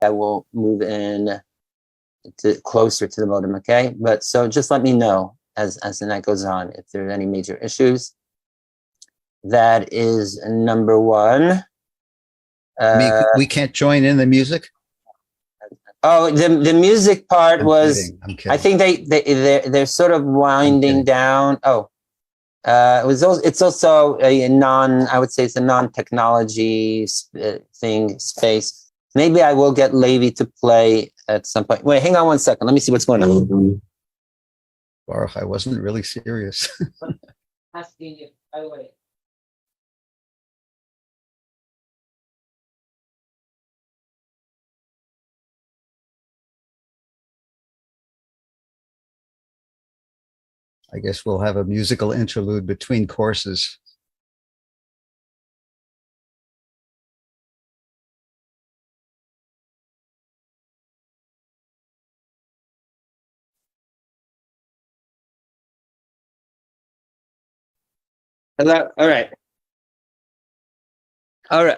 I will move in to closer to the modem, okay? But so just let me know as the night goes on if there are any major issues. That is number one. We can't join in the music. Oh, the music part was. I'm kidding. I think they're sort of winding down. Oh, it's also a I would say it's a non-technology space. Maybe I will get Levi to play at some point. Wait, hang on one second. Let me see what's going on. Baruch, I wasn't really serious. Asking you, by the way. I guess we'll have a musical interlude between courses. Hello. All right.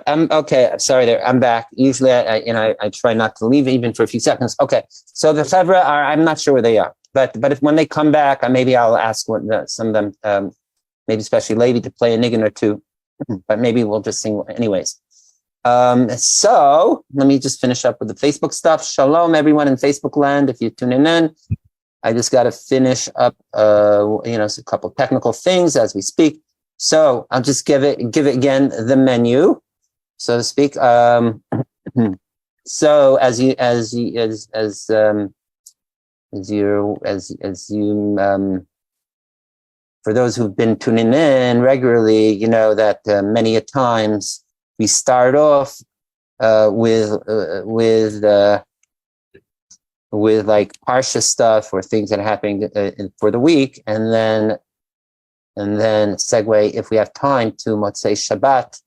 I'm okay. Sorry there. I'm back. Usually I try not to leave even for a few seconds. Okay. So the Chevra I'm not sure where they are, but if when they come back, maybe I'll ask some of them, maybe especially Levi to play a niggin or two, but maybe we'll just sing anyways. So let me just finish up with the Facebook stuff. Shalom, everyone in Facebook land. If you're tuning in, I just got to finish up, a couple technical things as we speak. So I'll just give it again the menu, so to speak. So as you for those who've been tuning in regularly, you know that many a times we start off with like parsha stuff or things that are happening for the week, and then segue, if we have time, to Motzoei Shabbat,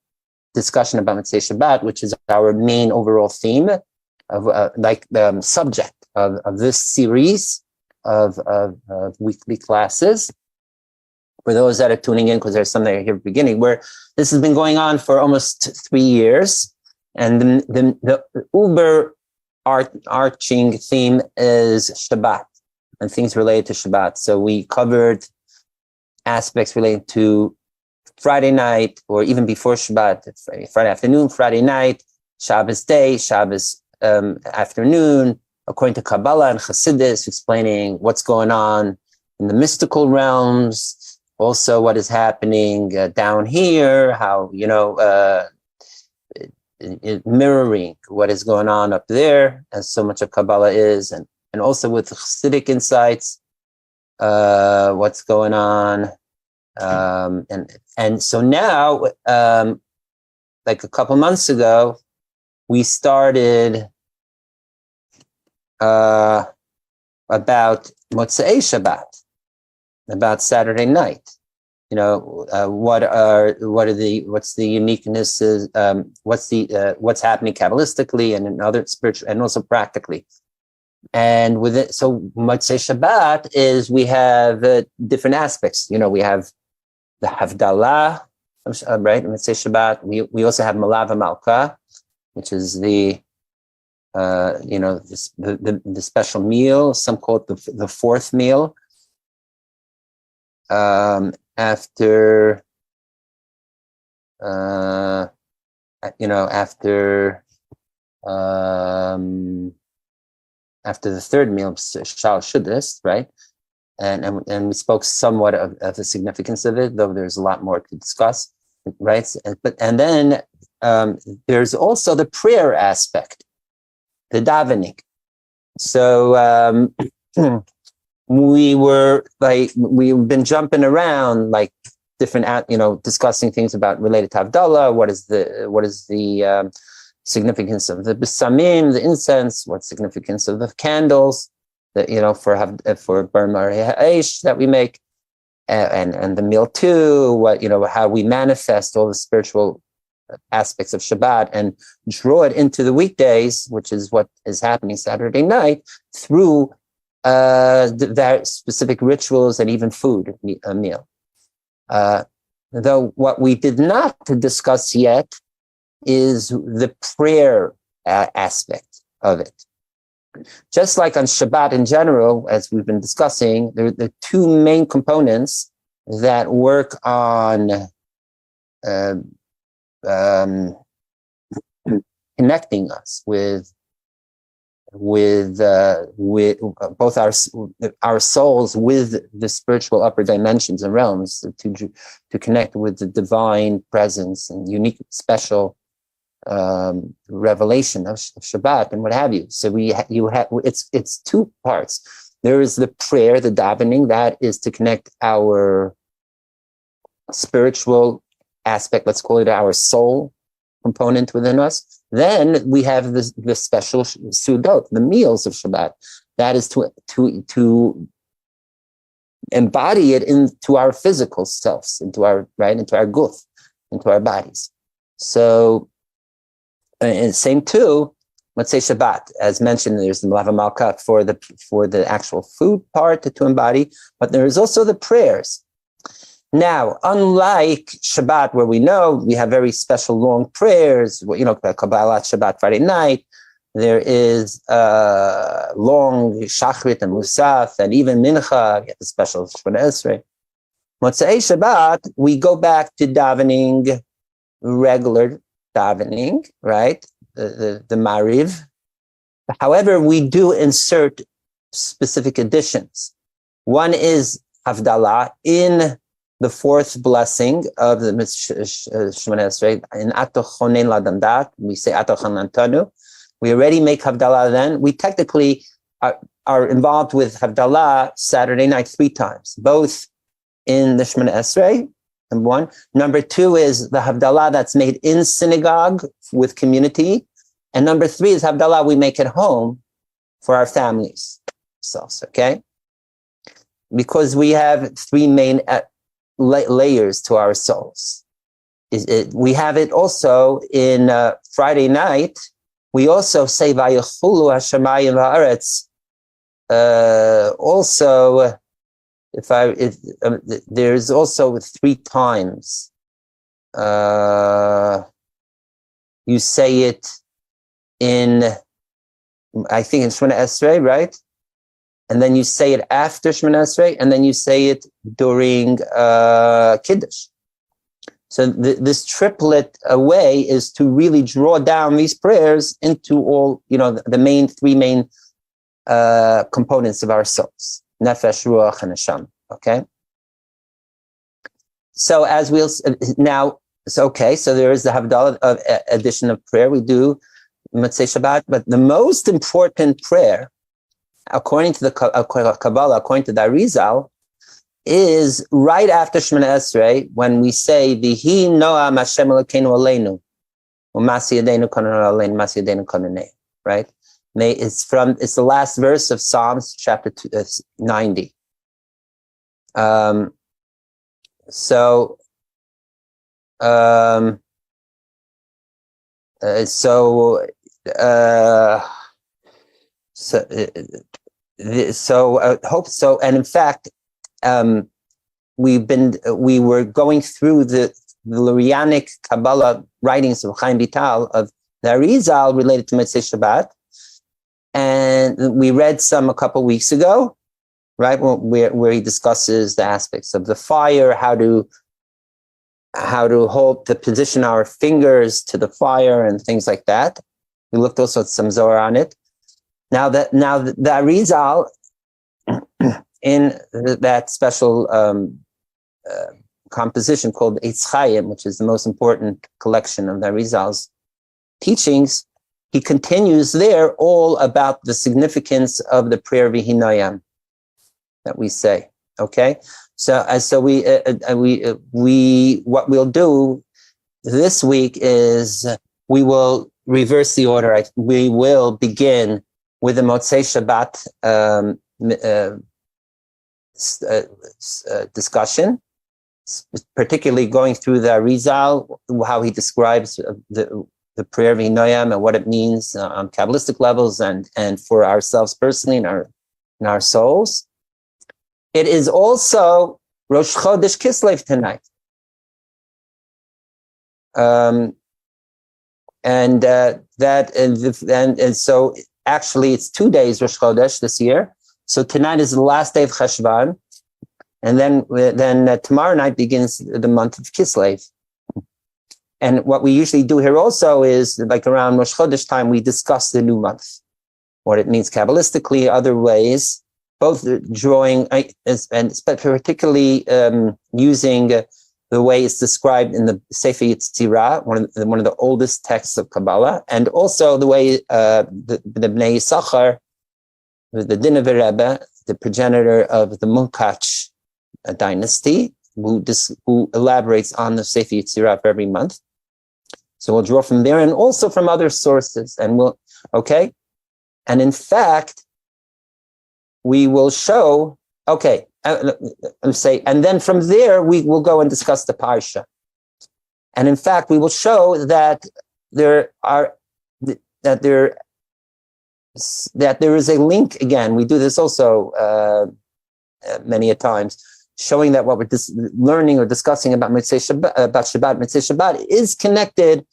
discussion about Motzoei Shabbat, which is our main overall theme of the subject of this series of weekly classes. For those that are tuning in, because there's some that are here at the beginning, where this has been going on for almost 3 years, and the uber arching theme is Shabbat and things related to Shabbat. So we covered aspects related to Friday night, or even before Shabbat, Friday afternoon, Friday night, Shabbos day, Shabbos afternoon, according to Kabbalah and Chassidus, explaining what's going on in the mystical realms, also what is happening down here, how, mirroring what is going on up there, as so much of Kabbalah is, and also with Chassidic insights, what's going on, and so now, like a couple months ago, we started about Motzoei Shabbat, about Saturday night. What's the uniquenesses? What's happening Kabbalistically and in other spiritual, and also practically. And with it, so Motzoei Shabbat is, we have different aspects. We have the Havdalah, right? Motzoei Shabbat. We also have Malava Malka, which is the special meal. Some call it the fourth meal. After the third meal, Shal Shuddis, right? And we spoke somewhat of the significance of it, though there's a lot more to discuss, right? And then there's also the prayer aspect, the davening. So we've been jumping around like different, discussing things related to Havdalah. What is the significance of the besamim, the incense? What's significance of the candles that for Burma Ha'esh that we make, and the meal too? How we manifest all the spiritual aspects of Shabbat and draw it into the weekdays, which is what is happening Saturday night, through the specific rituals and even food, a meal. Though what we did not discuss yet is the prayer aspect of it. Just like on Shabbat in general, as we've been discussing, there are the two main components that work on connecting us with both our souls with the spiritual upper dimensions and realms, to connect with the divine presence and unique, special revelation of Shabbat and what have you. So it's two parts. There is the prayer, the davening, that is to connect our spiritual aspect, let's call it our soul component within us. Then we have the special sudot, the meals of Shabbat. That is to embody it into our physical selves, into our guf, into our bodies. So, and same too, let's say Shabbat, as mentioned, there's the Malava Malkat for the actual food part to embody, but there is also the prayers. Now, unlike Shabbat, where we know we have very special long prayers, Kabbalat Shabbat Friday night, there is long Shachrit and Musaf, and even Mincha, get the special Shemona Esrei. Motzoei Shabbat, we go back to davening, regular davening, right? The Mariv. However, we do insert specific additions. One is Havdalah in the fourth blessing of the Shemona Esrei, in Atoch Chonen Ladandat, we say Atoch Hanantanu. We already make Havdalah then. We technically are involved with Havdalah Saturday night 3 times, both in the Shemona Esrei, number 1. Number 2 is the Havdalah that's made in synagogue with community. And number 3 is Havdalah we make at home for our families. Okay? Because we have 3 main layers to our souls. We have it also in Friday night. We also say Vayechulu Hashemayim Va'aretz. Also, there's also 3 times. You say it in, I think in Shemona Esrei, right? And then you say it after Shemona Esrei, and then you say it during Kiddush. So this triplet way is to really draw down these prayers into all, the 3 main components of our souls. Nefesh, Ruach, and Hashem. Okay? So as we'll, now, so there is the Havdalah of addition of prayer. We do Motzoei Shabbat, but the most important prayer, according to the Kabbalah, according to the Arizal, is right after Shemona Esrei, when we say, V'hi Noam Hashem Elokeinu Aleinu, U'masi Yadeinu Konan Aleinu, Masi Yadeinu Konanei, right? It's the last verse of Psalms, chapter 90. Hope so. And in fact, we were going through the Lurianic Kabbalah writings of Chaim Vital of the Arizal related to Motzoei Shabbat, and we read some a couple weeks ago, right, where he discusses the aspects of the fire, how to hold, to position our fingers to the fire and things like that. We looked also at some Zohar on it. Now the Arizal, in that special composition called Eitz Chaim, which is the most important collection of the Arizal's teachings, he continues there all about the significance of the prayer V'hi Noam that we say. Okay, so we what we'll do this week is we will reverse the order. We will begin with the Motzoei Shabbat discussion, particularly going through the Arizal, how he describes the prayer V'hi Noam and what it means on Kabbalistic levels and for ourselves personally in our souls. It is also Rosh Chodesh Kislev tonight. So actually it's 2 days Rosh Chodesh this year. So tonight is the last day of Cheshvan. And then tomorrow night begins the month of Kislev. And what we usually do here also is, like around Rosh Chodesh time, we discuss the new month, what it means Kabbalistically, other ways, both drawing, and particularly using the way it's described in the Sefer Yetzirah, one of the oldest texts of Kabbalah, and also the way the Bnei Yisachar, the Dinavi Rebbe, the progenitor of the Munkach dynasty, who elaborates on the Sefer Yetzirah for every month. So we'll draw from there and also from other sources, and okay? And in fact, we will show, okay, and then from there, we will go and discuss the Parsha. And in fact, we will show that there is a link, again, we do this also many a times, showing that what we're learning or discussing about Shabbat, Motzoei Shabbat, is connected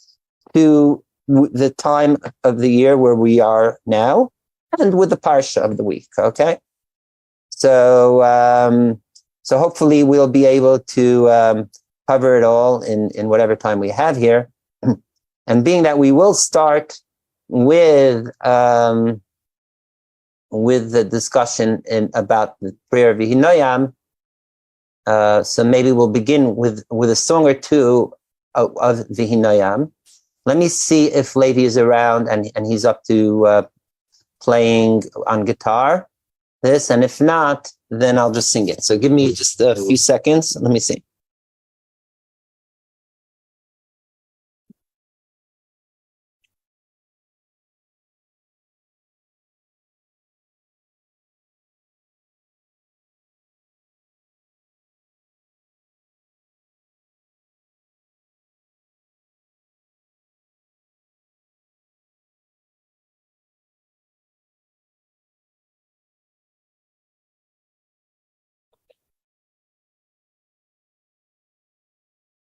to the time of the year where we are now, and with the parsha of the week. Okay, so hopefully we'll be able to cover it all in whatever time we have here. And being that we will start with the discussion about the prayer of Vihinoyam. So maybe we'll begin with a song or two of Vihinoyam. Let me see if Levi is around and he's up to playing on guitar. And if not, then I'll just sing it. So give me just a few seconds. Let me see.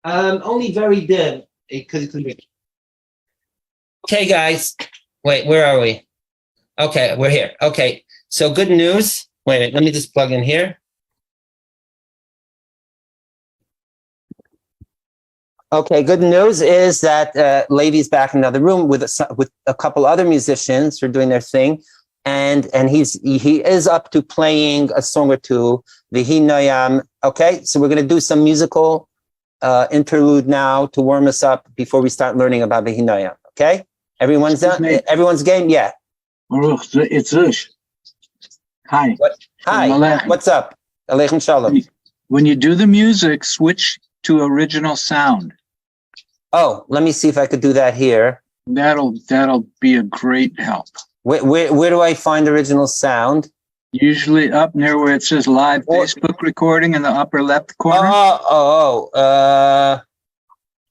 Only very dim. Okay, guys. Wait, where are we? Okay, we're here. Okay, so good news. Wait, let me just plug in here. Okay, good news is that Levi's back in another room with a couple other musicians who are doing their thing, and he is up to playing a song or two. Vihinoyam. Okay, so we're going to do some musical interlude now to warm us up before we start learning about Vihinoyam. Okay, everyone's done. Everyone's game. Yeah. It's Rush. Hi. Hi. What's up? Aleichem Shalom. When you do the music, switch to original sound. Oh, let me see if I could do that here. That'll be a great help. Where do I find original sound? Usually up near where it says live Facebook recording in the upper left corner.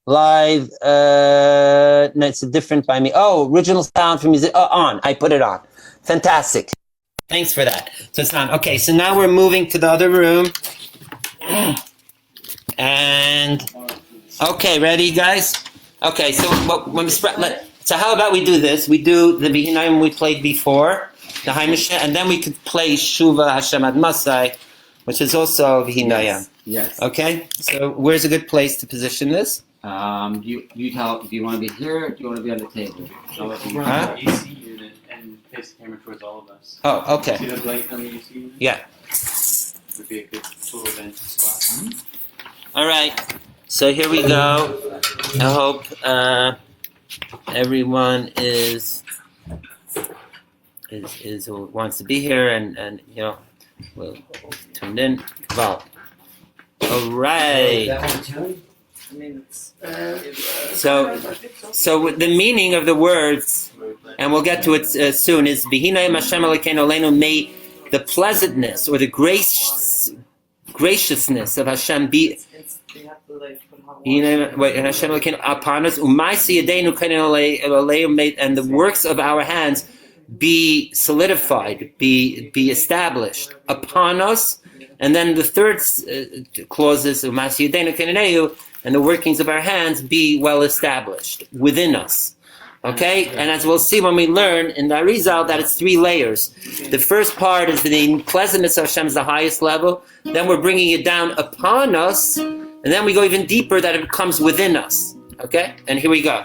Live. No, it's different by me. Oh, original sound from music. On. I put it on. Fantastic. Thanks for that. So it's on. Okay, so now we're moving to the other room. And okay, ready, guys? Okay, so so how about we do this? We do the Vihinoyam we played before, the Haimisha, and then we could play Shuva Hashem Ad Masai, which is also Vihinoyam. Yes. Okay, so where's a good place to position this? You tell. Do you want to be here or do you want to be on the table? We're on the AC unit and face the camera towards all of us. Oh, okay. See the blank on the AC unit? Yeah. Would be a good tool event spot. All right. So here we go. I hope everyone is wants to be here and will tuned in. Well, all right. So the meaning of the words, and we'll get to it soon, is V'hinayim Hashem Elokeinu Aleinu, may the pleasantness or the graciousness of Hashem be Hashem Elokeinu upon us, and the works of our hands be solidified, be established upon us. And then the third clause is and the workings of our hands be well established within us. Okay, and as we'll see when we learn in the Arizal that it's 3 layers. The first part is the pleasantness of Hashem is the highest level. Then we're bringing it down upon us, and then we go even deeper that it comes within us. Okay, and here we go.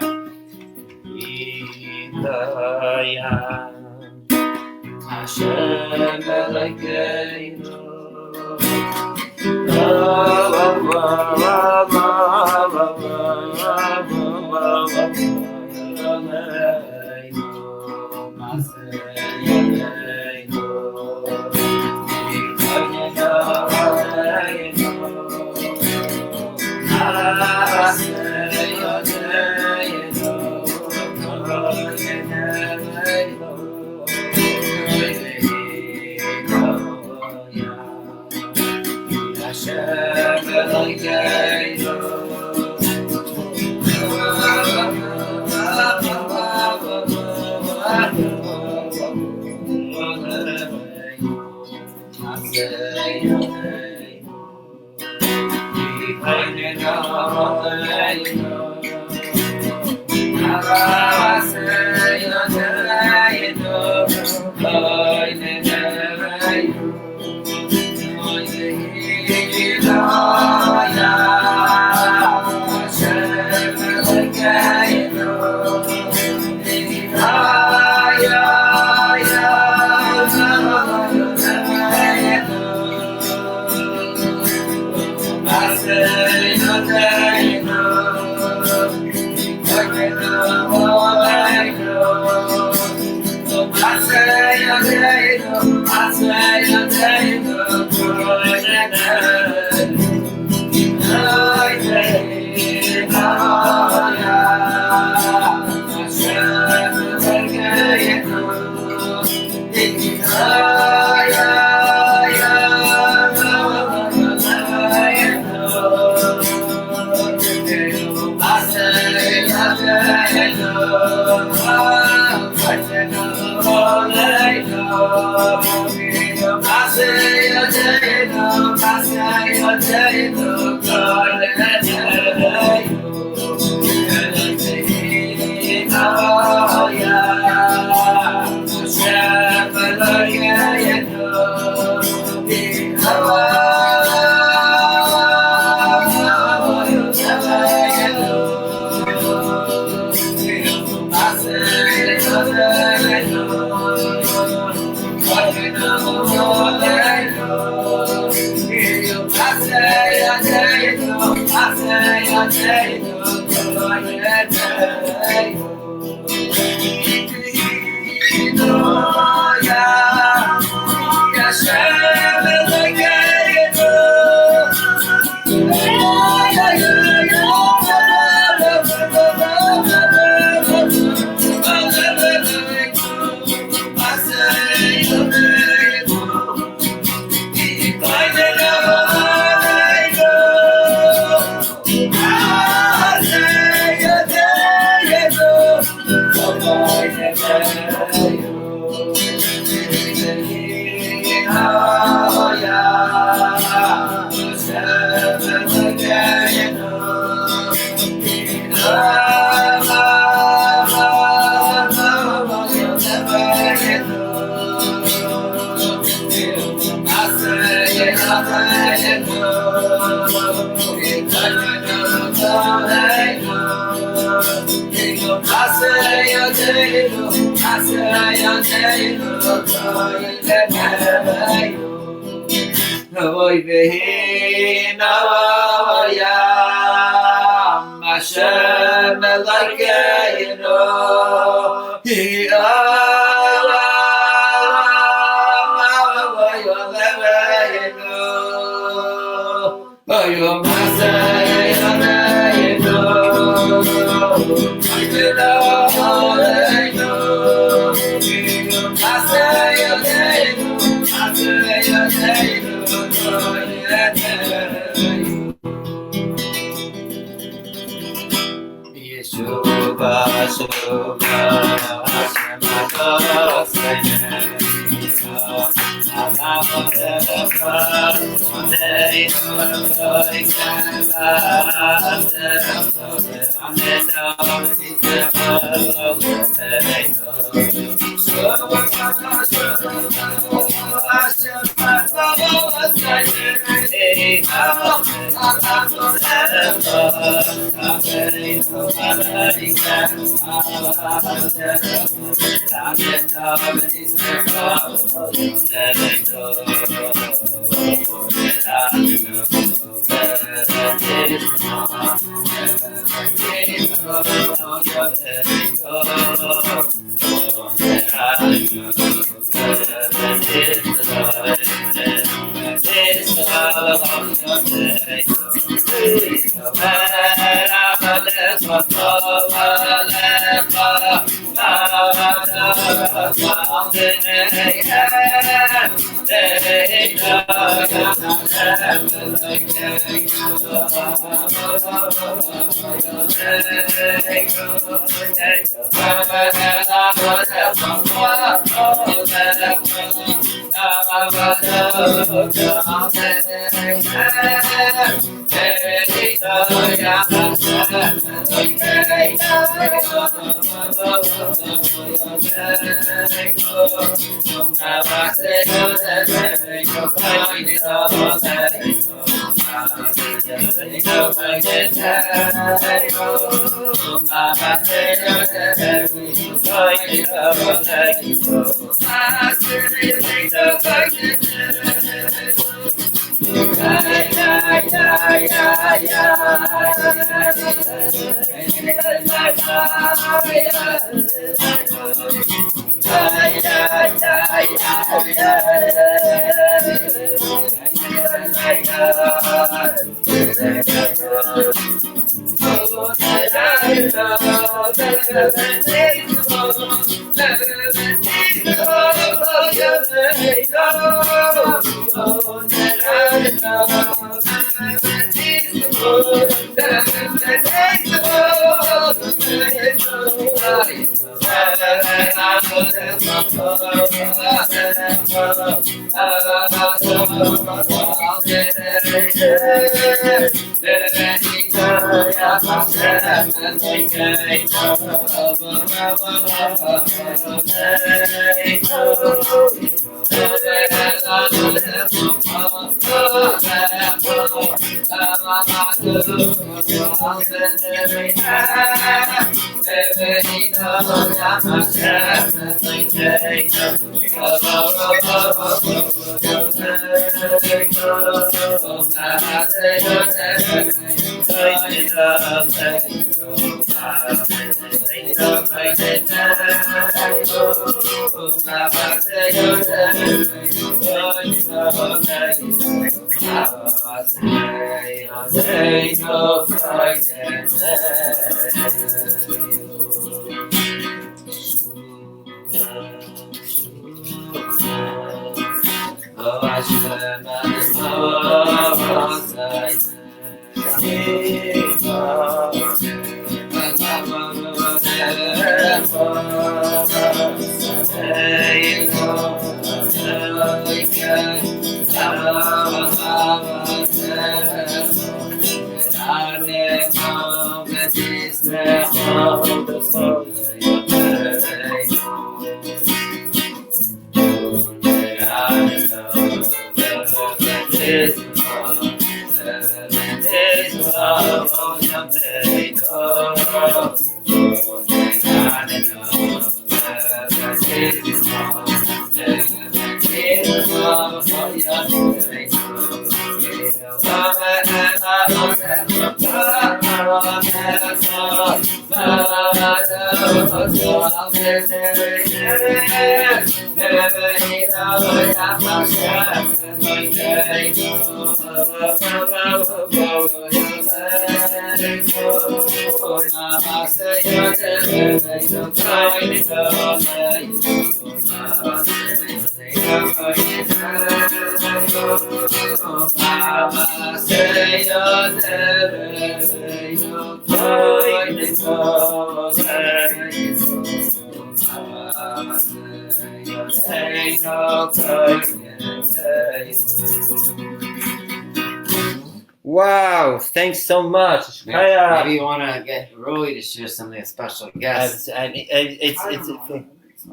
Wow, thanks so much. Maybe you want to get Roy to share something special guest.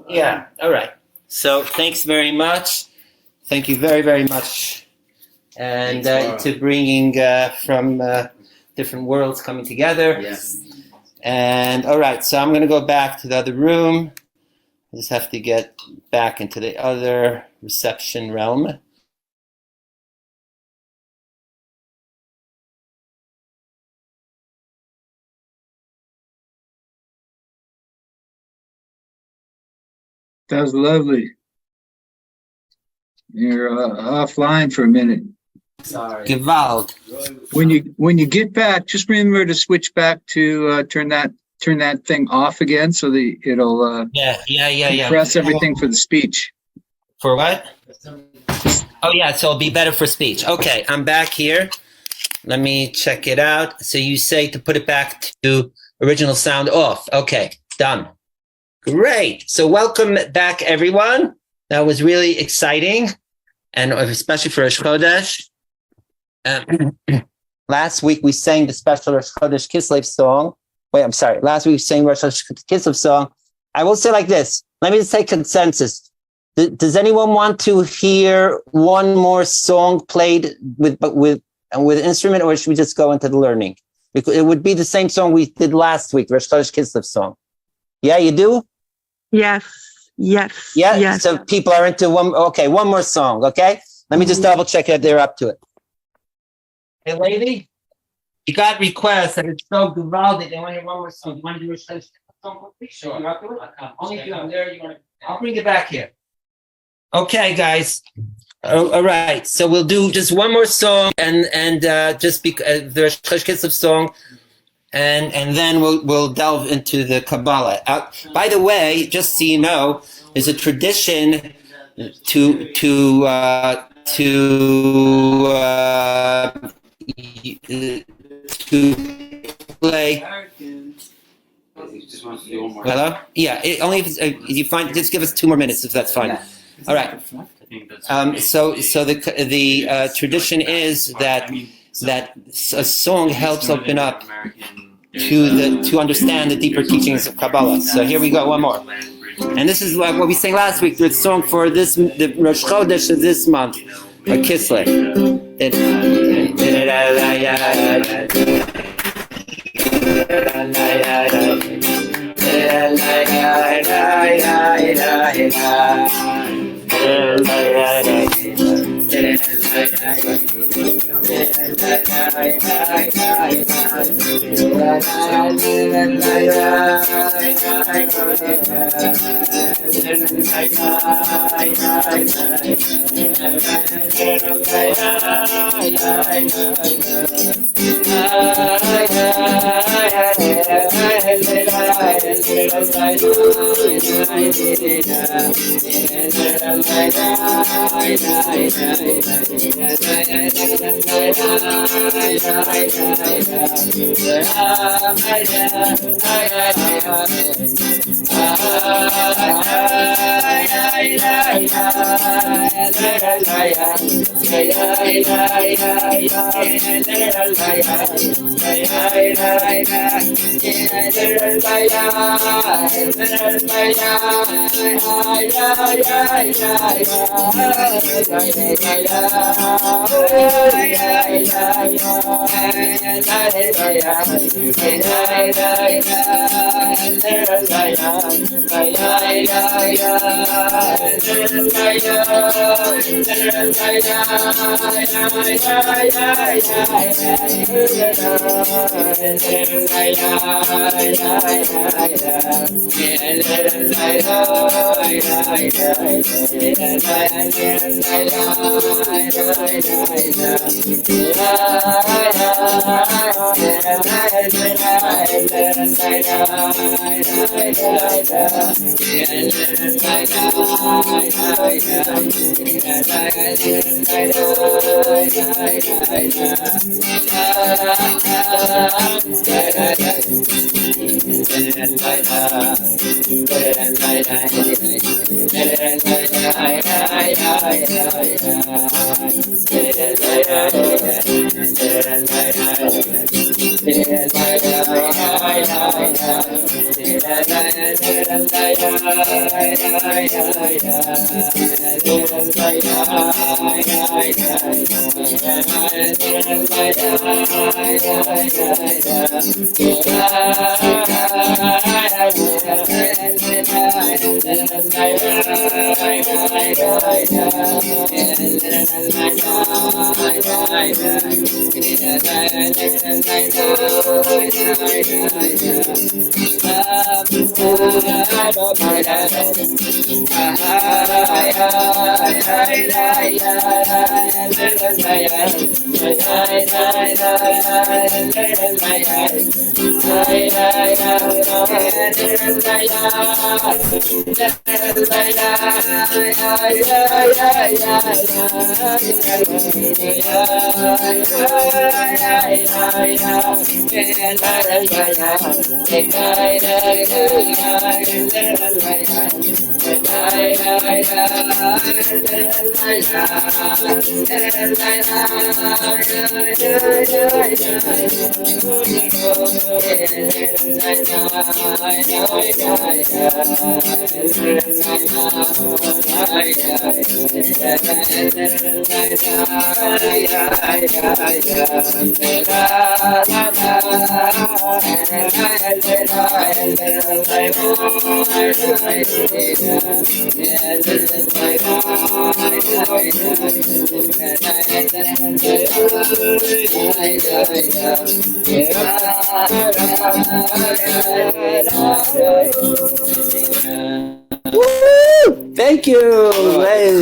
Yeah, all right. So thanks very much. Thank you very, very much. And to bringing from different worlds coming together. Yes. And all right, so I'm going to go back to the other room. I just have to get back into the other reception realm. That was lovely. You're offline for a minute. Sorry. Gewalt. When you get back, just remember to switch back to turn that thing off again, so that it'll Yeah. press everything for the speech. For what? Oh yeah, so it'll be better for speech. Okay, I'm back here. Let me check it out. So you say to put it back to original sound off. Okay, done. Great. So welcome back, everyone. That was really exciting, and especially for Rosh Chodesh. Last week we sang the special Rosh Chodesh Kislev song. Wait, I'm sorry. Last week we sang Rosh Chodesh Kislev song. I will say like this. Let me just say consensus. Does anyone want to hear one more song played with instrument, or should we just go into the learning? It would be the same song we did last week, Rosh Chodesh Kislev song. Yeah, you do? Yes. Yeah. So people are into one. Okay, one more song. Okay, let me just double check if they're up to it. Hey, lady, you got requests that it's so gewaldic. They want to hear one more song. You want to do a song? Sure. You up to it? Only if I'm there. I'll bring it back here. Okay, guys. All right. So we'll do just one more song, and just because the Rosh Kislev song. And then we'll delve into the Kabbalah. By the way, just so you know, there's a tradition to play. Hello? Yeah. Only if you find. Just give us 2 more minutes, if that's fine. All right. So the tradition is that a song helps open up to understand the deeper teachings of Kabbalah. So here we go, one more. And this is like what we sang last week, the song for the Rosh Chodesh of this month, a Kislev. Woo! Thank you. Hey.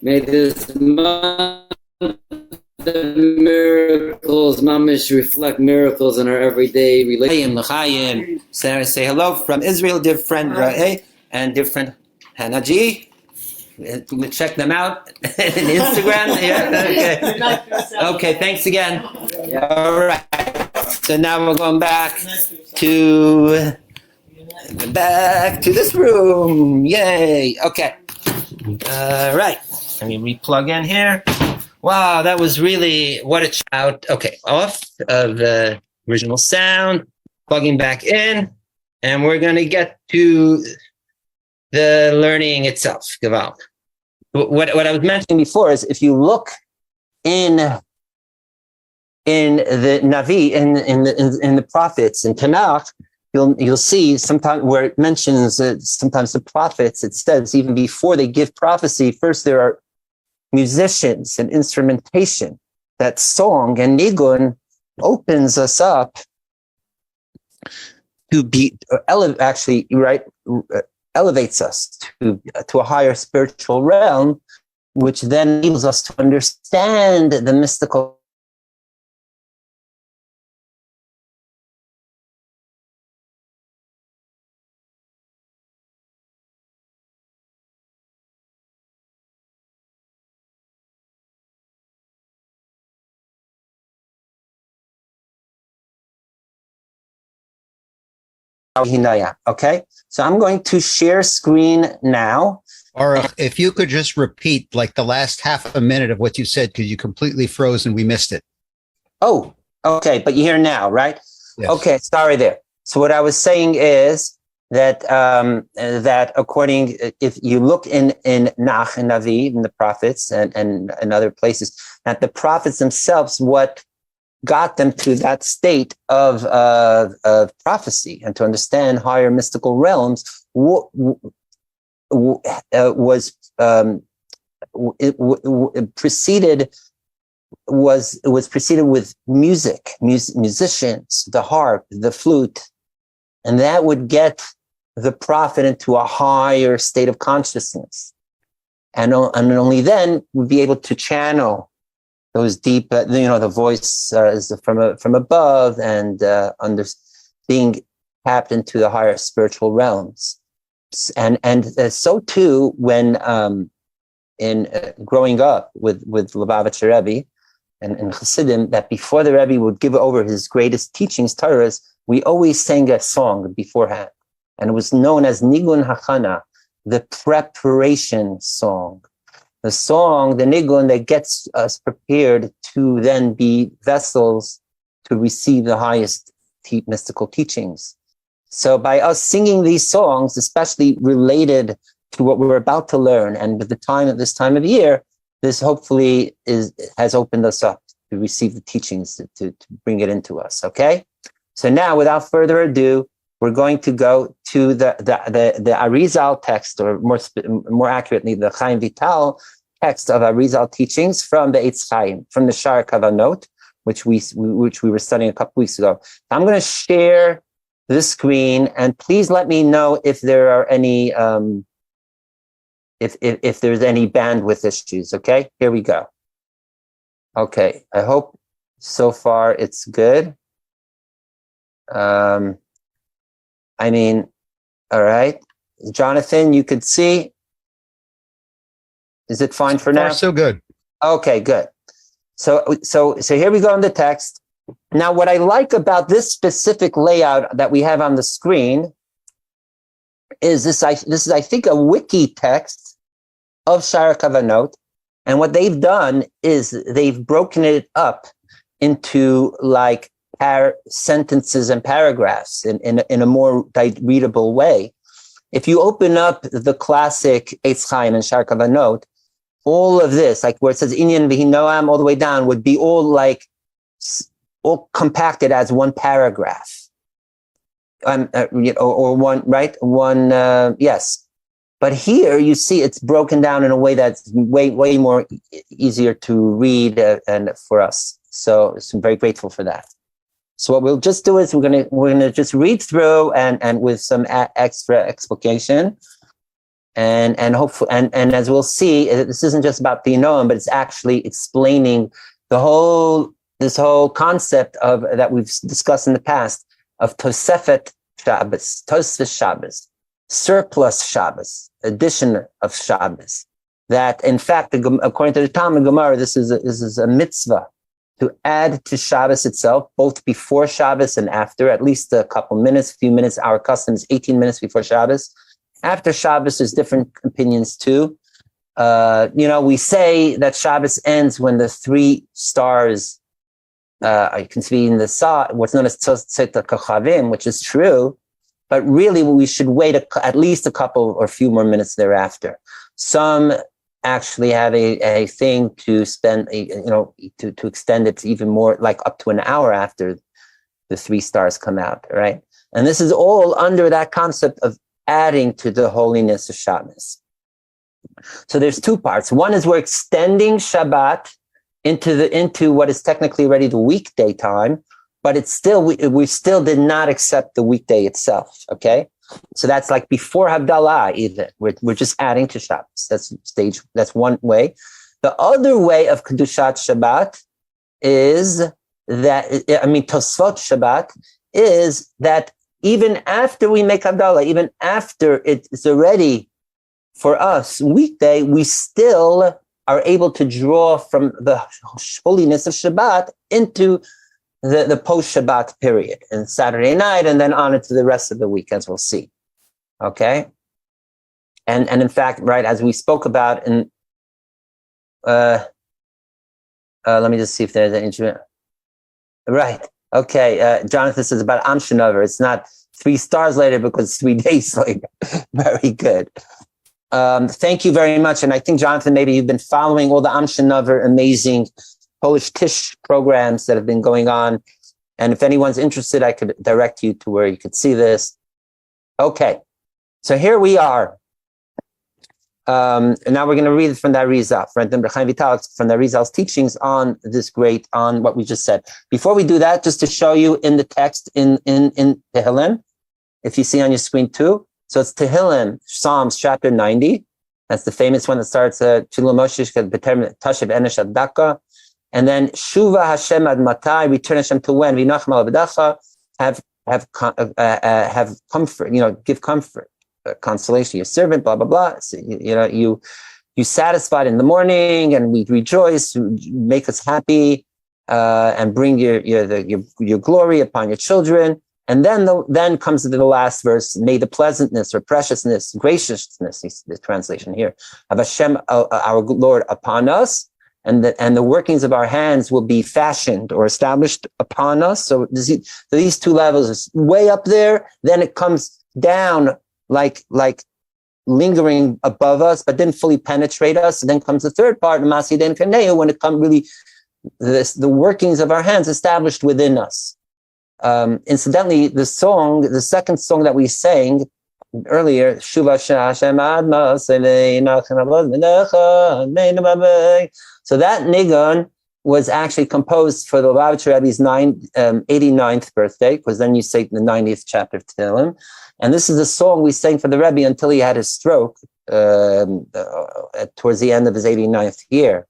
May this month of miracles, mamish, reflect miracles in our everyday relationship. Sarah, say hello from Israel, dear friend Ra'eh and dear friend Hanaji. Check them out on Instagram. Yeah, okay. Okay, thanks again. All right. So now we're going back to this room. Yay. Okay. All right. Let me re-plug in here. Wow, that was really what a shout. Okay, off of the original sound, plugging back in, and we're going to get to the learning itself. Gewalt. What I was mentioning before is if you look in the Navi, in the prophets, in Tanakh, you'll see sometimes where it mentions sometimes the prophets, it says even before they give prophecy, first there are musicians and instrumentation. That song and nigun opens us up to be elevates us to a higher spiritual realm, which then enables us to understand the mystical. Okay, so I'm going to share screen now. Or if you could just repeat like the last half a minute of what you said, because you completely froze and we missed it. Oh, okay, but you hear now, right? Yes. Okay, sorry there. So what I was saying is that that according, if you look in Nach and Navi, in the prophets and other places, that the prophets themselves, what got them to that state of prophecy and to understand higher mystical realms was preceded with musicians, the harp, the flute, and that would get the prophet into a higher state of consciousness, and only then would be able to channel those deep, the voice is from above and being tapped into the higher spiritual realms, and so too when in growing up with Lubavitcher Rebbe and Chasidim, that before the Rebbe would give over his greatest teachings, Torahs, we always sang a song beforehand, and it was known as Nigun Hachana, the preparation song. The song, the nigun that gets us prepared to then be vessels to receive the highest mystical teachings. So by us singing these songs, especially related to what we're about to learn, and with this time of year, this hopefully has opened us up to receive the teachings to bring it into us. Okay. So now, without further ado, we're going to go to the Arizal text, or more accurately, the Chaim Vital text of Arizal teachings from the Eitz Chaim, from the Shar Kavanot, which we were studying a couple weeks ago. I'm going to share the screen, and please let me know if there are any if there's any bandwidth issues. Okay, here we go. Okay, I hope so far it's good. All right, Jonathan, you could see. Is it fine for now? So good. Okay, good. So here we go in the text. Now, what I like about this specific layout that we have on the screen is this is, I think, a wiki text of Shara Kavanot. And what they've done is they've broken it up into like sentences and paragraphs in a more readable way. If you open up the classic Eitz Chaim and Shara Kavanot, all of this, like where it says Inyan V'Hinoam all the way down, would be all compacted as one paragraph, or one, right? Yes. But here you see it's broken down in a way that's way more easier to read and for us. So I'm very grateful for that. So what we'll just do is we're gonna just read through and with some extra explication. And hopefully, and as we'll see, this isn't just about the Noam, but it's actually explaining this whole concept of that we've discussed in the past of Tosefet Shabbos, Tosefet Shabbos, surplus Shabbos, addition of Shabbos. That in fact, according to the Talmud Gemara, this is a mitzvah to add to Shabbos itself, both before Shabbos and after, at least a few minutes. Our custom is 18 minutes before Shabbos. After Shabbos, there's different opinions too. We say that Shabbos ends when the 3 stars you can see in the what's known as Tzot Kochavim, which is true, but really we should wait at least a couple or few more minutes thereafter. Some actually have a thing to spend, to extend it even more, like up to an hour after the 3 stars come out, right? And this is all under that concept of adding to the holiness of Shabbos. So there's 2 parts. One is we're extending Shabbat into what is technically already the weekday time, but it's still we still did not accept the weekday itself. Okay, so that's like before Havdalah. Even we're just adding to Shabbos. That's one way. The other way of Kedushat Shabbat is that Tosfot Shabbat is that even after we make Havdalah, even after it's already for us weekday, we still are able to draw from the holiness of Shabbat into the post-Shabbat period and Saturday night, and then on into the rest of the week, as we'll see. Okay, and in fact, right, as we spoke about in let me just see if there's an instrument. Right. Okay. Jonathan says about Am Shenover. It's not 3 stars later because it's 3 days later. Very good. Thank you very much. And I think, Jonathan, maybe you've been following all the Am Shenover amazing Polish Tish programs that have been going on. And if anyone's interested, I could direct you to where you could see this. Okay. So here we are. And now we're going to read from the Arizal, from the Arizal's teachings on what we just said. Before we do that, just to show you in the text in Tehillim, if you see on your screen too. So it's Tehillim, Psalms chapter 90. That's the famous one that starts Chilu Moshe Tashiv Enesh Adaka. And then Shuva Hashem Ad Matai, return Hashem to when? V'nachma L'Avdacha, have comfort, give comfort, consolation, your servant, blah, blah, blah. So, you satisfied in the morning, and we rejoice, make us happy, and bring your glory upon your children. And then comes the last verse, may the pleasantness or preciousness, graciousness, the translation here, of Hashem, our Lord, upon us, and the workings of our hands will be fashioned or established upon us. So these two levels is way up there, then it comes down like lingering above us, but didn't fully penetrate us. And then comes the third part, Masiden Kaneu, when it comes really the workings of our hands established within us. Incidentally, the second song that we sang earlier, Shuva Hashem Adma, so that nigun was actually composed for the Lubavitcher Rebbe's 89th birthday, because then you say the 90th chapter of Tehillim. And this is a song we sang for the Rebbe until he had his stroke towards the end of his 89th year.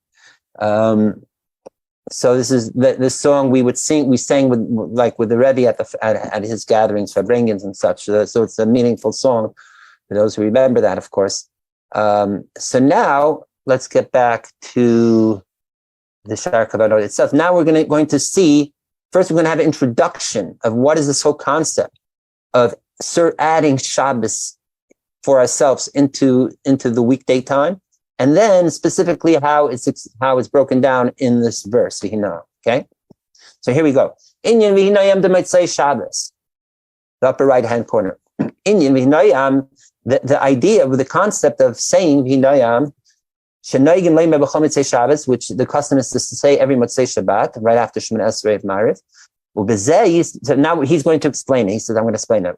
So this is this song we sang with the Rebbe at his gatherings, Fabrengens and such. So it's a meaningful song for those who remember that, of course. So now let's get back to the Shar Kavanot itself. Now we're going to see, first we're going to have an introduction of what is this whole concept of adding Shabbos for ourselves into the weekday time, and then specifically how it's broken down in this verse. Okay, so here we go. Inyan v'hinayam de Motzoei Shabbos, the upper right hand corner. Inyan v'hinayam, the idea of the concept of saying v'hinayam, shenaygin leimeh b'chol Motzoei Shabbos, which the custom is to say every Motzoei Shabbat right after Shemona Esrei of Ma'ariv. So now he's going to explain it. He says, I'm going to explain it.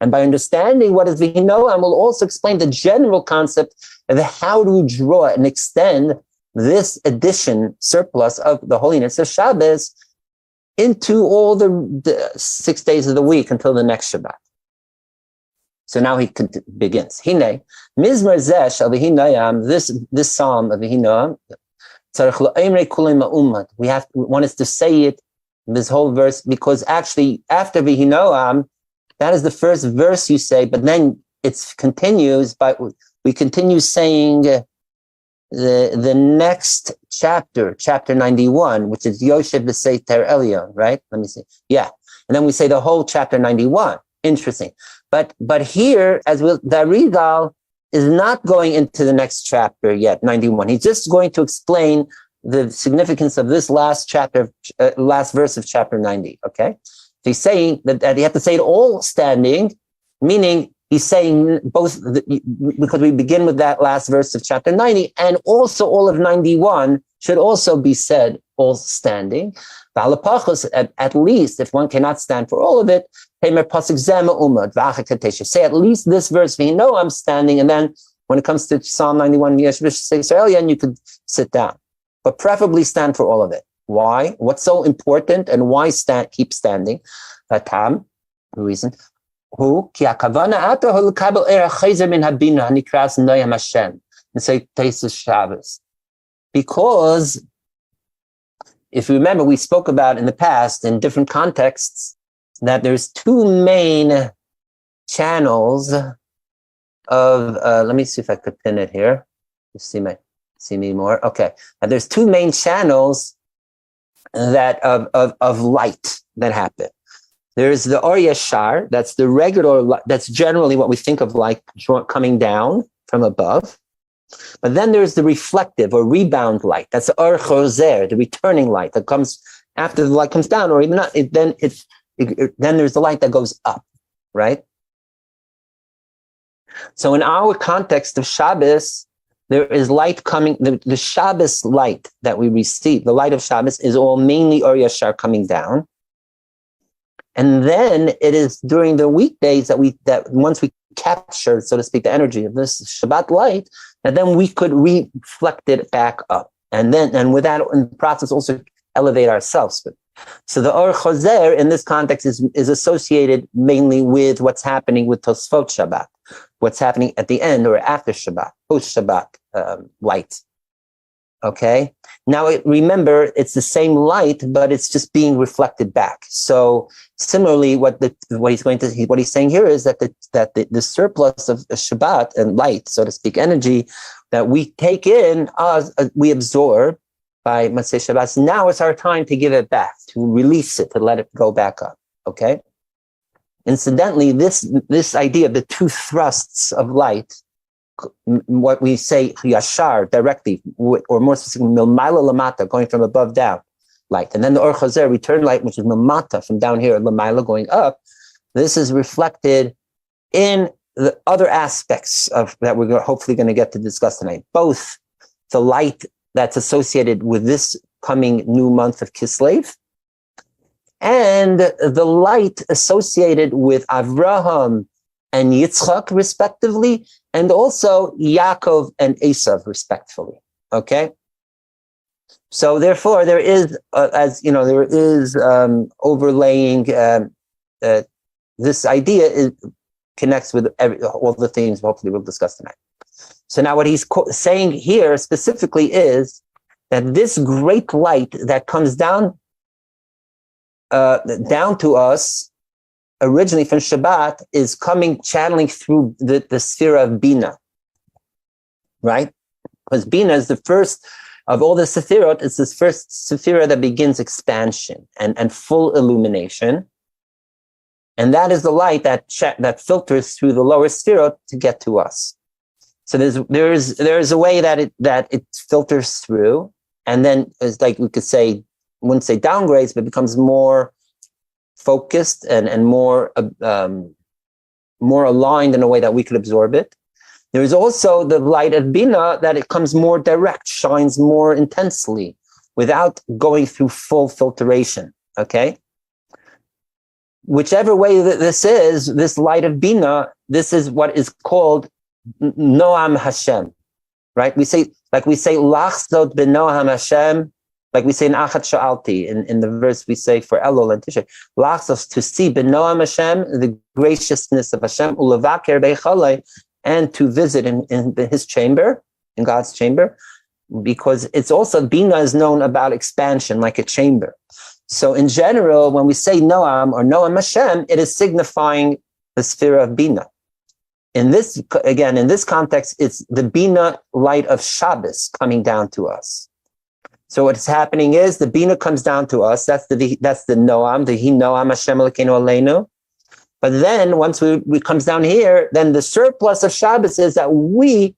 And by understanding what is V'hinoam, will also explain the general concept of how to draw and extend this addition, surplus of the holiness of Shabbos into all the 6 days of the week until the next Shabbat. So now he begins. Hine, Mizmar Zesh of V'hinayam, this psalm of V'hinayam, we want us to say it, this whole verse, because actually after V'hinayam, that is the first verse you say, but then it continues we continue saying the next chapter 91, which is Yoshev B'Seiter Elyon, right? Let me see. Yeah. And then we say the whole chapter 91. Interesting. But here, the Arizal is not going into the next chapter yet, 91. He's just going to explain the significance of this last verse of chapter 90. Okay, so he's saying that you have to say it all standing, meaning he's saying both because we begin with that last verse of chapter 90, and also all of 91 should also be said all standing. At least if one cannot stand for all of it, say at least this verse, I'm standing, and then when it comes to Psalm 91, you could sit down, but preferably stand for all of it. Why? What's so important, and why keep standing? The reason. Because if you remember, we spoke about in the past in different contexts that there's two main channels of, let me see if I could pin it here. You see me more. Okay. There's two main channels that of light that happen. There's the Or Yashar, that's the regular light, that's generally what we think of like coming down from above. But then there's the reflective or rebound light. That's the Or Choser, the returning light that comes after the light comes down, or even not. Then there's the light that goes up, right? So in our context of Shabbos, there is light coming. The Shabbos light that we receive, the light of Shabbos, is all mainly Or Yashar coming down. And then it is during the weekdays that once we capture, so to speak, the energy of this Shabbat light, that then we could reflect it back up, and with that in the process also elevate ourselves. So the Or Choser in this context is associated mainly with what's happening with Tosfot Shabbat, what's happening at the end or after Shabbat, post Shabbat light. Okay. Now remember, it's the same light, but it's just being reflected back. So similarly, what he's saying here is that the surplus of Shabbat and light, so to speak, energy that we take in, we absorb by Motzoei Shabbat. Now it's our time to give it back, to release it, to let it go back up. Okay. Incidentally, this idea of the two thrusts of light, what we say yashar, directly, or more specifically, milmaila lamata, going from above down light. And then the or chazer, return light, which is milmata, from down here, lamaila, going up. This is reflected in the other aspects of that we're hopefully going to get to discuss tonight. Both the light that's associated with this coming new month of Kislev, and the light associated with Avraham and Yitzchak, respectively, and also Yaakov and Esav, respectively. Okay? So therefore, there is, overlaying this idea connects with all the things hopefully we'll discuss tonight. So now what he's saying here specifically is that this great light that comes down to us originally from Shabbat is channeling through the sphere of Bina, right? Because Bina is the first of all the Sephirot. It's this first Sephira that begins expansion and full illumination. And that is the light that filters through the lower Sephirot to get to us. So there's a way that it filters through, and then it's like we could say, wouldn't say downgrades, but becomes more focused and more aligned in a way that we could absorb it. There is also the light of Bina that it comes more direct, shines more intensely without going through full filtration. Okay? Whichever way that this is, this light of Bina, this is what is called Noam Hashem, right? We say Lachzot b'Noam Hashem, like we say in Achat Sha'alti, in the verse we say for Elul and Tishrei, Lachzot, to see b'Noam Hashem, the graciousness of Hashem, ulevaker beichalei, and to visit in his chamber, in God's chamber, because it's also, Bina is known about expansion, like a chamber. So in general, when we say Noam or Noam Hashem, it is signifying the sphere of Bina. In this context, it's the Bina light of Shabbos coming down to us. So what's happening is the Bina comes down to us. That's the Noam, the Hi Noam Hashem Elokeinu Aleinu. But then once we comes down here, then the surplus of Shabbos is that we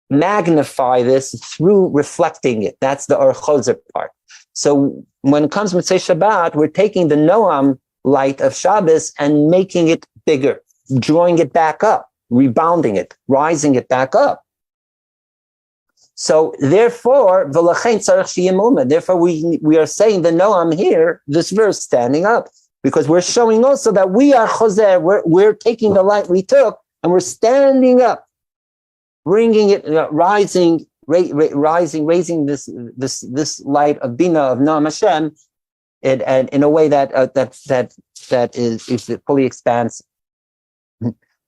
magnify this through reflecting it. That's the Or Chozer part. So when it comes to Motzoei Shabbat, we're taking the Noam light of Shabbos and making it bigger, drawing it back up, rebounding it, rising it back up. So therefore, therefore we are saying the Noam here, this verse standing up, because we're showing also that we are Chozer, we're taking the light we took and we're standing up, bringing it, raising this light of Bina of Noam Hashem, and in a way that is fully expansive.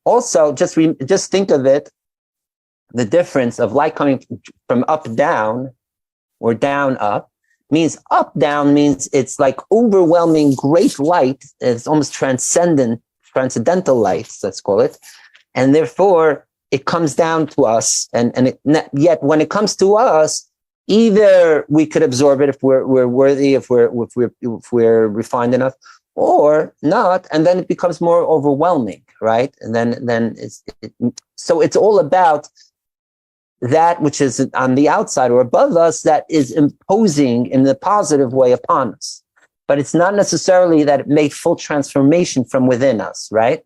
Also, just think of it, the difference of light coming from up down or down up means up down means it's like overwhelming great light. It's almost transcendental light, let's call it, and therefore it comes down to us. Yet when it comes to us, either we could absorb it if we're worthy, if we're refined enough, or not, and then it becomes more overwhelming, right? And then so it's all about that which is on the outside or above us that is imposing in the positive way upon us. But it's not necessarily that it made full transformation from within us, right?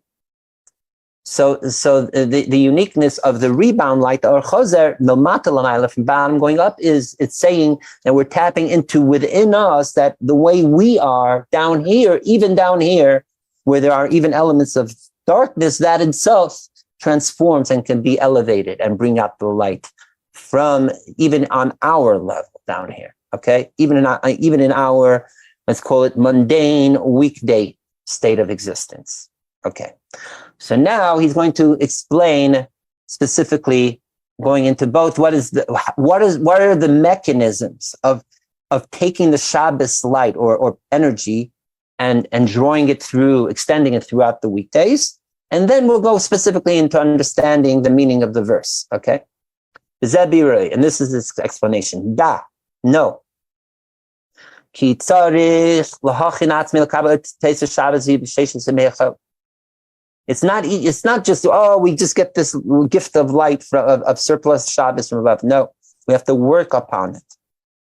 So the uniqueness of the rebound light, or chozer, milmata l'mayla, from bottom going up, is it's saying that we're tapping into within us that the way we are down here, even down here, where there are even elements of darkness, that itself transforms and can be elevated and bring out the light from even on our level down here. Okay, even in our let's call it mundane weekday state of existence. Okay, so now he's going to explain specifically, going into both what are the mechanisms of taking the Shabbos light or energy and drawing it through, extending it throughout the weekdays. And then we'll go specifically into understanding the meaning of the verse, okay? And this is his explanation. No. Ki tzarich lahachin atzmi l'kabel teis Shabbos b'sheish semecha. It's not just, we just get this gift of light of surplus Shabbos from above. No, we have to work upon it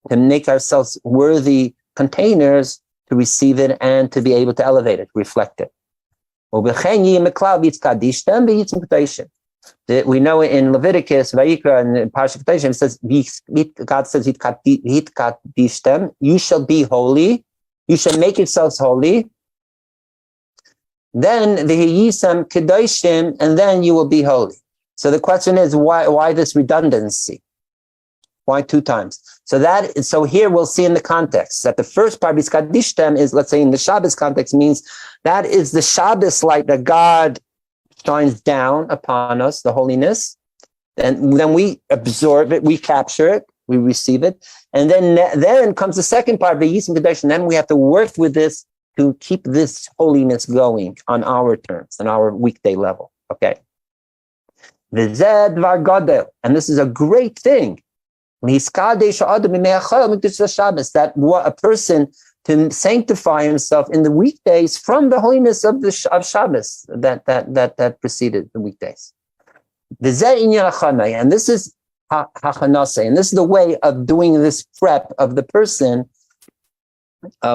to make ourselves worthy containers to receive it and to be able to elevate it, reflect it. We know in Leviticus, Vayikra, and Parashat Ketashim, it says, God says, you shall be holy, you shall make yourselves holy. Then v'hiyisam kedoshim, and then you will be holy. So the question is, why this redundancy? Why 2 times? So here we'll see in the context that the first part, Biskadishtem, is, let's say in the Shabbos context, means that is the Shabbos light that God shines down upon us, the holiness. And then we absorb it, we capture it, we receive it. And then comes the second part, V'yisam kedoshim. Then we have to work with this to keep this holiness going on our terms, on our weekday level. Okay. And this is a great thing. That what a person to sanctify himself in the weekdays from the holiness of Shabbos that preceded the weekdays. And this is hachanase, and this is the way of doing this prep of the person,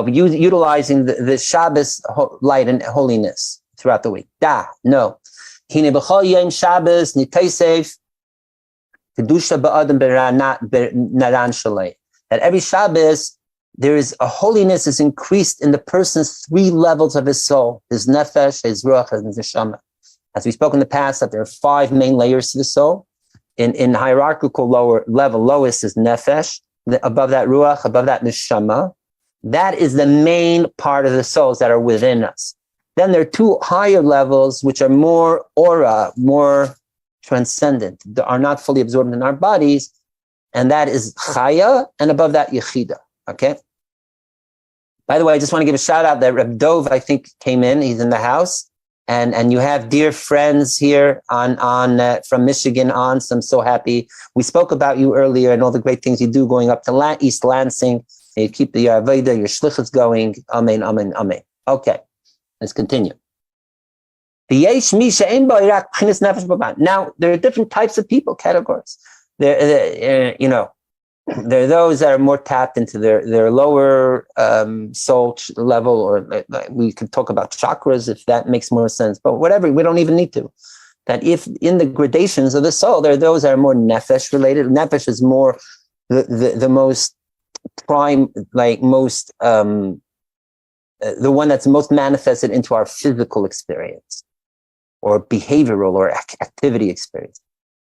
utilizing the Shabbos light and holiness throughout the week. No. Shabbos nitaysef kedusha ba'adam naran shalei. That every Shabbos there is a holiness is increased in the person's 3 levels of his soul: his nefesh, his ruach, and his neshama. As we spoke in the past, that there are 5 main layers to the soul. In hierarchical lowest is nefesh. Above that ruach, above that neshama. That is the main part of the souls that are within us. Then there are 2 higher levels, which are more aura, more transcendent, that are not fully absorbed in our bodies. And that is chaya, and above that, yechida. Okay? By the way, I just want to give a shout out that Reb Dov, I think, came in. He's in the house. And you have dear friends here from Michigan on. So I'm so happy. We spoke about you earlier and all the great things you do going up to East Lansing. You keep the Aveda, your shlichus going. Amen, amen, amen. Okay, let's continue. Now, there are different types of people, categories. There are those that are more tapped into their lower soul level, or we could talk about chakras if that makes more sense. But whatever, we don't even need to. That if in the gradations of the soul, there are those that are more nefesh related. Nefesh is more the most prime, the one that's most manifested into our physical experience or behavioral or activity experience,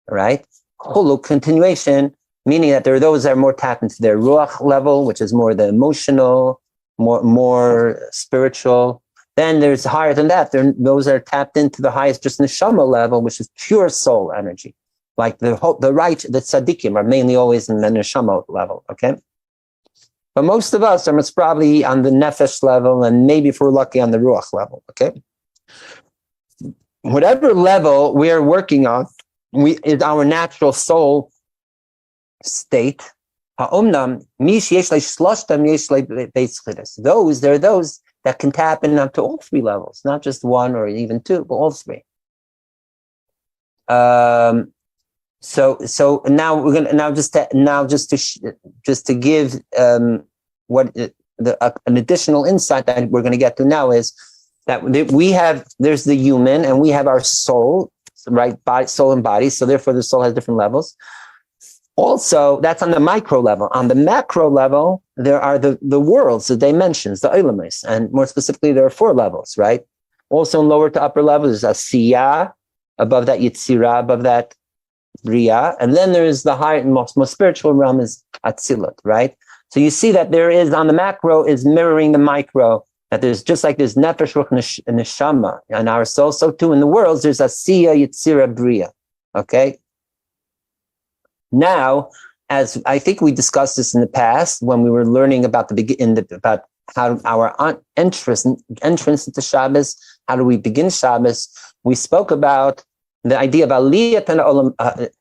right? Holo continuation, meaning that there are those that are more tapped into their ruach level, which is more the emotional, more spiritual. Then there's higher than that. There are those that are tapped into the highest just neshama level, which is pure soul energy. Like the tzaddikim are mainly always in the neshama level, okay? But most of us are most probably on the nefesh level, and maybe if we're lucky on the ruach level, okay? Whatever level we are working on, is our natural soul state. There are those that can tap in up to all 3 levels, not just 1 or even 2, but all 3. So now we're gonna just to give an additional insight that we're going to get to now is that there's the human and we have our soul, right? Body, soul and body. So therefore the soul has different levels. Also, that's on the micro level. On the macro level, there are the worlds, the dimensions, the ilamis, and more specifically, there are 4 levels, right? Also in lower to upper levels, there's Asiyah, above that Yitzirah, above that Bria, and then there's the higher, most spiritual realm is Atzilut, right? So you see that there is, on the macro, is mirroring the micro, that there's just like there's Nefesh, Ruch, and Neshama in our soul, so too in the worlds, there's Asiyah, Yitzirah, Bria, okay? Now, as I think we discussed this in the past when we were learning about about how our entrance into Shabbos, how do we begin Shabbos? We spoke about the idea of aliyat and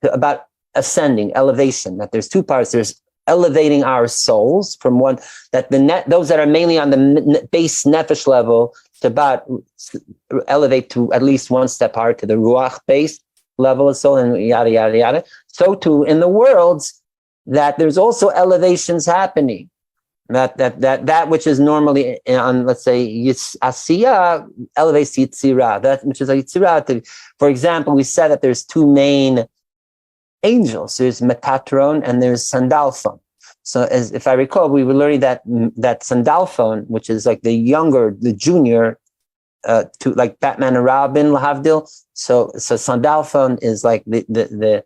about ascending, elevation. That there's 2 parts. There's elevating our souls from one, that those that are mainly on the base nefesh level, Shabbat elevate to at least one step higher to the ruach base level of soul, and yada, yada, yada. So too in the worlds, that there's also elevations happening. That which is normally on, let's say, Asiya elevates Yitzira. That which is a Yitzira. For example, we said that there's two main angels. There's Metatron and there's Sandalphon. So, as if I recall, we were learning that Sandalphon, which is like the junior, to like Batman and Robin, Lahavdil. So Sandalphon is like the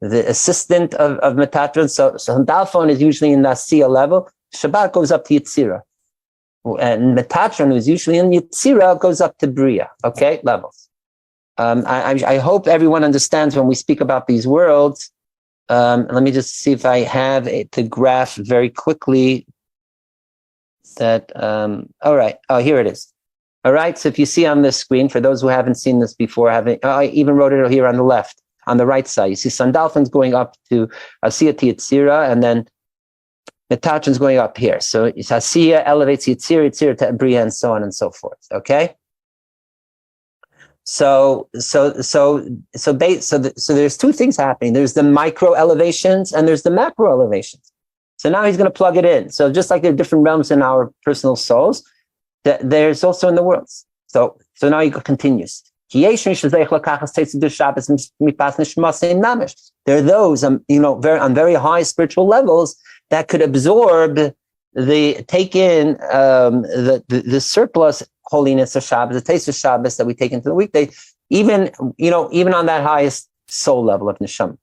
assistant of Metatron. So Sandalphon is usually in the Asiya level. Shabbat goes up to Yitzira. And Metatron, who's usually in Yitzira, goes up to Bria. Okay, levels. I hope everyone understands when we speak about these worlds. Let me just see if I have the graph very quickly. That all right. Oh, here it is. All right. So if you see on this screen, for those who haven't seen this before, I even wrote it here on the left, on the right side. You see Sandalphon's going up to Asiya to Yitzira, and then Metatron's going up here. So Asiya elevates Yitzira to Bria, and so on and so forth. Okay. So there's two things happening. There's the micro elevations and there's the macro elevations. So now he's going to plug it in. So just like there are different realms in our personal souls, there's also in the worlds. So now he continues. There are those, on very high spiritual levels that could absorb take in the surplus holiness of Shabbos, the taste of Shabbos that we take into the weekday, even on that highest soul level of neshama.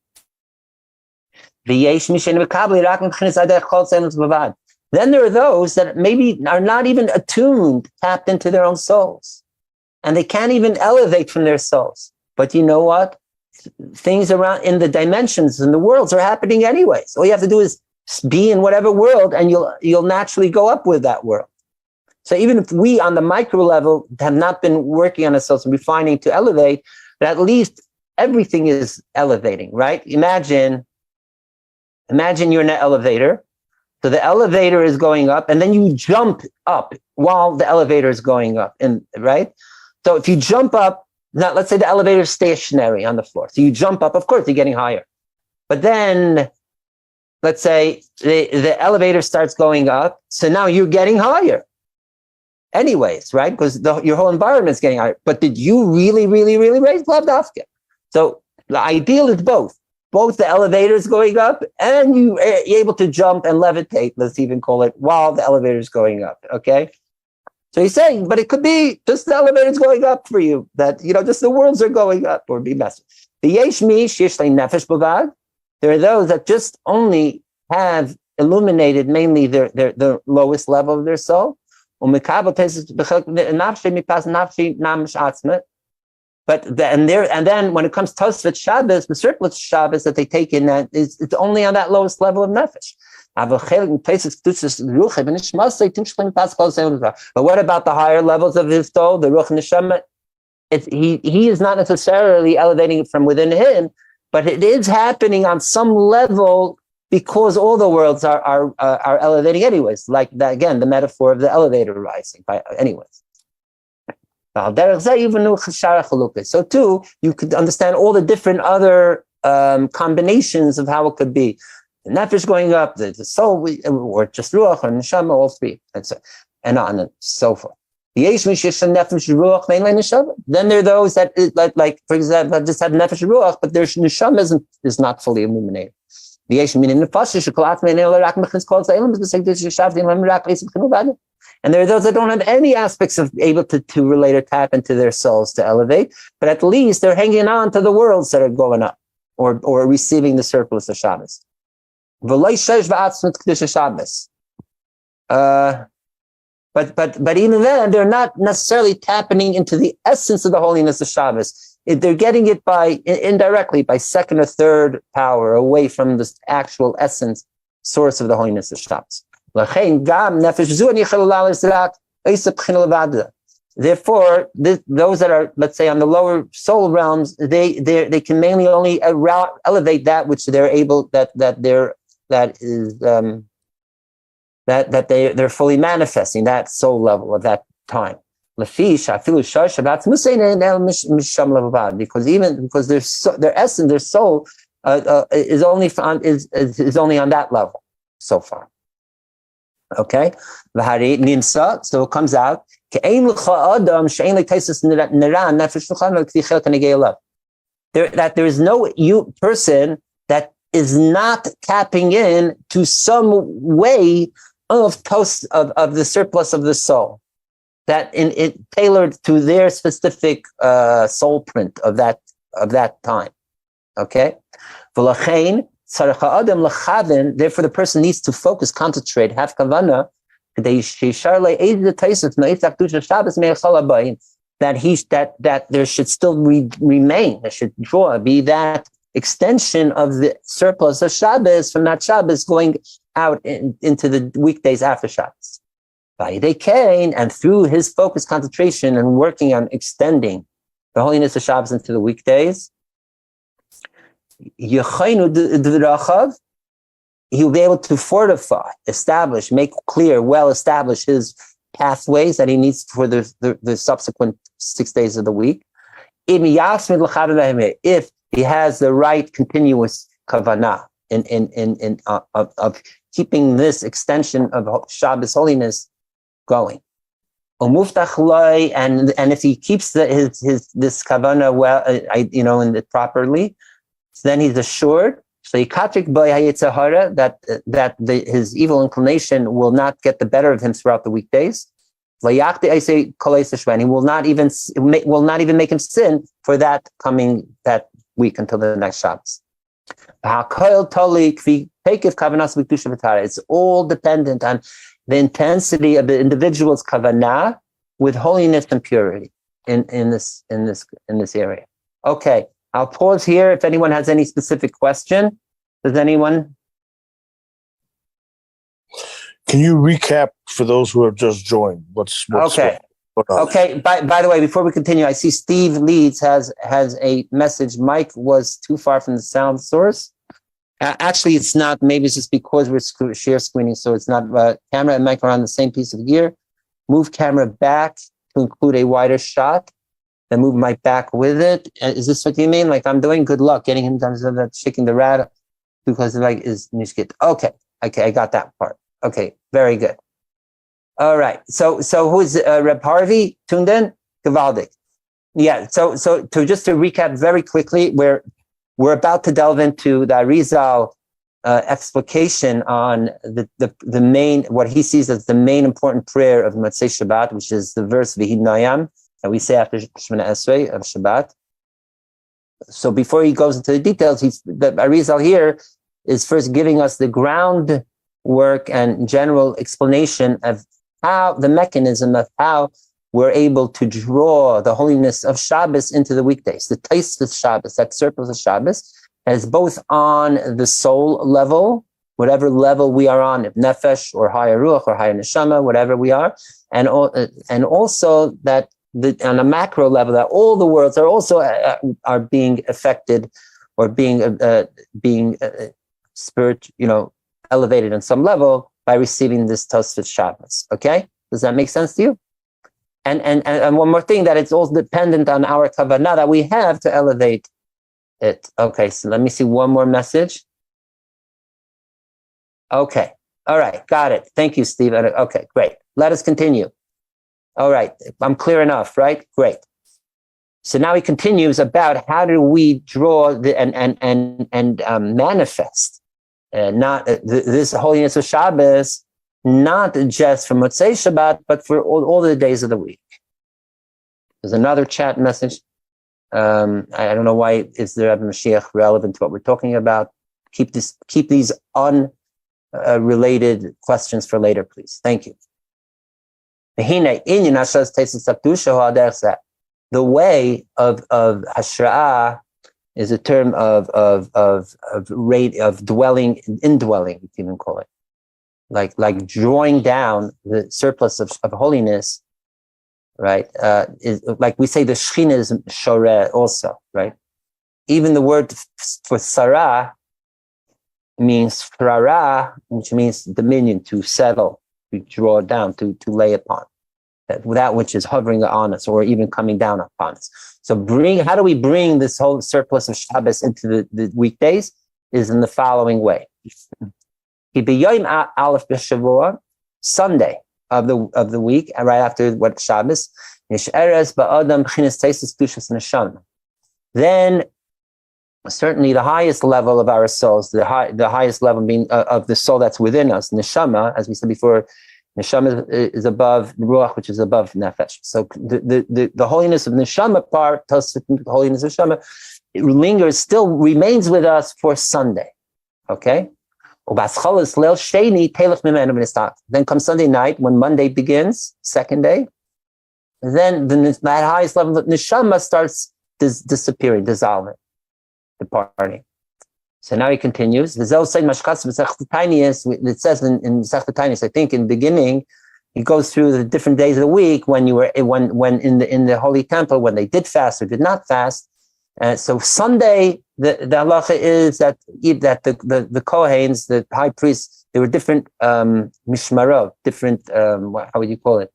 Then there are those that maybe are not even attuned, tapped into their own souls, and they can't even elevate from their souls. But you know what? Things around in the dimensions and the worlds are happening anyways. All you have to do is be in whatever world, and you'll naturally go up with that world. So even if we on the micro level have not been working on ourselves and refining to elevate, but at least everything is elevating, right? Imagine you're in an elevator. So the elevator is going up, and then you jump up while the elevator is going up, right? So if you jump up, now let's say the elevator is stationary on the floor. So you jump up, of course, you're getting higher. But then let's say the elevator starts going up. So now you're getting higher. Anyways, right? Because your whole environment is getting higher. But did you really, really, really raise Lavdafka? So the ideal is both the elevator is going up and you're able to jump and levitate, let's even call it, while the elevator is going up. Okay. So he's saying, but it could be just the elevator is going up for you, that, just the worlds are going up, or be messy. There are those that just only have illuminated mainly the lowest level of their soul. But then when it comes to Tosfot Shabbos, the surplus Shabbos that they take in, it's only on that lowest level of nefesh. But what about the higher levels of his soul, the ruach neshama? He is not necessarily elevating it from within him, but it is happening on some level, because all the worlds are elevating anyways. Like that, again, the metaphor of the elevator rising. Anyways. So too, you could understand all the different other combinations of how it could be. The nefesh going up, the soul, or just ruach or neshama, all three, and on and so forth. Then there are those that, like for example, just have nefesh ruach, but their neshama is not fully illuminated. And there are those that don't have any aspects of able to relate or tap into their souls to elevate, but at least they're hanging on to the worlds that are going up or receiving the surplus of Shabbos. But even then, they're not necessarily tapping into the essence of the holiness of Shabbos. They're getting it indirectly by second or third power away from the actual essence, source of the holiness of Shabbos. Therefore, those that are, let's say, on the lower soul realms, they can mainly only elevate that which they're able, that they're that is that they're fully manifesting that soul level of that time. Because their essence, their soul is only on that level so far. Okay, so it comes out that there is no person that is not tapping in to some way of the surplus of the soul, that it tailored to their specific soul print of that time. Okay, therefore the person needs to focus, concentrate, have kavana, that there should still remain, there should be that extension of the surplus of Shabbos from that Shabbos going out into the weekdays after Shabbos. And through his focus, concentration, and working on extending the holiness of Shabbos into the weekdays, he will be able to fortify, establish, make clear, well establish his pathways that he needs for the subsequent 6 days of the week. If he has the right continuous kavanah of keeping this extension of Shabbos holiness going. And if he keeps this kavanah well, properly, so then he's assured that his evil inclination will not get the better of him throughout the weekdays. He will not even make him sin for that week until the next Shabbos. It's all dependent on the intensity of the individual's kavanah with holiness and purity in this area. Okay, I'll pause here if anyone has any specific question. Does anyone? Can you recap for those who have just joined? What's okay? Okay. By the way, before we continue, I see Steve Leeds has a message. Mike was too far from the sound source. Actually, it's not. Maybe it's just because we're share screening, so it's not. Camera and mic are on the same piece of gear. Move camera back to include a wider shot. Then move mic back with it. Is this what you mean? Like I'm doing? Good luck getting him done. Shaking the rat because is nishkit. Okay, I got that part. Okay, very good. All right. So who's Reb Harvey tuned in? Gavaldik. Yeah. So to recap very quickly, we're about to delve into the Arizal explication on the main, what he sees as the main important prayer of Motzoei Shabbat, which is the verse V'hinayam that we say after Shemona Esrei of Shabbat. So before he goes into the details, the Arizal here is first giving us the groundwork and general explanation of how the mechanism of how we're able to draw the holiness of Shabbos into the weekdays. The taste of Shabbos, that surplus of Shabbos, is both on the soul level, whatever level we are on, if nefesh or higher ruach or higher neshama, whatever we are, and also that on a macro level, that all the worlds are also are being affected or being spirit, elevated on some level by receiving this Tosfos Shabbos. Okay, does that make sense to you? And one more thing, that it's all dependent on our kavanah that we have to elevate it. Okay, so let me see one more message. Okay, all right, got it. Thank you, Steve. Okay, great. Let us continue. All right, I'm clear enough, right? Great. So now he continues about how do we draw and manifest this holiness of Shabbos, not just for Motzoei Shabbat, but for all the days of the week. There's another chat message. I don't know why is the Rebbe Mashiach relevant to what we're talking about. Keep these unrelated questions for later, please. Thank you. The way of Hashra'ah is a term of dwelling, indwelling, you can even call it. Like drawing down the surplus of holiness, right? Is like we say the Shechina is shoreh also, right? Even the word for sarah means frara, which means dominion, to settle, to draw down, to lay upon. That which is hovering on us or even coming down upon us. So how do we bring this whole surplus of Shabbos into the weekdays? Is in the following way. Sunday of the week, right after what Shabbos, then certainly the highest level of our souls, the highest level being of the soul that's within us, neshama, as we said before, neshama is above the ruach, which is above nefesh. So the holiness of neshama part, the holiness of neshama, it lingers, still remains with us for Sunday. Okay? Then comes Sunday night, when Monday begins, second day. Then that highest level of neshama starts disappearing, dissolving, departing. So now he continues. It says in Masechet Tainis, I think in the beginning, he goes through the different days of the week when in the Holy Temple, when they did fast or did not fast. So Sunday, the halacha is that the Kohanes, the high priests, there were different mishmarot, different how would you call it?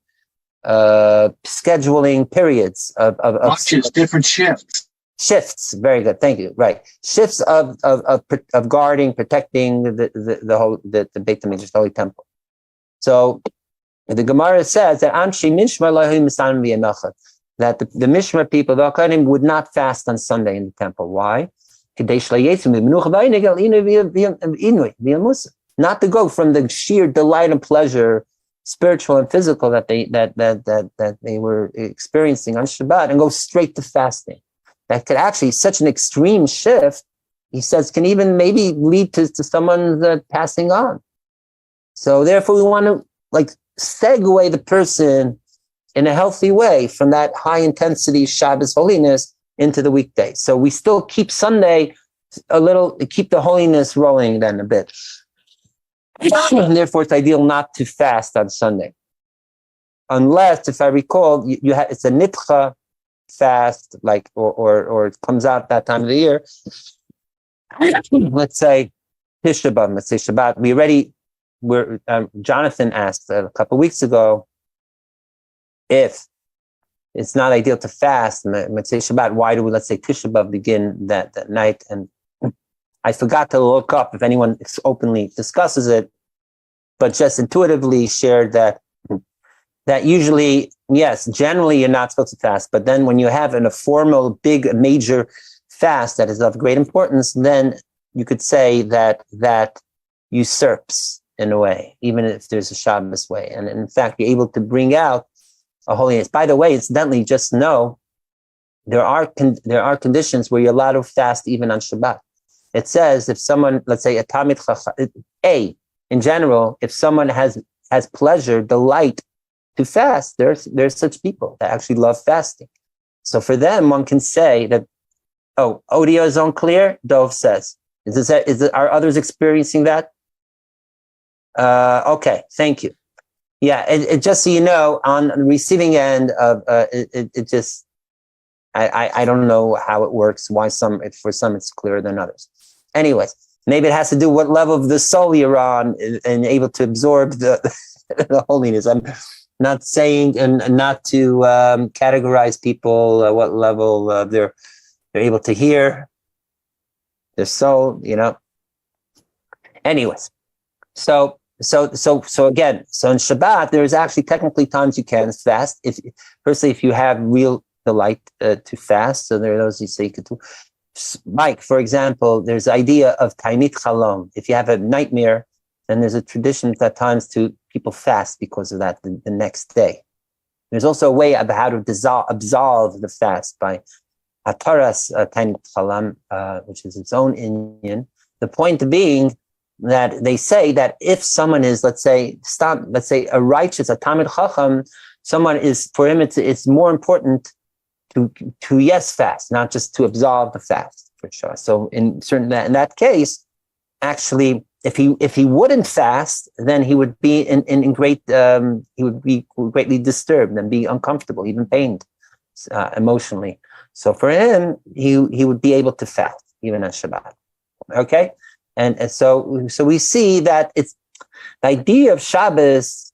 Scheduling periods of watches, different shifts. Shifts, very good, thank you. Right, shifts of guarding, protecting the whole the Beit HaMikdash, the Holy Temple. So the Gemara says that Anshi Mishmar Lahim Misanim V'Yanachat, that the Mishmar people, the Kohanim, would not fast on Sunday in the temple. Why? Not to go from the sheer delight and pleasure, spiritual and physical, that they were experiencing on Shabbat, and go straight to fasting. That could actually, such an extreme shift, he says, can even maybe lead to someone passing on. So therefore, we want to segue the person in a healthy way from that high intensity Shabbos holiness into the weekday. So we still keep Sunday keep the holiness rolling then a bit. And therefore, it's ideal not to fast on Sunday. Unless, if I recall, it's a nitcha fast, or it comes out that time of the year. Let's say Tisha B'Av, let's say Shabbat. Jonathan asked a couple of weeks ago if it's not ideal to fast, let's say Shabbat, why do we, let's say Tisha B'Av, begin that night? And I forgot to look up if anyone openly discusses it, but just intuitively shared that usually, yes, generally you're not supposed to fast, but then when you have a formal, big, major fast that is of great importance, then you could say that usurps in a way, even if there's a Shabbos way. And in fact, you're able to bring out a holiness. By the way, incidentally, just know there are conditions where you're allowed to fast even on Shabbat. It says if someone, let's say a Talmid Chacham, in general, if someone has pleasure, delight to fast, there's such people that actually love fasting. So for them, one can say that, audio is unclear, Dove says. Are others experiencing that? Okay, thank you. Yeah, it just so you know, on the receiving end of it just, I don't know how it works. Why for some it's clearer than others. Anyways, maybe it has to do what level of the soul you're on and able to absorb the holiness. I'm not saying and not to categorize people what level they're able to hear their soul. Anyways, so again, so in Shabbat, there's actually technically times you can fast. If you have real delight to fast, so there are those you say you could do. Mike, for example, there's the idea of Tainit Chalom. If you have a nightmare, then there's a tradition at times to people fast because of that the next day. There's also a way of how to absolve the fast by Hataras Tainit Chalam, which is its own inyan. The point being that they say that if someone is, let's say a righteous, a Talmid Chacham, someone is, for him, it's more important to yes fast, not just to absolve the fast, for sure. So in that case, actually, if he wouldn't fast, then he would be in great he would be greatly disturbed and be uncomfortable, even pained emotionally. So for him, he would be able to fast even on Shabbat. Okay. And so we see that it's the idea of Shabbos,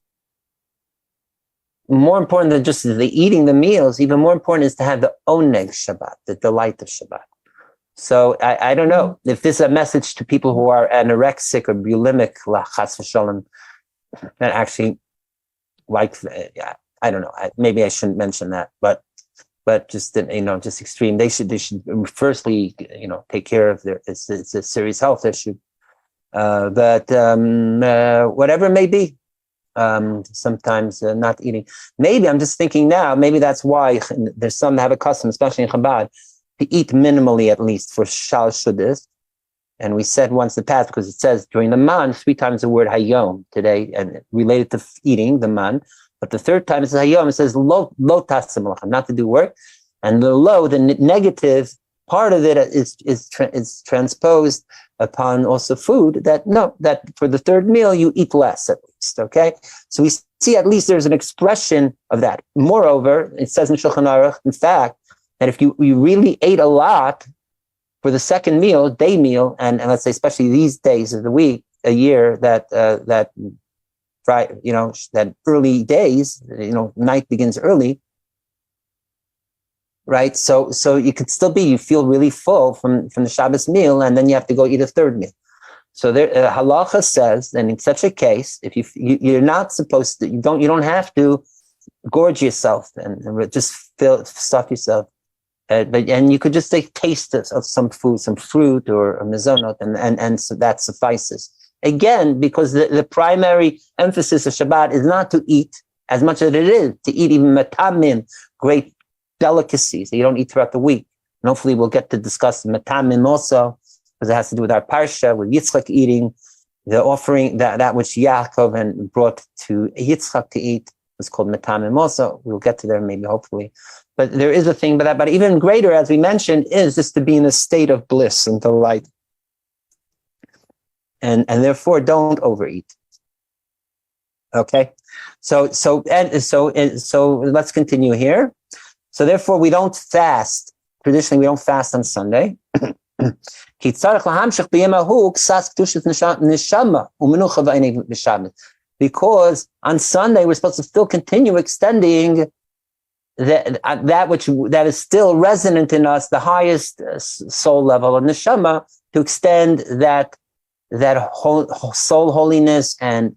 more important than just the eating the meals, even more important is to have the oneg Shabbat, the delight of Shabbat. So I don't know if this is a message to people who are anorexic or bulimic, chas v'shalom, that actually like, I don't know, maybe I shouldn't mention that, but just, just extreme. They should firstly, take care of it's a serious health issue. But whatever it may be, sometimes not eating. Maybe I'm just thinking now, maybe that's why there's some that have a custom, especially in Chabad, to eat minimally at least for Shal Shuddis. And we said once in the past, because it says during the man, 3 times the word Hayom today, and related to eating the man. But the 3rd time it says Hayom, it says lo tasim malacham, not to do work. And the lo, the negative part of it is transposed upon also food, that for the 3rd meal you eat less at least. Okay, so we see at least there's an expression of that. Moreover, it says in Shulchan Aruch, in fact, that if you really ate a lot for the 2nd meal, day meal, and let's say especially these days of the week, a year, that early days, night begins early, right? So you could still you feel really full from the Shabbos meal, and then you have to go eat a 3rd meal. So there, halacha says that in such a case, if you're not supposed to, you don't have to gorge yourself and just stuff yourself. And you could just take taste of some food, some fruit or mezonot, and so that suffices. Again, because the primary emphasis of Shabbat is not to eat as much as it is to eat even matamim, great delicacies that you don't eat throughout the week. And hopefully we'll get to discuss matamim also, because it has to do with our parsha, with Yitzchak eating, the offering, that which Yaakov brought to Yitzchak to eat was called matamim also. We'll get to there maybe, hopefully. But there is a thing, but even greater, as we mentioned, is just to be in a state of bliss and delight. And therefore don't overeat. Okay? So let's continue here. So therefore we don't fast. Traditionally we don't fast on Sunday. Because on Sunday we're supposed to still continue extending that is still resonant in us, the highest soul level of neshama, to extend that soul holiness and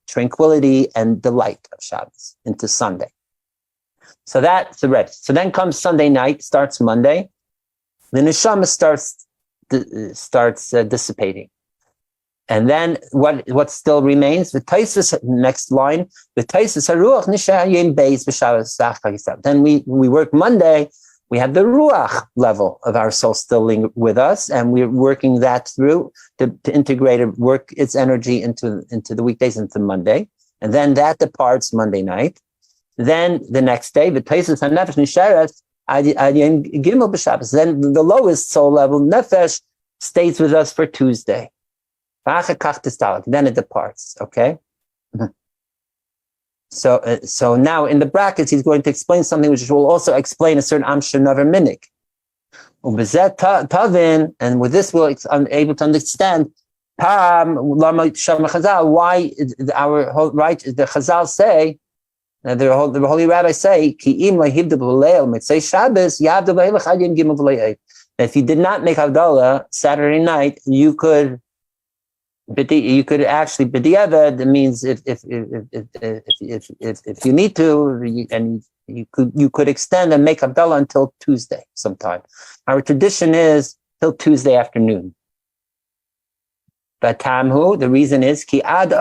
tranquility and delight of Shabbos into Sunday. So that's the rest. So then comes Sunday night, starts Monday. The neshama starts dissipating. And then what still remains? The Taisus, next line, the Taisus haruach nishayin beis b'Shabbos. Then we work Monday. We have the ruach level of our soul still with us, and we're working that through to integrate and work its energy into the weekdays, into Monday, and then that departs Monday night. Then the next day, the Taisus hanefesh nisharet adiyim gimel b'Shabbos. Then the lowest soul level nefesh stays with us for Tuesday. Then it departs. Okay. So now in the brackets, he's going to explain something which will also explain a certain amsher never minik. And with this, we'll able to understand why the Chazal say, the holy rabbis say, if you did not make Havdalah Saturday night, you could actually b'diavad. That means if you need to, and you could extend and make Havdalah until Tuesday sometime. Our tradition is till Tuesday afternoon. But Tamhu, the reason is ki ad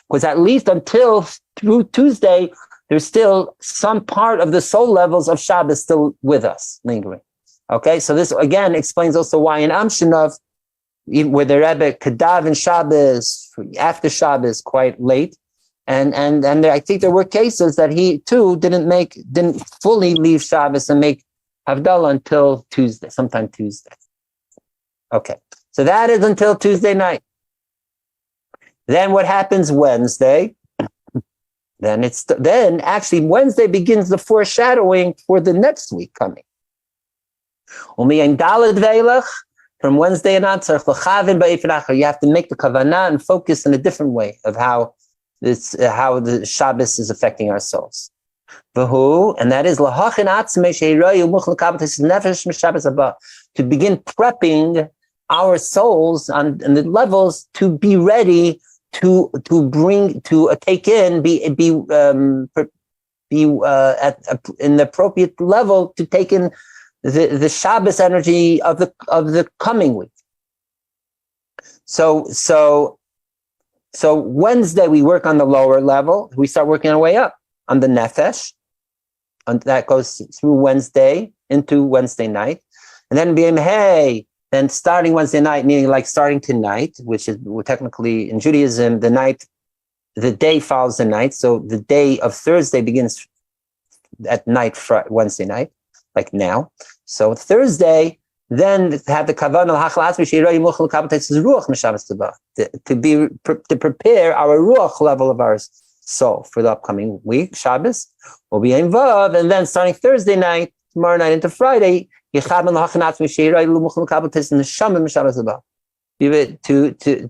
because at least until through Tuesday, there's still some part of the soul levels of Shabbos still with us, lingering. Okay, so this again explains also why in Am Shinov, where the Rebbe could daven Shabbos after Shabbos quite late, and I think there were cases that he too didn't fully leave Shabbos and make Havdalah until Tuesday, sometime Tuesday. Okay, so that is until Tuesday night. Then what happens Wednesday? Then actually Wednesday begins the foreshadowing for the next week coming. from Wednesday and on, you have to make the kavanah and focus in a different way of how the Shabbos is affecting our souls. And that is to begin prepping our souls on the levels to be ready to take in, in the appropriate level to take in the Shabbos energy of the coming week. So Wednesday we work on the lower level. We start working our way up on the nefesh, and that goes through Wednesday into Wednesday night, and then then starting Wednesday night, meaning like starting tonight, which is technically in Judaism, the day follows the night. So the day of Thursday begins at night, Wednesday night, like now. So Thursday, then have the kavanah to prepare our ruach level of our soul for the upcoming week. Shabbos will be involved, and then starting Thursday night, tomorrow night into Friday, to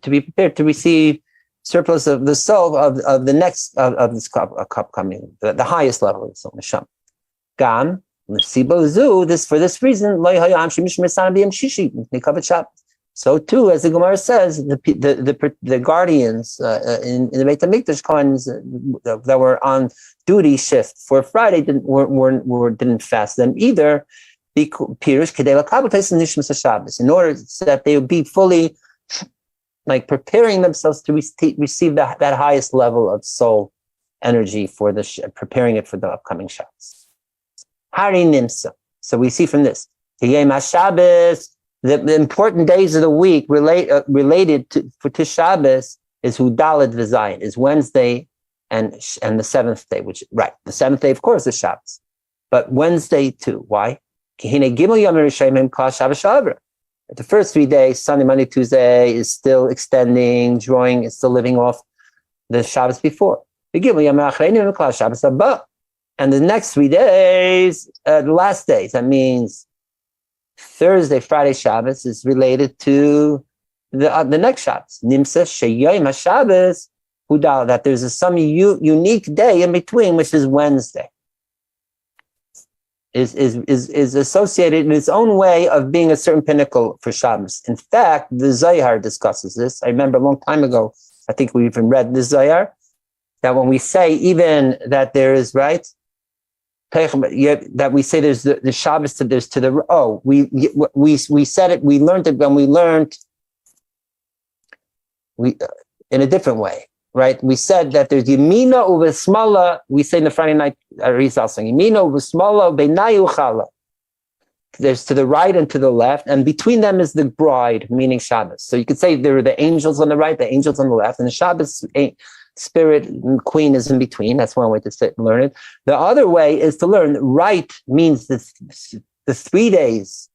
be prepared to receive surplus of the soul of the next of this upcoming, the highest level of the soul, neshama. Gam this for this reason. So too, as the Gemara says, the guardians in the Beit HaMikdash Kohanim that were on duty shift for Friday didn't fast them either. In order that they would be fully like preparing themselves to receive that highest level of soul energy for preparing it for the upcoming Shabbos. Hari Nimsa. So we see from this, Shabbos, the important days of the week related to Shabbos is Hudalet V'Zayin, is Wednesday and the seventh day, the seventh day, of course, is Shabbos. But Wednesday too. Why? The first 3 days, Sunday, Monday, Tuesday, is still extending, drawing, it's still living off the Shabbos before. And the next 3 days, the last days, that means Thursday, Friday, Shabbos is related to the next Shabbos. Nimsa Sheyayim HaShabbos Hudal, that there's some unique day in between, which is Wednesday. Is associated in its own way of being a certain pinnacle for Shabbos. In fact, the Zohar discusses this. I remember a long time ago, I think we even read the Zohar, that when we say even that there is, right, that we say there's the Shabbos to the we said it, we learned it when we learned in a different way. Right, we said that there's Yemina over Smala. We say in the Friday night Arizal song, Yemina over Smala beinayu chala. There's to the right and to the left, and between them is the bride, meaning Shabbos. So you could say there are the angels on the right, the angels on the left, and the Shabbos spirit queen is in between. That's one way to learn it. The other way is to learn right means the 3 days.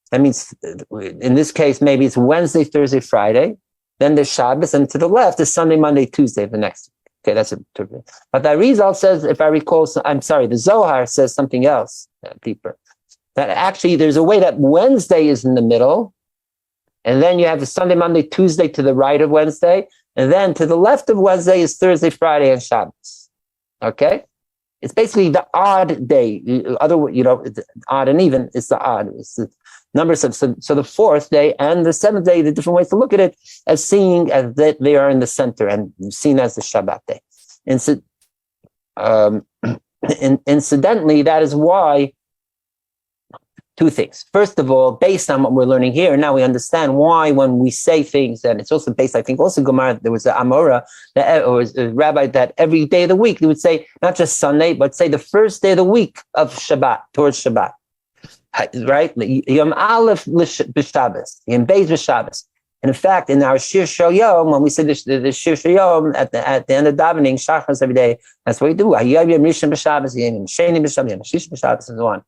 That means in this case maybe it's Wednesday, Thursday, Friday. Then there's Shabbos, and to the left is Sunday, Monday, Tuesday, the next. Okay, that's a interpretation. But the Arizal says, if I recall, the Zohar says something else deeper. That actually there's a way that Wednesday is in the middle, and then you have the Sunday, Monday, Tuesday to the right of Wednesday, and then to the left of Wednesday is Thursday, Friday, and Shabbos. Okay? It's basically the odd day. Odd and even, it's the odd. It's the numbers of, so the fourth day and the seventh day, the different ways to look at it, as seeing as that they are in the center and seen as the Shabbat day. Incidentally, that is why two things. First of all, based on what we're learning here, now we understand why when we say things, and it's also based, I think, also Gemara, there was an Amora, or a rabbi, that every day of the week, they would say, not just Sunday, but say the first day of the week of Shabbat, towards Shabbat. Right? Yom Aleph b'Shabbos, Yom Beis b'Shabbos. And in fact, in our Shir Shoyom, when we say the Shir Shoyom at the end of davening, Shachas every day, that's what we do. Hayom Yom Rishon b'Shabbos, Yom Sheni b'Shabbos, Yom Shish b'Shabbos, and so on.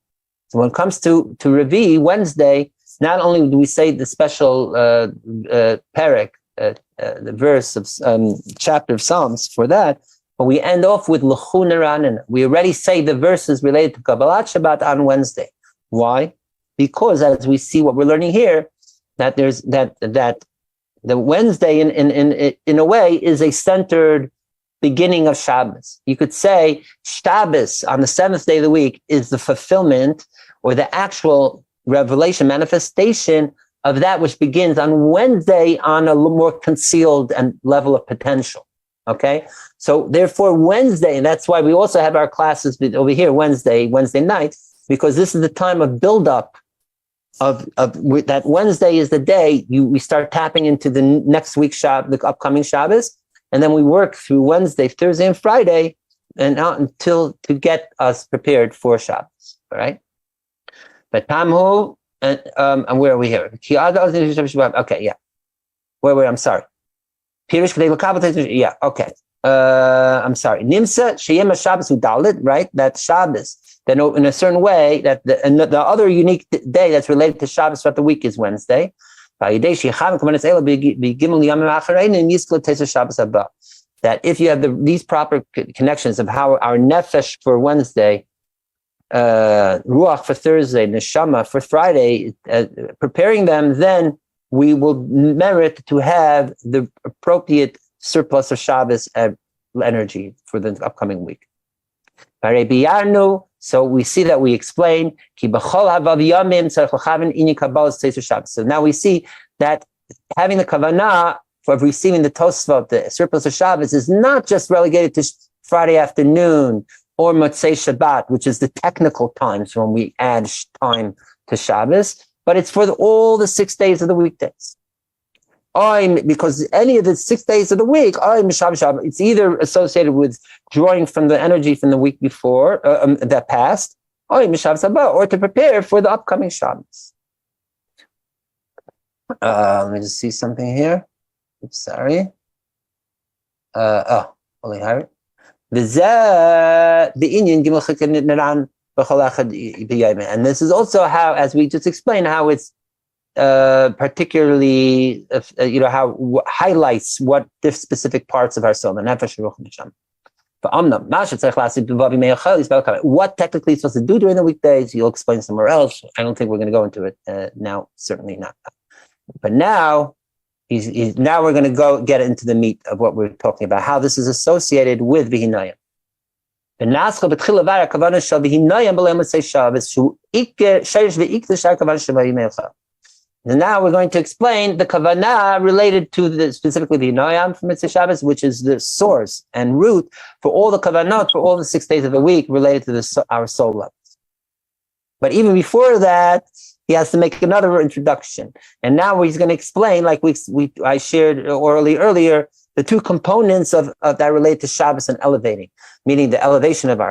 So when it comes to Revi, Wednesday, not only do we say the special parak, the verse of chapter of Psalms for that, but we end off with L'chu Neranan. We already say the verses related to Kabbalat Shabbat on Wednesday. Why? because as we see what we're learning here, that there's that the Wednesday in a way is a centered beginning of Shabbos. You could say Shabbos on the seventh day of the week is the fulfillment or the actual revelation, manifestation of that which begins on Wednesday on a little more concealed and level of potential. Okay, so therefore Wednesday, and that's why we also have our classes over here Wednesday night, because this is the time of build-up of that. Wednesday is the day we start tapping into the next week's the upcoming Shabbos, and then we work through Wednesday, Thursday, and Friday, and out until to get us prepared for Shabbos. All right, but Tamhu and where are we here? Okay, yeah. Wait, I'm sorry. Yeah, okay. I'm sorry. Nimsa Sheyem Shabbos Udalit, right? That Shabbos. Then in a certain way, that the other unique day that's related to Shabbos throughout the week is Wednesday. That if you have these proper connections of how our nefesh for Wednesday, ruach for Thursday, neshama for Friday, preparing them, then we will merit to have the appropriate surplus of Shabbos energy for the upcoming week. So we see that we explain. So now we see that having the kavanah for receiving the Tosfot, the surplus of Shabbos, is not just relegated to Friday afternoon or Motzoei Shabbat, which is the technical times when we add time to Shabbos, but it's for all the 6 days of the weekdays. Because any of the 6 days of the week, it's either associated with drawing from the energy from the week before, that passed, or to prepare for the upcoming Shabbos. Let me just see something here. Oops, sorry. Holy Harry. And this is also how, as we just explained, how it's particularly, how highlights what the specific parts of our soul, the nefesh, ruach, and neshama. What technically is supposed to do during the weekdays, you'll explain somewhere else. I don't think we're going to go into it now, certainly not. But now, now we're going to get into the meat of what we're talking about, how this is associated with Vihinayim. And now we're going to explain the kavanah related to specifically the Hinayim from Motzoei Shabbos, which is the source and root for all the kavanot for all the 6 days of the week related to our soul levels. But even before that, he has to make another introduction. And now he's going to explain, like I shared orally earlier, the two components of that relate to Shabbos and elevating, meaning the elevation of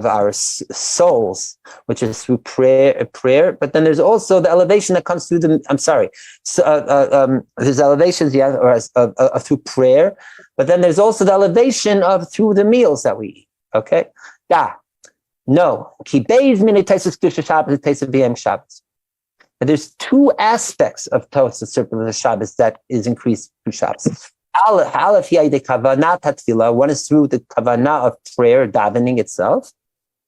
our souls, which is through prayer. But then there's also the elevation that comes through there's elevations, through prayer. But then there's also the elevation through the meals that we eat. Okay, no. And there's two aspects of Tosfos surplus Shabbos that is increased through Shabbos. One is through the kavanah of prayer, davening itself.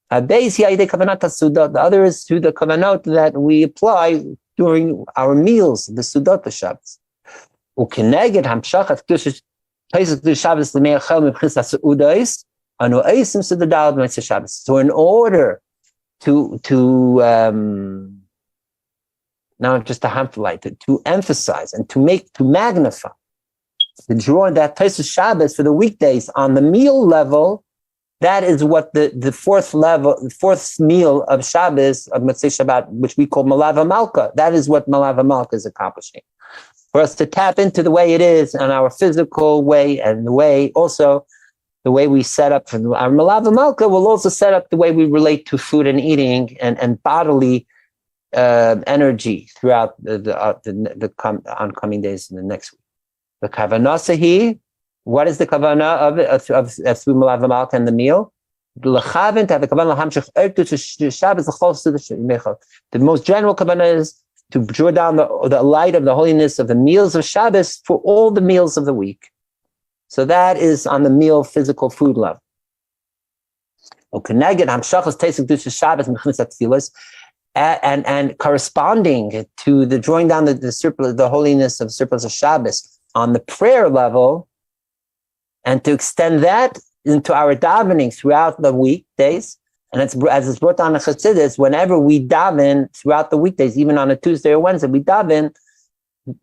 The other is through the kavanah that we apply during our meals, the sudot of Shabbos. So in order to now just to highlight, to emphasize and to magnify, to draw that Tosfos Shabbos for the weekdays on the meal level, that is what the fourth meal of Shabbos, of Motzoei Shabbat, which we call Malava Malka, that is what Malava Malka is accomplishing. For us to tap into the way it is in our physical way, and the way we set up for our Malava Malka will also set up the way we relate to food and eating and bodily energy throughout the oncoming days in the next week. The kavanah sahi, what is the kavanah of through Malava Malka and the meal? The most general kavanah is to draw down the light of the holiness of the meals of Shabbos for all the meals of the week. So that is on the meal physical food level. and corresponding to the drawing down the holiness of surplus of Shabbos on the prayer level, and to extend that into our davening throughout the weekdays. And it's, as it's brought down in Chassidus, whenever we daven throughout the weekdays, even on a Tuesday or Wednesday, we daven,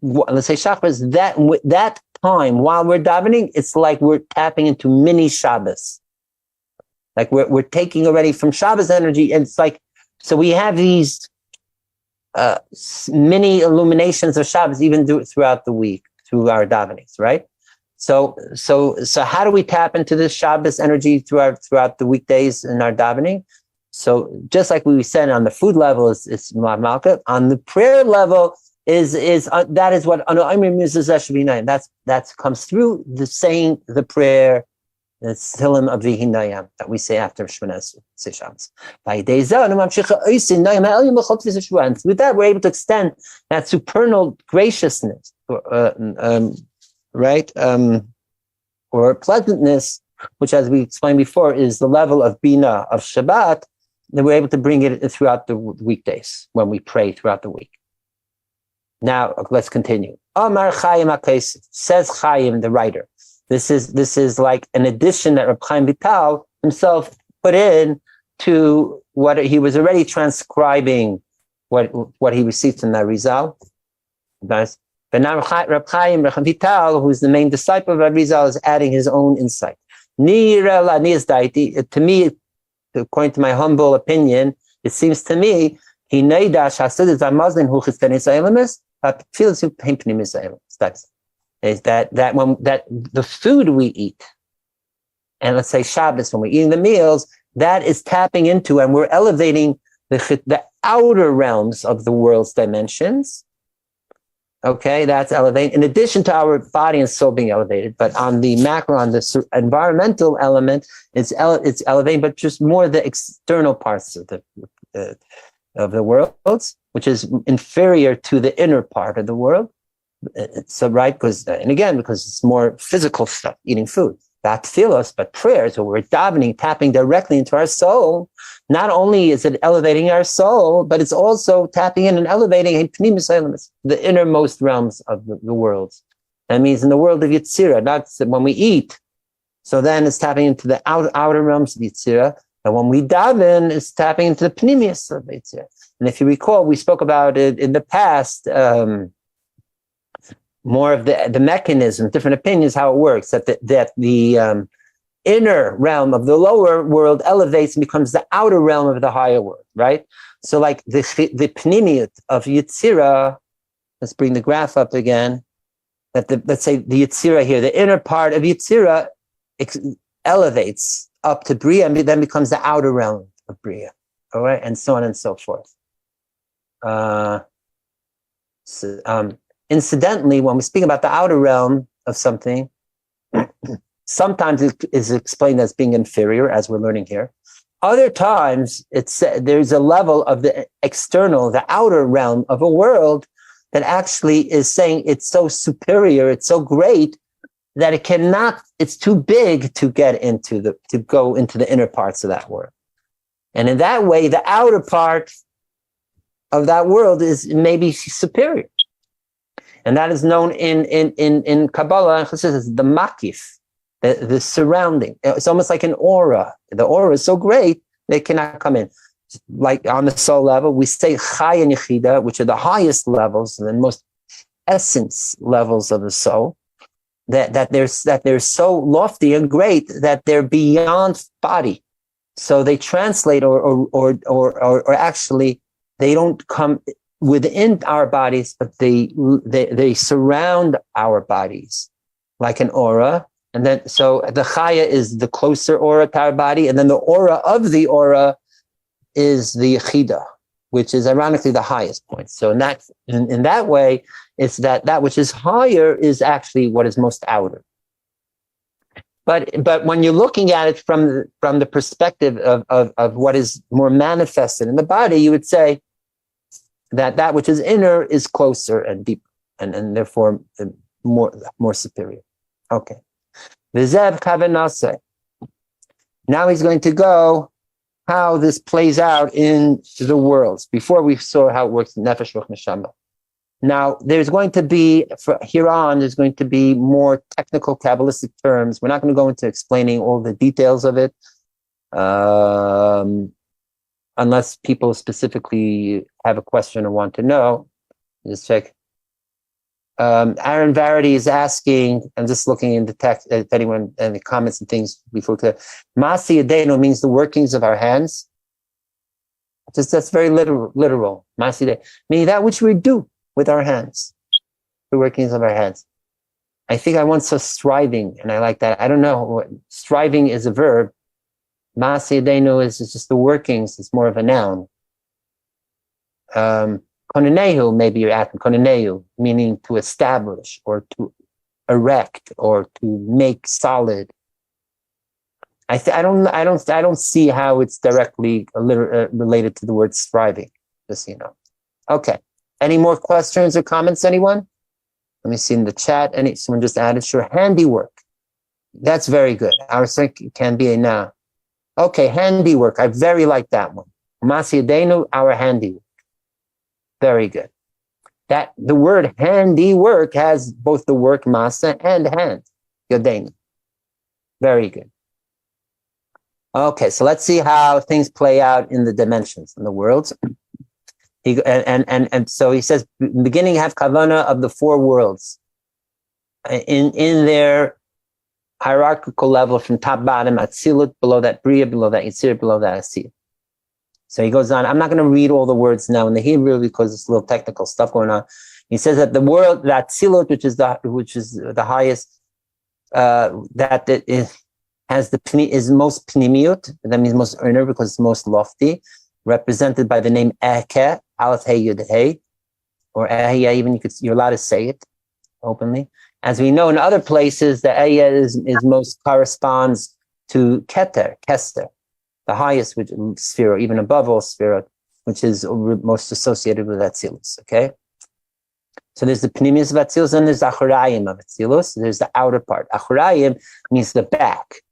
let's say Shabbos, that time while we're davening, it's like we're tapping into mini Shabbos. Like we're taking already from Shabbos energy, and it's like, so we have these mini illuminations of Shabbos even throughout the week, through our davenings, right? So how do we tap into this Shabbos energy throughout the weekdays in our davening? So just like we said, on the food level, it's malka. On the prayer level, that is what that comes through the saying the prayer, the Tehillim of Vihinayam that we say after Shemona Shabbos. With that, we're able to extend that supernal graciousness, right? Or pleasantness, which, as we explained before, is the level of Bina of Shabbat, then we're able to bring it throughout the weekdays when we pray throughout the week. Now, let's continue. Amar Chaim HaKaisi, says Chaim, the writer. This is like an addition that Reb Chaim Vital himself put in to what he was already transcribing, what he received from that Rizal. But now Reb Chaim Vital, who's the main disciple of Reb Rizal, is adding his own insight. To me, according to my humble opinion, it seems to me, is that the food we eat, and let's say Shabbos, when we're eating the meals, that is tapping into, and we're elevating the outer realms of the world's dimensions. Okay, that's elevating, in addition to our body and soul being elevated. But on the macro, on the environmental element, it's elevating, but just more the external parts of the world, which is inferior to the inner part of the world. So, right, because it's more physical stuff, eating food. That tefillos, but prayers, where we're davening, tapping directly into our soul. Not only is it elevating our soul, but it's also tapping in and elevating the innermost realms of the world. That means in the world of Yetzirah, that's when we eat. So then it's tapping into the outer realms of Yetzirah. And when we daven, it's tapping into the pnimius of Yetzirah. And if you recall, we spoke about it in the past, more of the mechanism, different opinions, how it works, that the inner realm of the lower world elevates and becomes the outer realm of the higher world, right? So like the pnimiut of Yetzirah, let's bring the graph up again, let's say the Yetzirah here, the inner part of Yetzirah elevates up to Bria and then becomes the outer realm of Bria, all right? And so on and so forth. Incidentally, when we speak about the outer realm of something, sometimes it is explained as being inferior, as we're learning here. Other times, there's a level of the external, the outer realm of a world that actually is saying it's so superior, it's so great that it's too big to go into the inner parts of that world. And in that way, the outer part of that world is maybe superior. And that is known in Kabbalah and Chassidus as the makif, the surrounding. It's almost like an aura. The aura is so great, they cannot come in. Like on the soul level, we say Chai and Yechida, which are the highest levels and the most essence levels of the soul, that they're so lofty and great that they're beyond body. So they translate or actually they don't come within our bodies, but they surround our bodies like an aura. And then, so the Chaya is the closer aura to our body, and then the aura of the aura is the Yechida, which is ironically the highest point. So in that way, it's that which is higher is actually what is most outer. But when you're looking at it from the perspective of what is more manifested in the body, you would say that which is inner is closer and deeper, and therefore more superior. Okay. V'zev kavanase. Now he's going to go how this plays out in the worlds. Before we saw how it works in Nefesh, Ruach, Neshama. Now, there's going to be, from here on, there's going to be more technical Kabbalistic terms. We're not going to go into explaining all the details of it, unless people specifically have a question or want to know. Just check. Aaron Varity is asking, I'm just looking in the text, if anyone, and the comments and things before clear. Masi Yadenu means the workings of our hands. That's very literal. Masi Yadenu, meaning that which we do with our hands, the workings of our hands. I think I once saw striving, and I like that. I don't know, striving is a verb. Masi Yadenu is just the workings, it's more of a noun. Konenehu, maybe you're asking, konenehu, meaning to establish or to erect or to make solid. I don't see how it's directly related to the word striving, just so you know. Okay. Any more questions or comments, anyone? Let me see in the chat. Someone just added, sure, handiwork. That's very good. Our second can be a noun. Okay, handiwork. I very like that one. Masi Yadenu, our handiwork. Very good. That the word handiwork has both the work masa and hand. Yadenu. Very good. Okay, so let's see how things play out in the dimensions, in the worlds. So he says, beginning have kavana of the four worlds in their hierarchical level from top bottom, atzilut, below that bria, below that yitzir, below that asir. So he goes on. I'm not going to read all the words now in the Hebrew because it's a little technical stuff going on. He says that the world, that atzilut, which is the highest, is most pnimiut. That means most inner because it's most lofty, represented by the name Eke, Aleph Hey Yud Hey, or Ehya. Even you're allowed to say it openly. As we know in other places, the Ehya is most corresponds to Keter, Kester, the highest sphere, even above all sphere, which is most associated with Atzilus. Okay, so there's the Pnimius of Atzilus, and there's the Achorayim of Atzilus. There's the outer part. Achorayim means the back,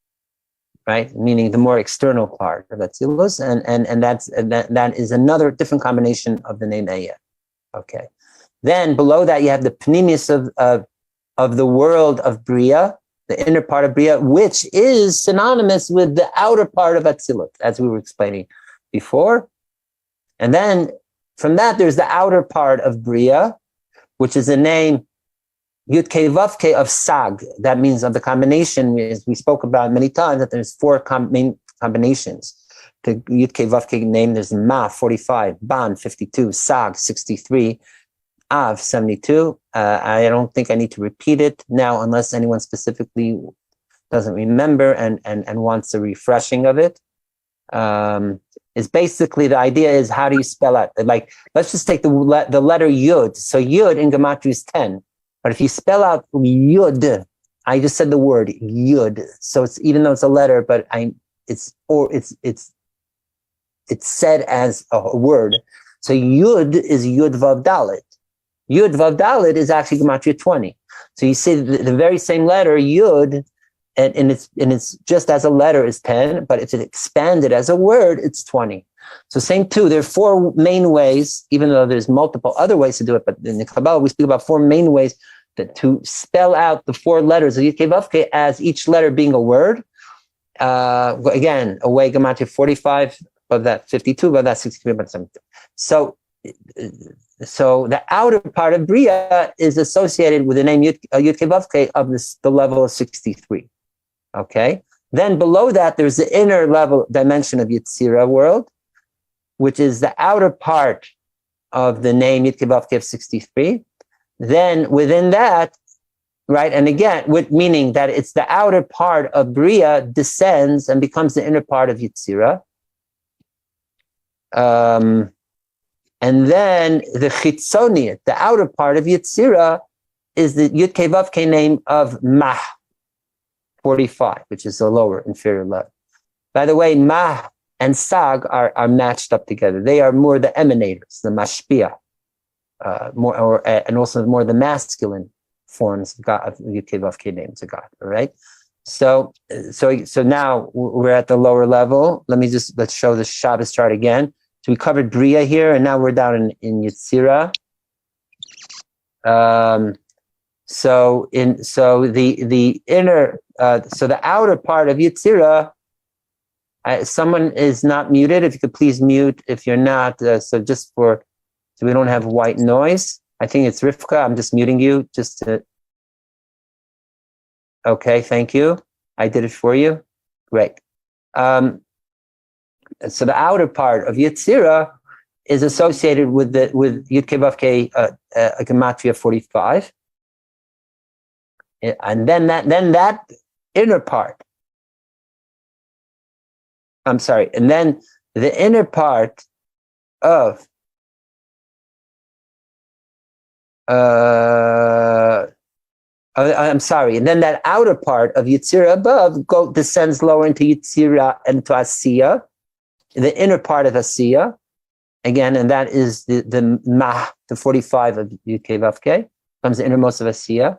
right? Meaning the more external part of Atzilus, and that is another different combination of the name Eya. Okay. Then below that you have the Pnimius of the world of Bria, the inner part of Bria, which is synonymous with the outer part of Atzilut, as we were explaining before. And then from that there's the outer part of Bria, which is the name Yud-Kei Vav-Kei of Sag. That means of the combination, as we spoke about many times, that there's four main combinations. The Yud-Kei Vav-Kei name, there's Ma, 45, Ban, 52, Sag, 63, Av, 72. I don't think I need to repeat it now, unless anyone specifically doesn't remember and wants a refreshing of it. It's basically, the idea is, how do you spell out? Like, let's just take the letter Yud. So Yud in Gematria is 10. But if you spell out Yud, I just said the word Yud. So it's, even though it's a letter, but it's said as a word. So Yud is Yud Vav Dalet. Yud Vav Dalet is actually Gematria 20. So you see the very same letter Yud, and it's just as a letter is 10, but if it expanded as a word, it's 20. So same too, there are four main ways, even though there's multiple other ways to do it, but in the Kabbalah we speak about four main ways to spell out the four letters of Yud-Kei Vav-Kei as each letter being a word. Again, away Gematria 45, above that 52, above that 63, above that 72. So the outer part of Bria is associated with the name Yud-Kei Vav-Kei of the level of 63. Okay. Then below that, there's the inner level dimension of Yetzirah world, which is the outer part of the name Yud-Kei Vav-Kei of 63. Then within that, right, and again, meaning that it's the outer part of Bria descends and becomes the inner part of Yetzirah. And then the Chitzoniot, the outer part of Yetzirah, is the Yud-Kei Vav-Kei name of Mah, 45, which is the lower, inferior level. By the way, Mah and Sag are matched up together. They are more the emanators, the Mashpia, and also more the masculine forms of God, of Yud-Kei Vav-Kei names of God, all right? So now we're at the lower level. Let's show the Shabbos chart again. So we covered Bria here, and now we're down in Yetzirah. So the inner, so the outer part of Yetzirah, someone is not muted. If you could please mute. If you're not, so we don't have white noise. I think it's Rivka. I'm just muting you just to. Okay, thank you. I did it for you. Great. So the outer part of Yetzirah is associated with Yud Kei Vav Kei, Gematria 45, and then that inner part. I'm sorry, and then the inner part of I'm sorry, and then that outer part of Yetzirah above descends lower into Yetzirah and to Asiya, the inner part of Asiya, again, and that is the 45 of Yud Kei Vav Kei, comes the innermost of Asiya,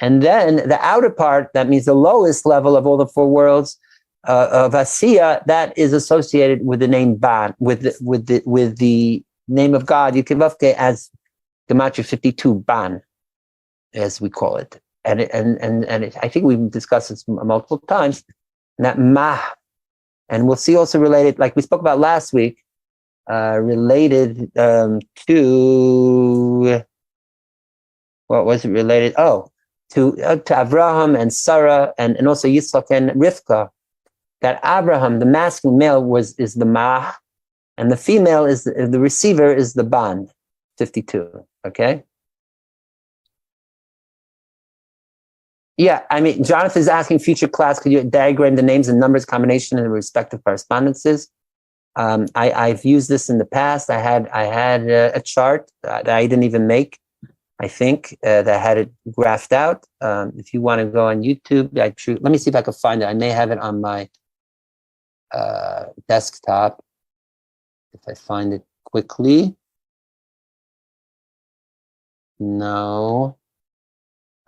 and then the outer part, that means the lowest level of all the four worlds of Asiya, that is associated with the name Ban, with the name of God, Yud Kei Vav Kei, as Gematria 52, Ban, as we call it. And I think we've discussed this multiple times, and that Ma, and we'll see also related, like we spoke about last week, related to, what was it related? Oh, to Abraham and Sarah and also Yitzchak and Rivka, that Abraham, the masculine male, is the Ma, and the female is the receiver is the Ban, 52, okay? Yeah, I mean, Jonathan is asking future class, could you diagram the names and numbers combination in the respective correspondences? I've used this in the past. I had a chart that I didn't even make, I think, that had it graphed out. If you want to go on YouTube, let me see if I can find it. I may have it on my desktop, if I find it quickly. No.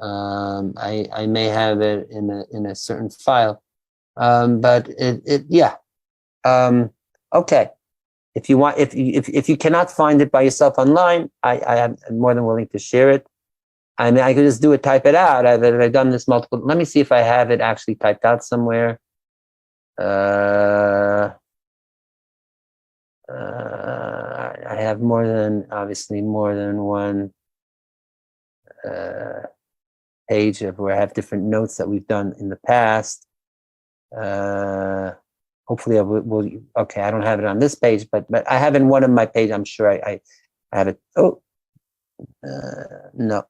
I may have it in a certain file, but yeah. Okay. If you want, if you cannot find it by yourself online, I am more than willing to share it. I mean, I could just do it, type it out. I've done this multiple. Let me see if I have it actually typed out somewhere. I have obviously more than one page of where I have different notes that we've done in the past. Hopefully I will. Okay, I don't have it on this page, but I have in one of my pages. I'm sure I have it. Oh, no.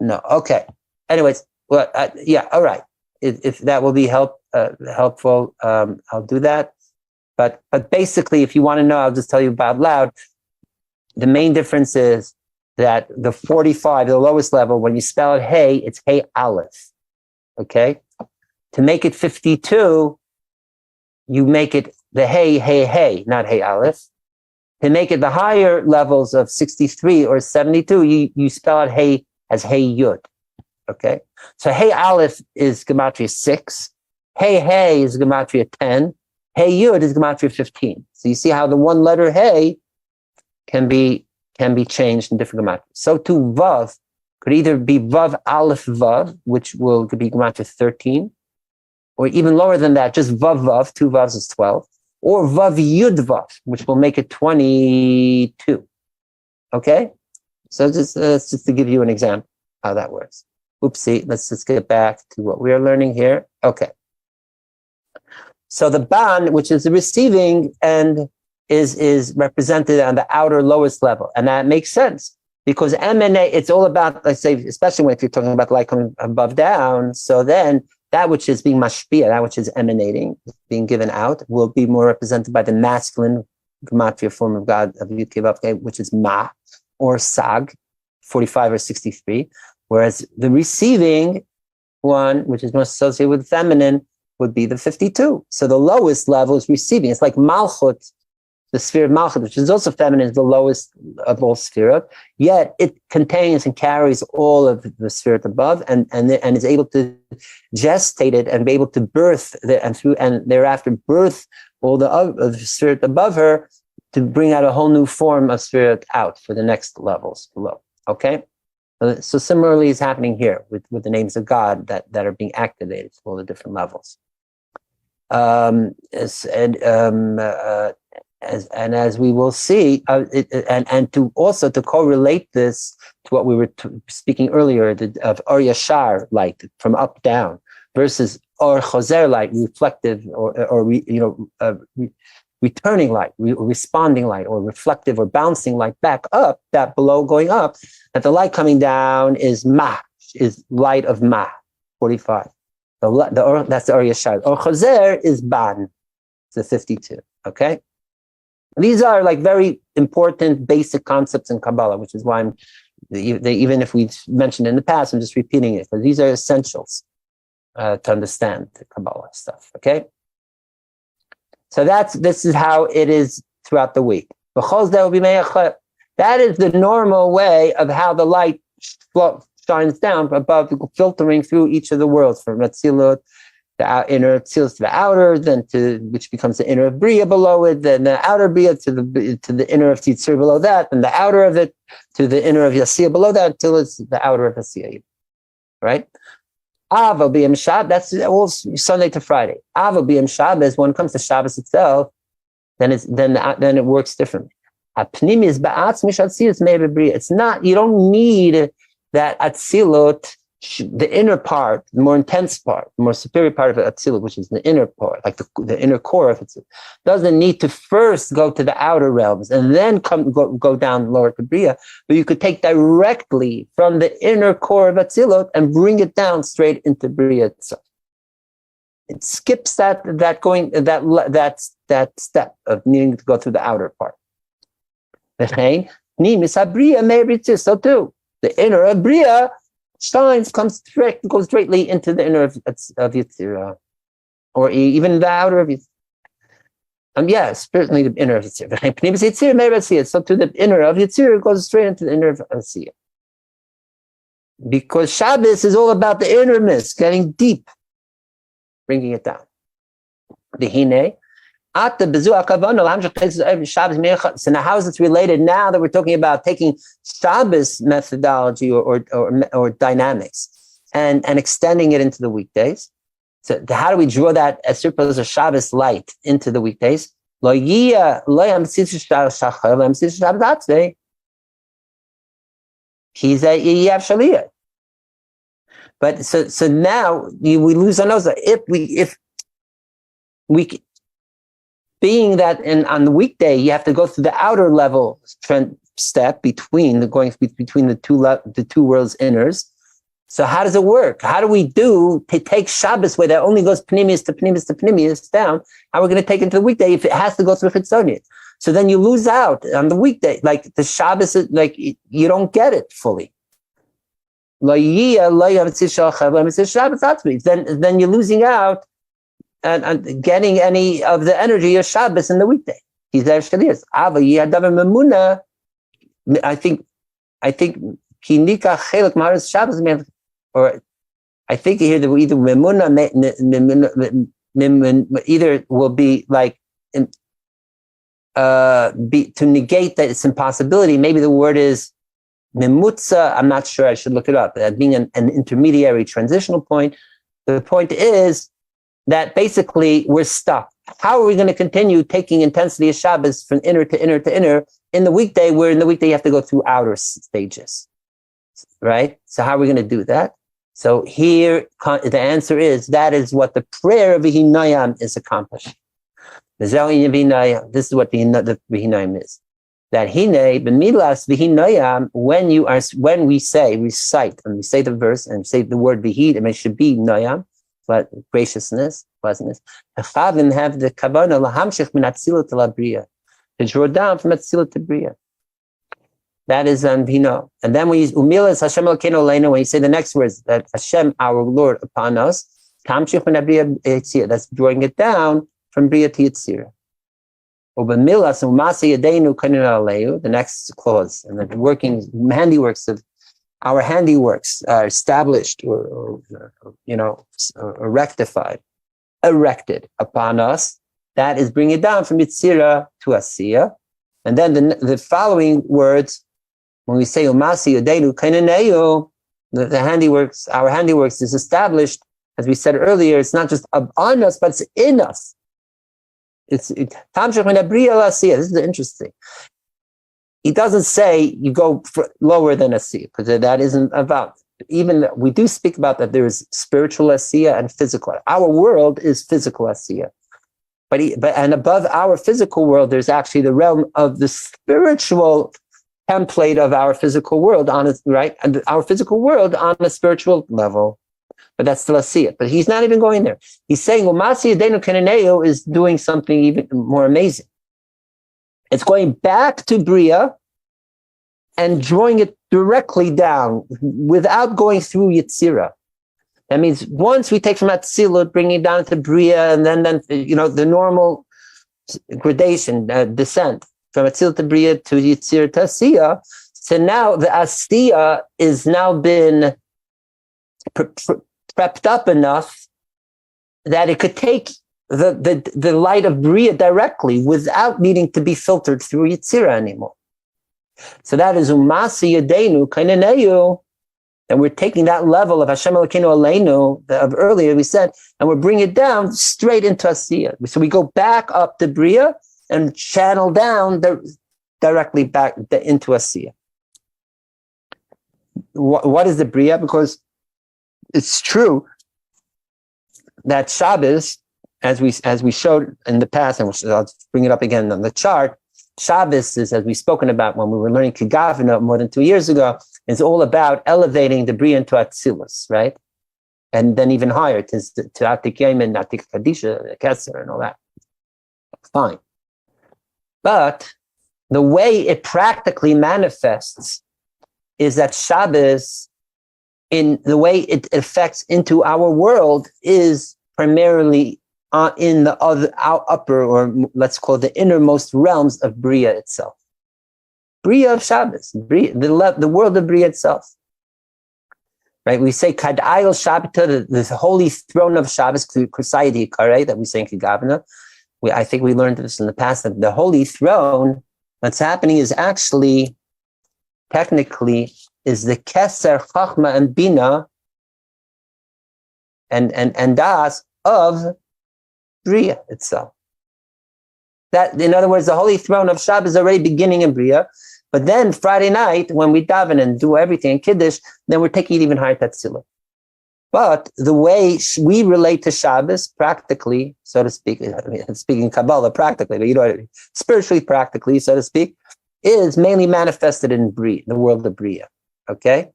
Okay. Anyways, well, yeah. All right. If that will be helpful, I'll do that. But basically, if you want to know, I'll just tell you about loud. The main difference is that the 45, the lowest level, when you spell it Hey, it's Hey Aleph. Okay? To make it 52, you make it the Hey, not Hey Aleph. To make it the higher levels of 63 or 72, you spell it Hey as Hey Yud. Okay? So Hey Aleph is Gematria 6. Hey is Gematria 10. Hey Yud is Gematria 15. So you see how the one letter Hey can be changed in different Gematrias. So too Vav could either be Vav Aleph Vav, which could be Gematria 13, or even lower than that, just Vav, 2 Vavs is 12, or Vav Yud Vav, which will make it 22. Okay? So just to give you an example how that works. Oopsie, let's just get back to what we are learning here. Okay. So the Ban, which is the receiving end, is represented on the outer lowest level. And that makes sense because emanate, it's all about, let's say, especially if you're talking about light coming above down. So then that which is being mashpia, that which is emanating, being given out, will be more represented by the masculine gematria form of God of Yud Kei Vav Kei, which is Ma or Sag, 45 or 63. Whereas the receiving one, which is most associated with feminine, would be the 52. So the lowest level is receiving. It's like Malchut the sphere of Malchut, which is also feminine, is the lowest of all spheres, yet it contains and carries all of the sphere above, and is able to gestate it and be able to birth and thereafter birth all the sphere above her to bring out a whole new form of sphere out for the next levels below. Okay, so similarly is happening here with the names of God that are being activated for all the different levels. As we will see, and to also to correlate this to what we were speaking earlier of Or Yashar light from up down versus Or Choser light, reflective or returning light, responding light, or reflective or bouncing light back up, that below going up, that the light coming down is light of Ma, 45. That's the Or Yashar. Or Choser is Ban, it's the 52. Okay. These are like very important basic concepts in Kabbalah, which is why even if we've mentioned in the past, I'm just repeating it, because these are essentials to understand the Kabbalah stuff. Okay, so this is how it is throughout the week. That is the normal way of how the light shines down above, filtering through each of the worlds, from Atzilut, the inner Atzilus to the outer, then which becomes the inner of Bria below it, then the outer Bria to the inner of Yitzir below that, and the outer of it to the inner of Yasiyah below that, until it's the outer of Yasiyah. Right? Ava B'Yom Shabbos, that's all Sunday to Friday. Ava B'Yom Shabbos, when it comes to Shabbos itself, then it works differently. It's not, you don't need that Atzilut, the inner part, the more intense part, the more superior part of Atzilut, which is the inner part, like the inner core of it, doesn't need to first go to the outer realms and then go down lower to Bria, but you could take directly from the inner core of Atzilut and bring it down straight into Bria itself. It skips that step of needing to go through the outer part. So too, the inner of Bria goes straightly into the inner of Yitzir, or even the outer of Yitzir. Certainly the inner of Yitzir. So to the inner of Yitzir, it goes straight into the inner of Yitzir. Because Shabbos is all about the innermost, getting deep, bringing it down. The Hine. So now how is it related now that we're talking about taking Shabbos methodology or dynamics and extending it into the weekdays? So how do we draw that surplus of Shabbos light into the weekdays? But so now we lose our nose. If we being that on the weekday, you have to go through the outer level step between the two worlds' inners. So how does it work? How do we to take Shabbos where that only goes Pnimius to Pnimius to Pnimius down? How are we going to take it to the weekday if it has to go through Chitzonius? So then you lose out on the weekday. Like the Shabbos, like you don't get it fully. Then you're losing out and getting any of the energy of Shabbos in the weekday. I think kinika chelik maris Shabbos, or I think here that either memuna either will be like to negate that it's impossibility. Maybe the word is memutza. I'm not sure. I should look it up. That being an intermediary transitional point. The point is that basically we're stuck. How are we going to continue taking intensity of Shabbos from inner to inner to inner in the weekday, where in the weekday you have to go through outer stages, right? So how are we going to do that? So here the answer is, that is what the prayer of Vihinayam is accomplishing. This is what the Vihinayam is. That hine b'milas Vihinayam, when we recite, and we say the verse and say the word Vihin, it should be Nayam, but graciousness, pleasantness. Chavim have the kavanah lahamshich min atzilut to bria, to draw down from atzilut to bria. That is Vino. And then when you umilas Hashem Elokeinu Aleinu, when you say the next words, that Hashem our Lord upon us, tamshich min bria yitzir, that's drawing it down from bria to yitzir. The next clause, and the working handiworks of our handiworks are established or rectified, erected upon us. That is bringing it down from Yitzira to Asiya. And then the following words, when we say Umasi Yodenu Kainaneu, the handiworks, our handiworks is established, as we said earlier, it's not just on us, but it's in us. This is interesting. He doesn't say you go lower than Asiya, because that isn't about. Even we do speak about that there is spiritual Asiya and physical. Our world is physical Asiya. But above our physical world, there's actually the realm of the spiritual template of our physical world right? And our physical world on a spiritual level. But that's still Asiya. But he's not even going there. He's saying, Umasi Yodenu Kainaneu is doing something even more amazing. It's going back to Bria and drawing it directly down without going through Yetzirah. That means once we take from Atzilut, bringing it down to Bria, and then the normal gradation, descent from Atzilut to Bria to Yetzirah to Asiya. So now the Asiya is now been prepped up enough that it could take the light of Bria directly without needing to be filtered through Yetzirah anymore. So that is Umasi Yodenu Kainaneu, and we're taking that level of Hashem Elokeinu Aleinu of earlier we said, and we're bringing it down straight into Asiya. So we go back up to Bria and channel down directly back into Asiya. What is the Bria? Because it's true that Shabbos, as we showed in the past, and I'll bring it up again on the chart, Shabbos is, as we've spoken about when we were learning Kigavna more than 2 years ago, is all about elevating the Bria into Atzilus, right? And then even higher to Atik Yemen, Atik Kadisha, Keser, and all that. Fine. But the way it practically manifests is that Shabbos, in the way it affects into our world, is primarily in the our upper, or let's call it the innermost realms of Bria itself. Bria of Shabbos, the world of Bria itself. Right? We say Kadayel Shabbata, the holy throne of Shabbos, Kusaydi Kare, that we say in Kigavna. I think we learned this in the past, that the holy throne, what's happening is actually, technically, is the Keser, Chachma, and Bina, and Das of Bria itself. That, in other words, the holy throne of Shabbos is already beginning in Bria, but then Friday night, when we daven and do everything in Kiddush, then we're taking it even higher to Tzila. But the way we relate to Shabbos, practically, so to speak, speaking Kabbalah practically, but spiritually practically, so to speak, is mainly manifested in Bria, the world of Bria. Okay?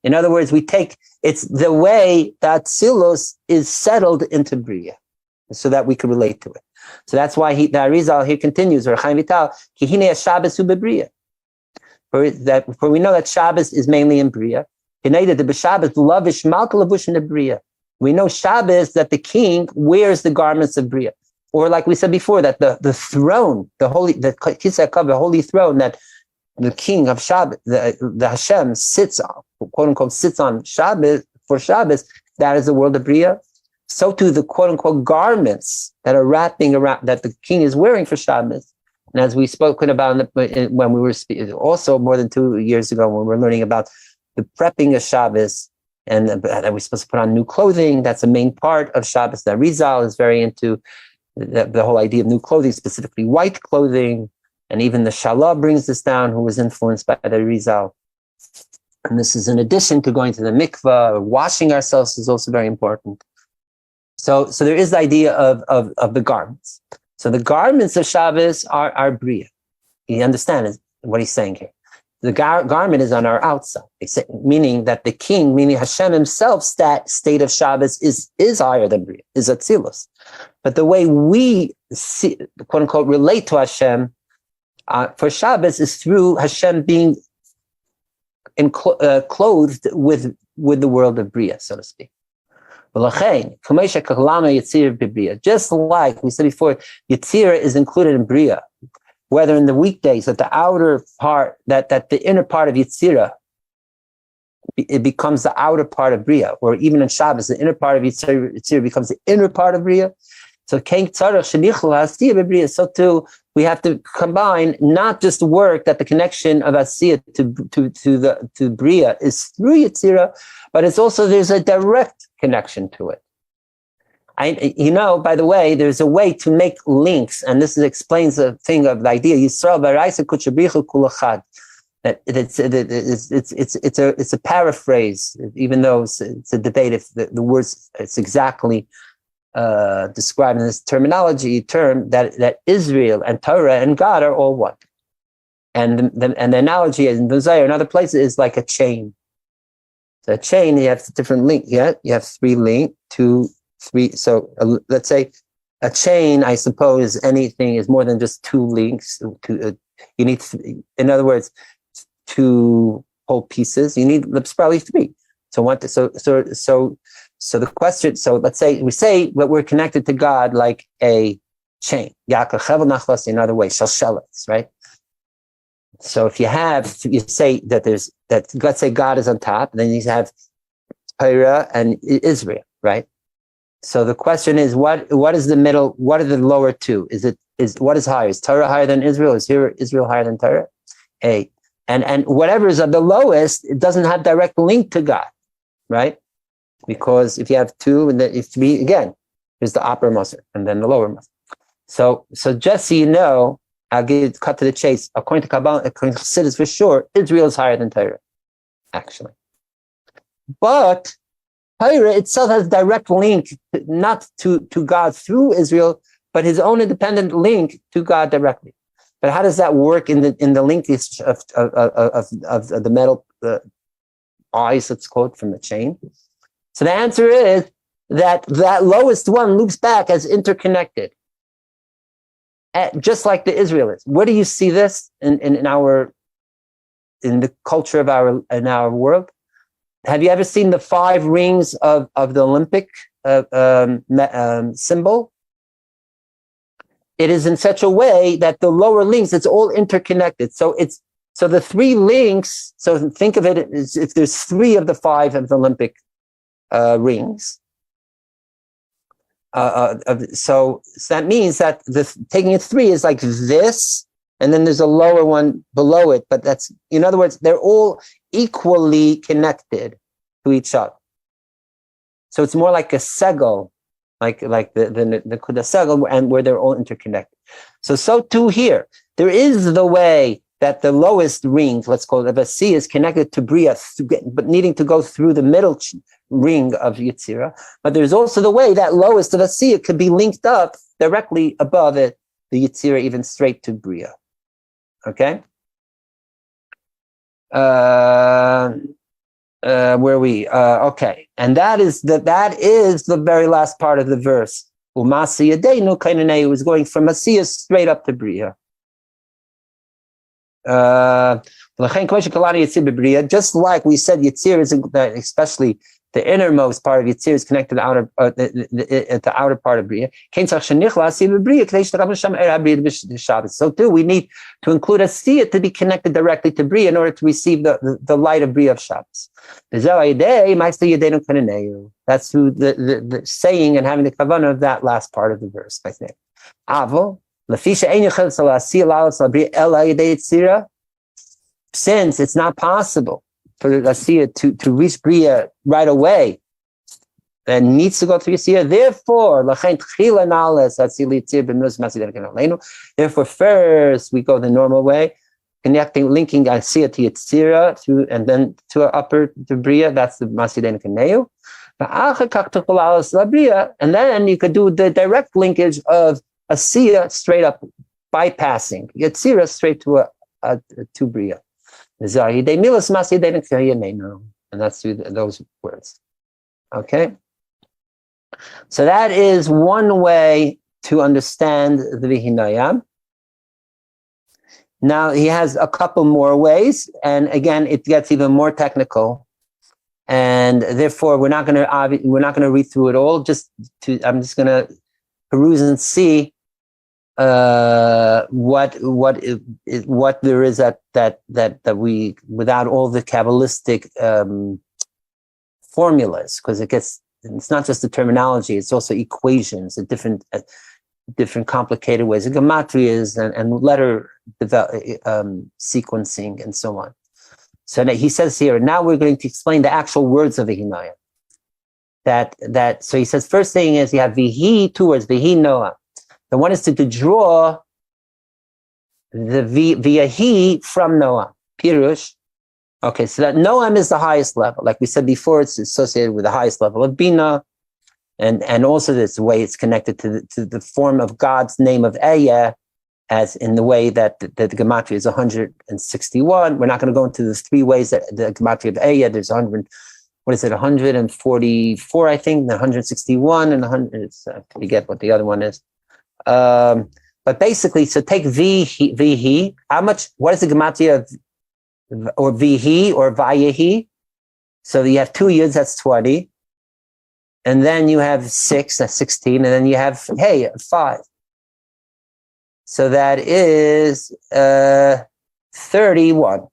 In other words, it's the way that Tzilus is settled into Bria, so that we can relate to it. So that's why the Arizal here continues, or Chaim Vital, Kihine Shabbos u'bebria. For we know that Shabbos is mainly in Bria. We know Shabbos that the king wears the garments of Bria. Or like we said before, that the throne, the holy throne that the king of Shabbos, the Hashem sits on, quote unquote, sits on Shabbos, for Shabbos, that is the world of Bria. So too the quote unquote garments that are wrapping around, that the king is wearing for Shabbos. And as we spoken about when we were also more than 2 years ago, when we were learning about the prepping of Shabbos, and that we're supposed to put on new clothing, that's a main part of Shabbos. That Rizal is very into the whole idea of new clothing, specifically white clothing. And even the Shalah brings this down, who was influenced by the Rizal. And this is in addition to going to the mikvah, washing ourselves is also very important. So there is the idea of the garments. So the garments of Shabbos are Bria. You understand what he's saying here. The garment is on our outside, meaning that the king, meaning Hashem himself, state of Shabbos is higher than Bria, is Atzilus. But the way we see, quote unquote, relate to Hashem for Shabbos is through Hashem being clothed with the world of Bria, so to speak. Just like we said before, Yetzirah is included in Bria, whether in the weekdays, that the outer part, that the inner part of Yetzirah, it becomes the outer part of Bria, or even in Shabbos, the inner part of Yetzirah becomes the inner part of Bria. So too, we have to combine not just the work that the connection of Asiyah to Bria is through Yetzirah, but it's also, there's a direct connection to it. By the way, there's a way to make links, and this explains the thing of the idea. Yisrael b'araisa kuchabrichu kulachad. That it's a paraphrase, even though it's a debate if the words it's exactly described in this terminology term that Israel and Torah and God are all one, and the analogy in Motzoei and other places is like a chain. So a chain, you have different links. Yeah, you have three. So let's say a chain. I suppose anything is more than just two links. You need, in other words, two whole pieces. You need probably three. So the question. So let's say we say that we're connected to God like a chain. Yaakov chevel nachlas, in other way, shalshelis, right? So if you say that let's say God is on top, then you have Torah and Israel, right? So the question is, what is the middle? What are the lower two? What is higher? Is Torah higher than Israel? Is Israel higher than Torah? And whatever is at the lowest, it doesn't have direct link to God, right? Because if you have two, and if three, again, there's the upper muscle and then the lower muscle. So just so you know, I'll cut to the chase. According to Kabbalah, according to Chassidus, for sure, Israel is higher than Torah, actually. But Torah itself has direct link, not to God through Israel, but his own independent link to God directly. But how does that work in the linkage of the metal eyes, let's quote from the chain? So the answer is that lowest one loops back as interconnected, just like the Israelites. Where do you see this in the culture of our world? Have you ever seen the 5 rings of the Olympic symbol? It is in such a way that the lower links, it's all interconnected. So the 3 links. So think of it as if there's 3 of the 5 of the Olympic rings. So that means that taking it 3 is like this, and then there's a lower one below it. But that's, in other words, they're all equally connected to each other. So it's more like a segel, like the segel, and where they're all interconnected. So too here, there is the way that the lowest ring, let's call it, of a C, is connected to Bria, but needing to go through the middle ring of Yetzirah. But there's also the way that lowest of a C, it could be linked up directly above it, the Yetzirah, even straight to Bria. Okay? Where we? Okay. And that is the very last part of the verse. Umasi Yadeinu Kainanei was going from Asiyah straight up to Bria. Just like we said, Yetzirah is especially the innermost part of Yetzirah is connected to the outer part of Bria. So too, we need to include Asiyah to be connected directly to Bria in order to receive the light of Bria of Shabbos. That's through the saying and having the kavanah of that last part of the verse. Since it's not possible for the Asiyah to reach Bria right away, then needs to go through Asiyah. Therefore, first we go the normal way, linking Asiyah to Yetzirah through, and then to Bria. That's the Masidein Kaneu. And then you could do the direct linkage of Asiyah straight up, bypassing Yetzirah straight to Bria. And that's through those words. Okay? So that is one way to understand the Vihinayam. Now he has a couple more ways, and again, it gets even more technical. and therefore we're not going to read through it all. I'm just going to peruse and see what there is that we, without all the Kabbalistic formulas, because it's not just the terminology, it's also equations, different complicated ways of gematrias and letter sequencing and so on. So he says here, now we're going to explain the actual words of the Hinaya. So he says, first thing is you have Vihi, 2 words, Vihi Noah. The one is to draw the via he from Noah. Pirush. Okay, so that Noam is the highest level. Like we said before, it's associated with the highest level of Bina. And also this way it's connected to the form of God's name of Eya, as in the way that the gematria is 161. We're not going to go into the 3 ways that the gematria of Eya, there's 144, I think, 161, and 100, I forget what the other one is. But basically, so take Vihi, what is the gematria of, or Vihi, or Vayehi? So you have 2 years, that's 20. And then you have 6, that's 16, and then you have 5. So that is 31.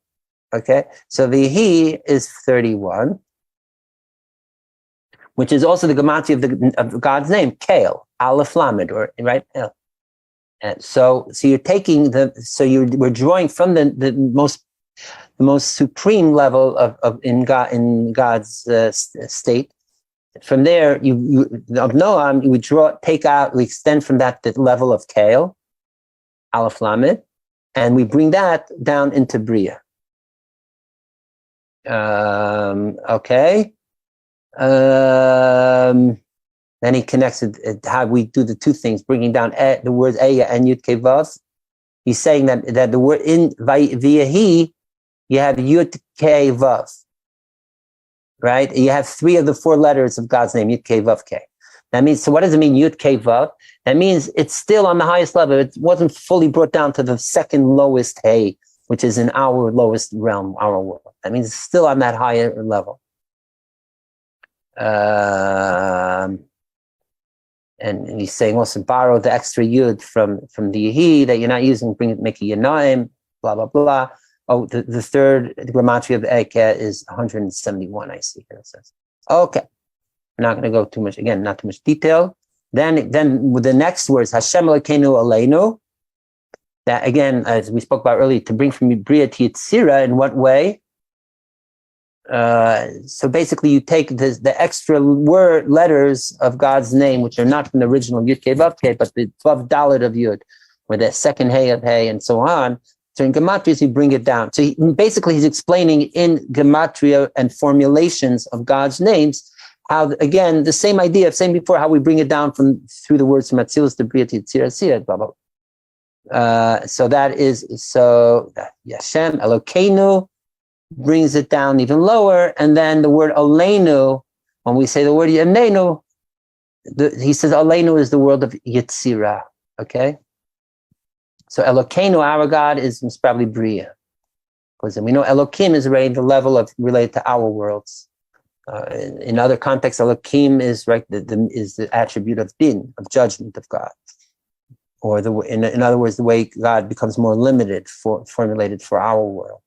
Okay, so Vihi is 31, which is also the gematria of God's name, Kael, Aleph Lamed, or right? And so you're taking we're drawing from the most supreme level in God's state. From there, of Noam, we we extend from that the level of Kael, Aleph Lamed, and we bring that down into Bria. Okay. Then he connects it, how we do the 2 things, bringing down the word Eya and Yud Kei Vav. He's saying that the word via he, you have Yud Kei Vav. Right? You have 3 of the 4 letters of God's name, Yud Kei Vav Kei. That means, so what does it mean, Yud Kei Vav? That means it's still on the highest level. It wasn't fully brought down to the second lowest Hey, which is in our lowest realm, our world. That means it's still on that higher level. And he's saying also borrow the extra Yud from the Yehi that you're not using, make a Yanaim, blah, blah, blah. Oh, the third gematria of Eke is 171, I see here it says. Okay. I'm not going to go too much, again, not too much detail. Then with the next words, Hashem Elokeinu Aleinu, that again, as we spoke about earlier, to bring from Bria to Yitzira, in what way? So basically you take the extra letters of God's name, which are not from the original Yud Kei Vav Kei, but the Vav Dalet of Yud, or the second Hey of Hey, and so on. So in Gematrias, you bring it down. So he's explaining in Gematria and formulations of God's names, how, again, the same idea of saying before, how we bring it down through the words from Atzilus to Bria to Yitzira Siyat, blah, blah. So Yashem, Elokeinu, brings it down even lower. And then the word Aleinu, when we say the word Yaneinu, he says Aleinu is the world of Yitzira, okay? So Elokeinu, our God, is probably Bria. Because we know Elokim is already the level of related to our worlds. In other contexts, Elokim is is the attribute of din, of judgment of God. Or in other words, the way God becomes more limited, formulated for our world.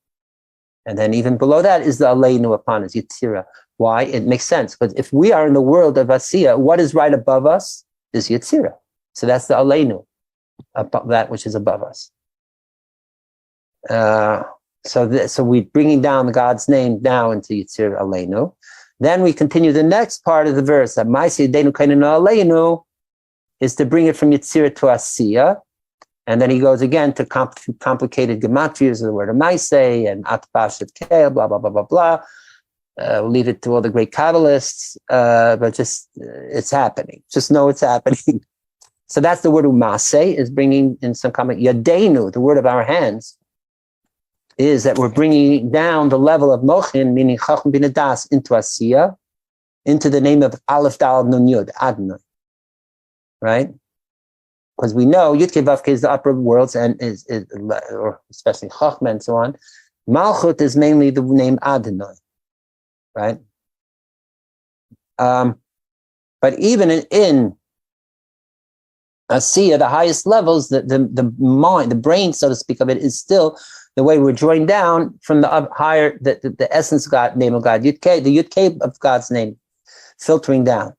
And then even below that is the Aleinu upon us, Yitzira. Why? It makes sense. Because if we are in the world of Asiya, what is right above us is Yitzira. So that's the Aleinu, that which is above us. So we're bringing down God's name now into Yitzira Aleinu. Then we continue the next part of the verse, that Ma'aseh Yedenu Kainu Aleinu, is to bring it from Yitzira to Asiya. And then he goes again to complicated gematrias of the word of Ma'aseh and Atbashet Kei, blah, blah, blah, blah, blah. We'll leave it to all the great Kabbalists, but just, it's happening. Just know it's happening. So that's the word of Ma'aseh, is bringing in some comment. Yadenu, the word of our hands, is that we're bringing down the level of Mochin, meaning Chacham Bin Das, into Asiya, into the name of Aleph Dal Nun Yud, Adonai. Right? Because we know Yud Kei Vav Kei is the upper worlds, and or especially Chachma and so on. Malchut is mainly the name Adonai, right? But even in Asiya, the highest levels, the mind, the brain, so to speak, of it is still the way we're drawing down from the up higher, the essence of God, name of God, Yud-K, the Yud-K of God's name, filtering down.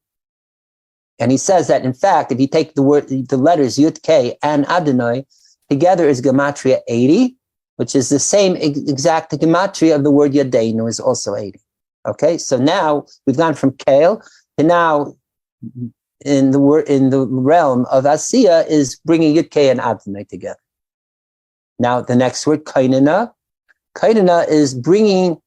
And he says that, in fact, if you take the letters Yud-K and Adonai together is Gematria 80, which is the same exact Gematria of the word Yadeinu, is also 80. Okay, so now we've gone from Kale to now in the realm of Asiya is bringing Yud-K and Adonai together. Now the next word, Kainana. Kainana is bringing,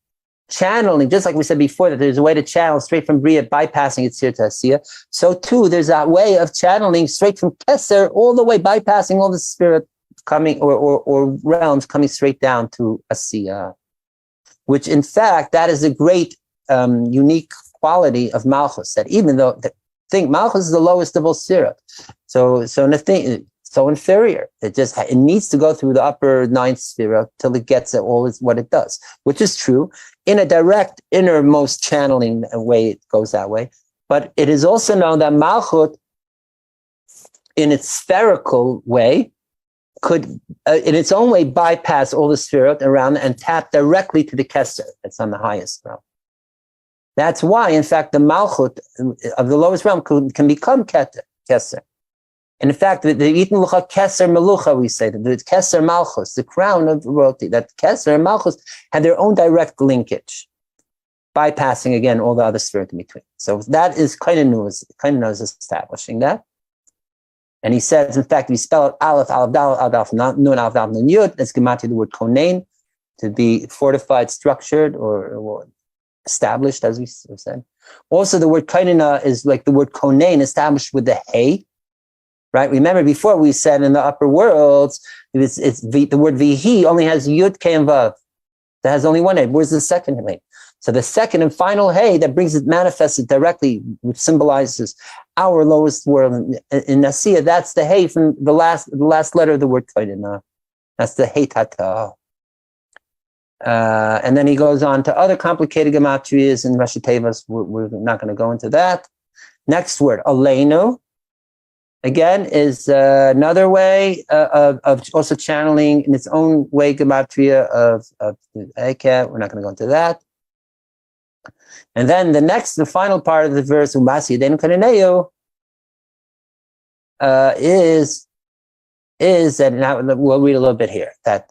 channeling, just like we said before, that there's a way to channel straight from Bria, bypassing Yitzir to Asiya. So too, there's that way of channeling straight from Keser all the way, bypassing all the spirit coming or realms coming straight down to Asiya, which in fact, that is a great unique quality of Malchus, that even though Malchus is the lowest of all Sirah, so inferior. It needs to go through the upper ninth sphere till it gets it all is what it does, which is true. In a direct innermost channeling way, it goes that way. But it is also known that Malchut, in its spherical way, could, in its own way, bypass all the spherot around and tap directly to the Keser that's on the highest realm. That's why, in fact, the Malchut of the lowest realm can become Keser. And in fact, the Yitin Lucha Keser Melucha, we say, that the Keser Malchus, the crown of royalty, that Keser and Malchus had their own direct linkage, bypassing again all the other spirit in between. So that is Kainanu is establishing that. And he says, in fact, if you spell it Aleph, Aleph, Dal, Aleph, Nun, Aleph, Dal, Nun, Yud, that's Gemati, the word Konain, to be fortified, structured, or established, as we said. Also, the word Kainana is like the word Konain, established with the Hey. Right? Remember, before we said in the upper worlds, the word Vihi only has Yud, K, and Vav. That has only one Hey. Where's the second Hey? So the second and final Hey that brings it manifested directly, which symbolizes our lowest world in Asiya, that's the Hey from the last letter of the word Kainana. That's the Hey Tata. And then he goes on to other complicated gematrias and Rashi Tevas. We're not going to go into that. Next word, Aleinu. Again, is another way of also channeling in its own way gematria of Eket. We're not going to go into that. And then the final part of the verse, Umasi Yadenu Kananeo, is that now we'll read a little bit here. That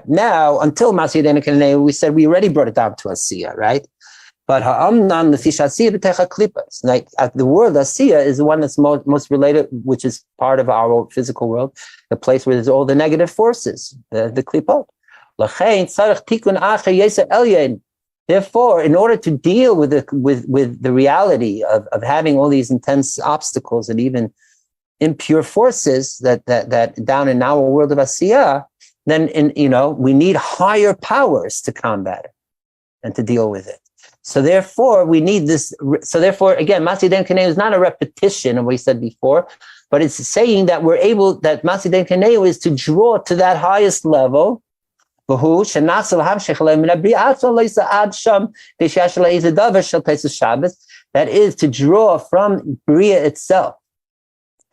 now until Masi Yadenu Kananeo, we said we already brought it down to Asiya, right? But ha'amnan lefish Asiya b'techa klipas. Like the word Asiya is the one that's most related, which is part of our physical world, the place where there's all the negative forces, the klipot. L'chein tzarich tikun acher yesa elyon. Therefore, in order to deal with the reality of having all these intense obstacles and even impure forces that down in our world of Asiya, then we need higher powers to combat it and to deal with it. So therefore, we need this. So therefore, again, Masi Den Kaneu is not a repetition of what we said before, but it's saying that that Masi Den Kaneu is to draw to that highest level. That is to draw from Bria itself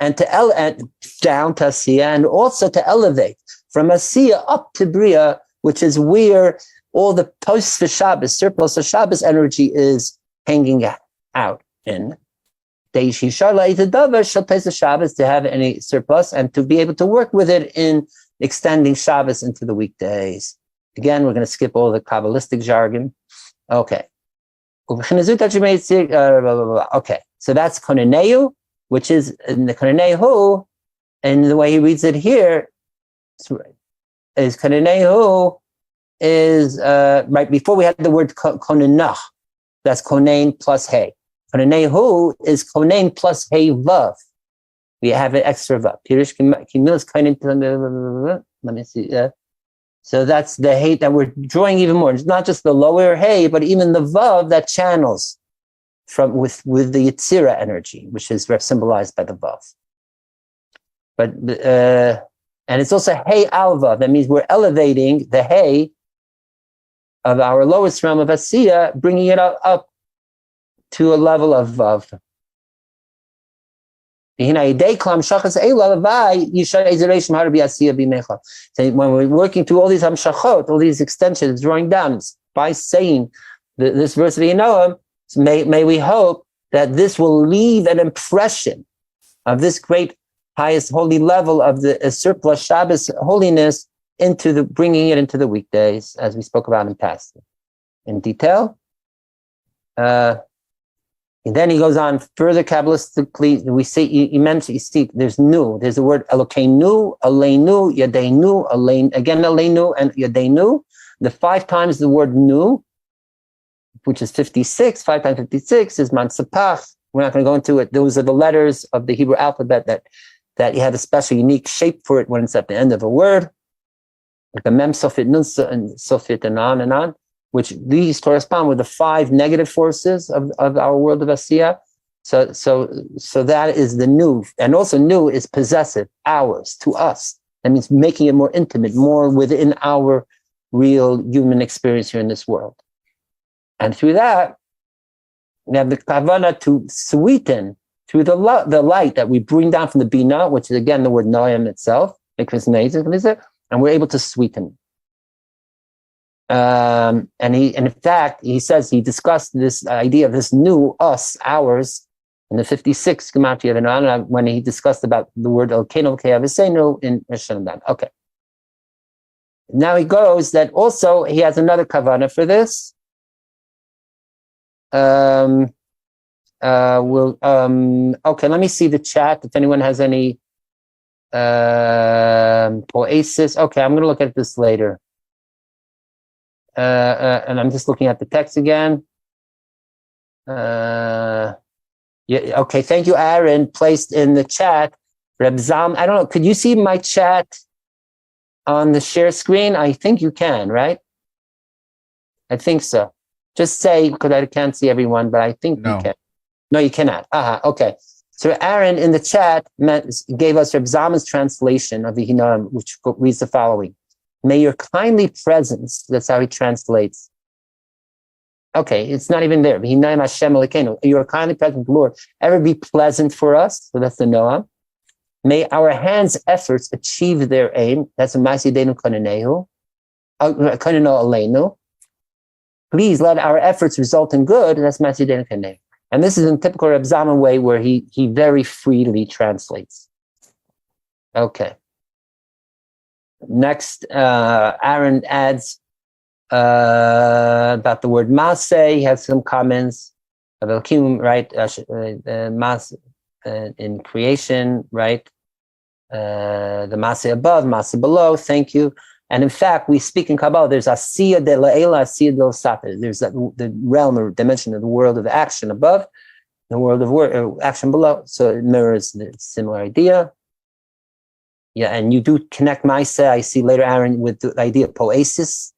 and down to Asiya, and also to elevate from Asiya up to Bria, which is where all the posts for Shabbos, surplus of Shabbos energy is hanging out in. To have any surplus and to be able to work with it in extending Shabbos into the weekdays. Again, we're going to skip all the Kabbalistic jargon. Okay. Okay, so that's Konaneu, which is in the Konaneu, and the way he reads it here is Konaneu is right before we had the word Konanach. That's Konain plus Hey. Konaneu is Konain plus Hey Vav. We have an extra Vav. Let me see. So that's the Hey that we're drawing even more. It's not just the lower Hey, but even the Vav that channels from with the Yetzira energy, which is symbolized by the Vav. But and it's also Hey Al Vav. That means we're elevating the Hey of our lowest realm of Asiya, bringing it up to a level of so when we're working through all these hamshachot, all these extensions, drawing down by saying this verse of Noam, may we hope that this will leave an impression of this great, highest holy level of the surplus Shabbos holiness into the bringing it into the weekdays, as we spoke about in past in detail. And then he goes on further Kabbalistically. We see, you mentioned, you see, there's the word Elokeinu, Aleinu, Yadeinu, Alein, again Aleinu and Yadeinu. The 5 times the word nu, which is 56, 5 times 56 is Mansapach. We're not going to go into it. Those are the letters of the Hebrew alphabet that you have a special unique shape for it when it's at the end of a word. Like a mem, sofit, nun, and sofit, and on, which these correspond with the 5 negative forces of our world of Asiya. So that is the new. And also new is possessive, ours, to us. That means making it more intimate, more within our real human experience here in this world. And through that, we have the kavanah to sweeten through the light that we bring down from the Bina, which is again the word Noam itself, and we're able to sweeten. And in fact, he says he discussed this idea of this new us, ours, in the 56th Gematria of Noam when he discussed about the word Elkeinu V'Ke'avosenu in Rosh Hashanah. Okay. Now he goes that also he has another kavanah for this. Okay, let me see the chat if anyone has any poesis. Okay, I'm going to look at this later. And I'm just looking at the text again. Yeah, okay, thank you, Aaron. Placed in the chat. Reb Zam, I don't know, could you see my chat on the share screen? I think you can, right? I think so. Just say, because I can't see everyone, but I think you can. No, you cannot. Okay. So Aaron in the chat gave us Reb Zalman's translation of the Hinam, which reads the following. May your kindly presence, that's how he translates. Okay, it's not even there. Hinam Hashem Elokeinu. Your kindly presence, Lord, ever be pleasant for us. So that's the Noam. May our hands' efforts achieve their aim. That's a Masidenu Konenehu. Koneno Aleinu. Please let our efforts result in good. That's Masidenu Konenehu. And this is in typical Reb Zalman way where he very freely translates. Okay. Next, Aaron adds about the word Motzoei. He has some comments of Elohim, right? In creation, right? The Motzoei above, Motzoei below. Thank you. And in fact, we speak in Kabbalah, there's Asiya de La'ela, Asiya de L'Sata. There's the realm or dimension of the world of action above, the world of action below. So it mirrors the similar idea. Yeah, and you do connect Maisa, I see later, Aaron, with the idea of poesis.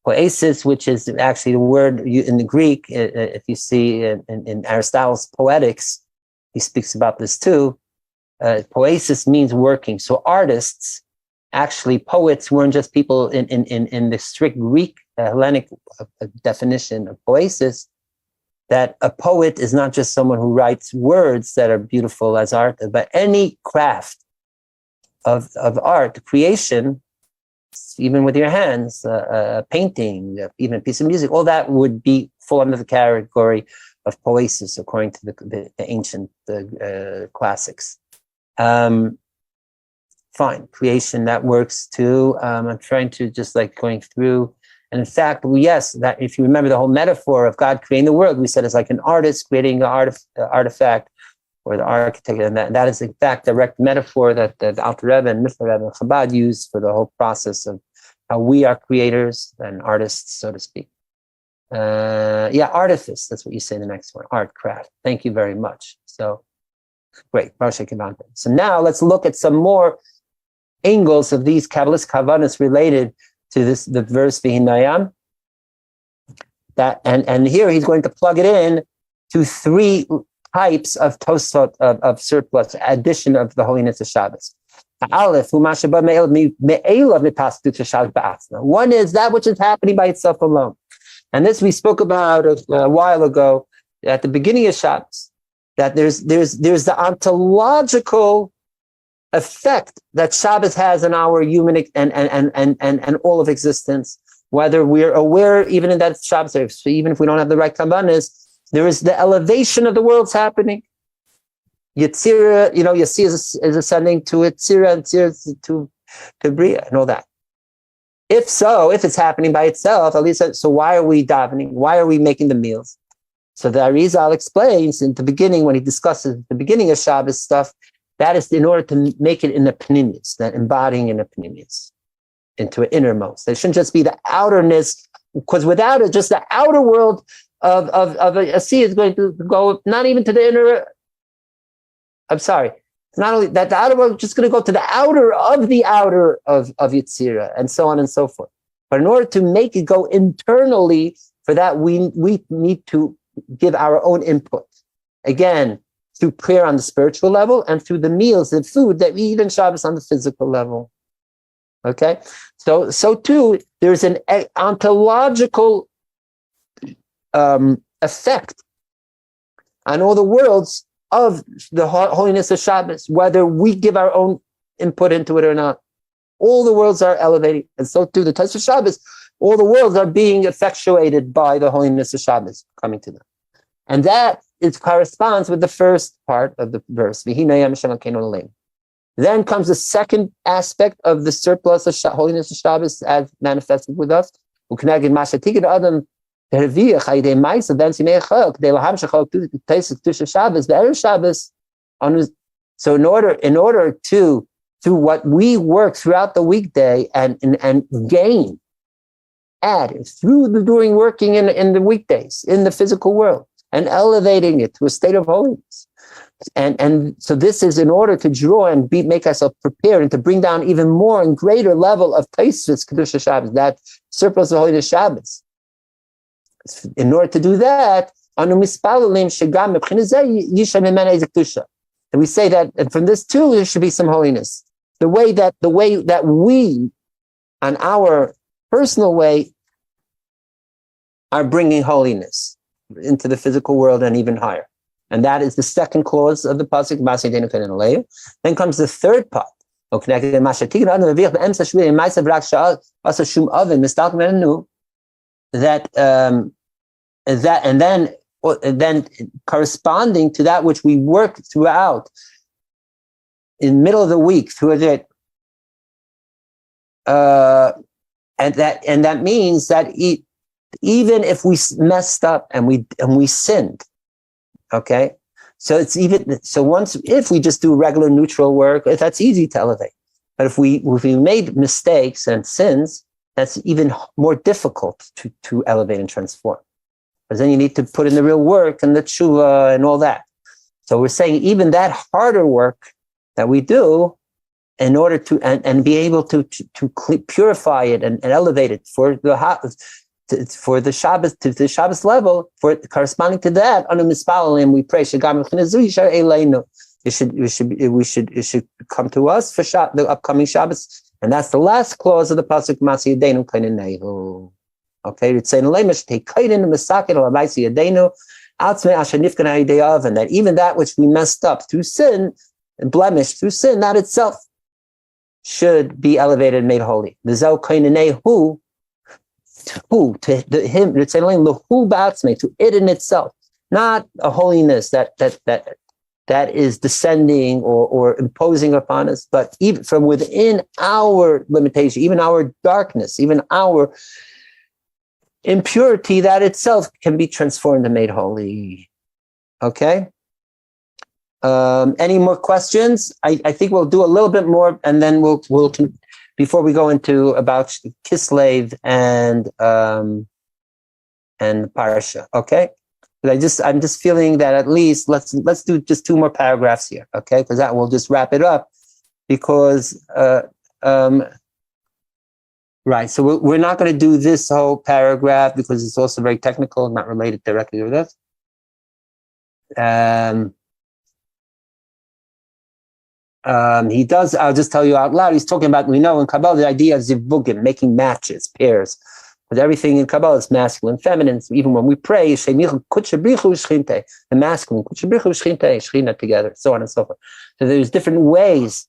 Poesis, which is actually the word in the Greek, if you see in Aristotle's Poetics, he speaks about this too. Poesis means working. So artists, actually, poets weren't just people in the strict Greek Hellenic definition of poesis, that a poet is not just someone who writes words that are beautiful as art, but any craft of art, creation, even with your hands, painting, even a piece of music, all that would be fall under the category of poesis, according to the ancient classics. Fine, creation, that works too. I'm trying to just like going through. And in fact, yes, that if you remember the whole metaphor of God creating the world, we said it's like an artist creating an artifact, or the architect, and that is in fact direct metaphor that the Alter Rebbe and Mithra Rebbe and Chabad use for the whole process of how we are creators and artists, so to speak. Yeah, artifice, that's what you say in the next one, art, craft. Thank you very much. So, great. So now let's look at some more angles of these Kabbalist kavanas related to the verse V'hinayam. That and here he's going to plug it in to 3 types of tosot of surplus, addition of the holiness of Shabbos. One is that which is happening by itself alone. And this we spoke about a while ago, at the beginning of Shabbos, that there's the ontological effect that Shabbos has on our human and all of existence, whether we're aware even in that Shabbos, so even if we don't have the right kavanas, there is the elevation of the world's happening. Yetzirah, Yassi is ascending to Yetzirah, and Yetzirah to Bria, and all that. If it's happening by itself, at least, so why are we davening? Why are we making the meals? So the Arizal explains in the beginning, when he discusses the beginning of Shabbos stuff, that is in order to make it in the paninius, that embodying in the paninius, into an innermost. It shouldn't just be the outerness, because without it, just the outer world of a sea is going to go not even to the inner. I'm sorry. It's not only that the outer world is just going to go to the outer of Yetzirah, and so on and so forth. But in order to make it go internally, for that we need to give our own input. Again, through prayer on the spiritual level and through the meals and food that we eat in Shabbos on the physical level. Okay? So too, there's an ontological effect on all the worlds of the holiness of Shabbos, whether we give our own input into it or not. All the worlds are elevating. And so too, the Tais of Shabbos, all the worlds are being effectuated by the holiness of Shabbos coming to them. And that corresponds with the first part of the verse. Then comes the second aspect of the surplus of holiness of Shabbos as manifested with us. So in order to, through what we work throughout the weekday and gain, add through during working in the weekdays, in the physical world, and elevating it to a state of holiness. And so this is in order to draw and make ourselves prepared and to bring down even more and greater level of Taisvis Kedusha Shabbos, that surplus of holiness Shabbos. In order to do that, and we say that, and from this too, there should be some holiness. The way that we, on our personal way, are bringing holiness into the physical world and even higher. And that is the second clause of the pasuk. Then comes the third part. And then corresponding to that which we work throughout in the middle of the week through it, and that means that even if we messed up and we sinned, okay, so it's even if we just do regular neutral work, that's easy to elevate. But if we made mistakes and sins, that's even more difficult to elevate and transform. Because then you need to put in the real work and the tshuva and all that. So we're saying even that harder work that we do in order to and be able to purify it and elevate it for the Shabbos, to the Shabbos level, for corresponding to that, on a mispalim we pray it should come to us for the upcoming Shabbos, and that's the last clause of the pasuk Masi Yadenu Kainenu. Okay, it's saying and that even that which we messed up through sin and blemished through sin, that itself should be elevated and made holy. To him, it's saying to it in itself, not a holiness that is descending or imposing upon us, but even from within our limitation, even our darkness, even our impurity, that itself can be transformed and made holy. Okay. Any more questions? I think we'll do a little bit more, and then we'll before we go into about Kislev and Parasha. Okay. But I'm just feeling that at least let's do just two more paragraphs here. Okay, because that will just wrap it up. Because right, so we're not going to do this whole paragraph because it's also very technical, not related directly with us. He does, I'll just tell you out loud, he's talking about, we know in Kabbalah, the idea of zivugim, making matches, pairs Because everything in Kabbalah is masculine, feminine. So even when we pray, the masculine, Shechina together, so on and so forth. So there's different ways.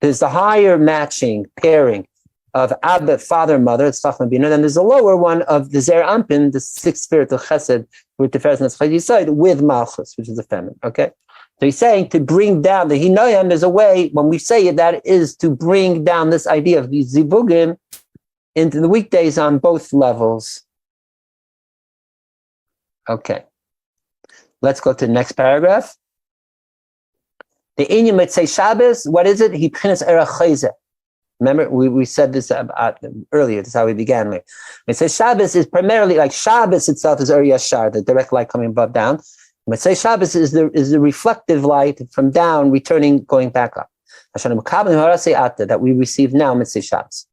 There's the higher matching, pairing of Abba, father, mother, it's Chachma Bina. Then there's a lower one of the Zer Ampin, the sixth spirit of Chesed, with the Tiferes Netzach with Malchus, which is the feminine. Okay? So he's saying to bring down the Hinoyam, there's a way, when we say it, that is to bring down this idea of these Zibugim into the weekdays on both levels. Okay. Let's go to the next paragraph. The Inyan Motzoei Shabbos, what is it? He B'chinas Erech Chayzeh. Remember, we said this earlier. This is how we began. Motzoei Shabbos is primarily, like Shabbos itself is Yashar, the direct light coming above down. Motzoei Shabbos is the reflective light from down, returning, going back up. That we receive now, Motzoei Shabbos.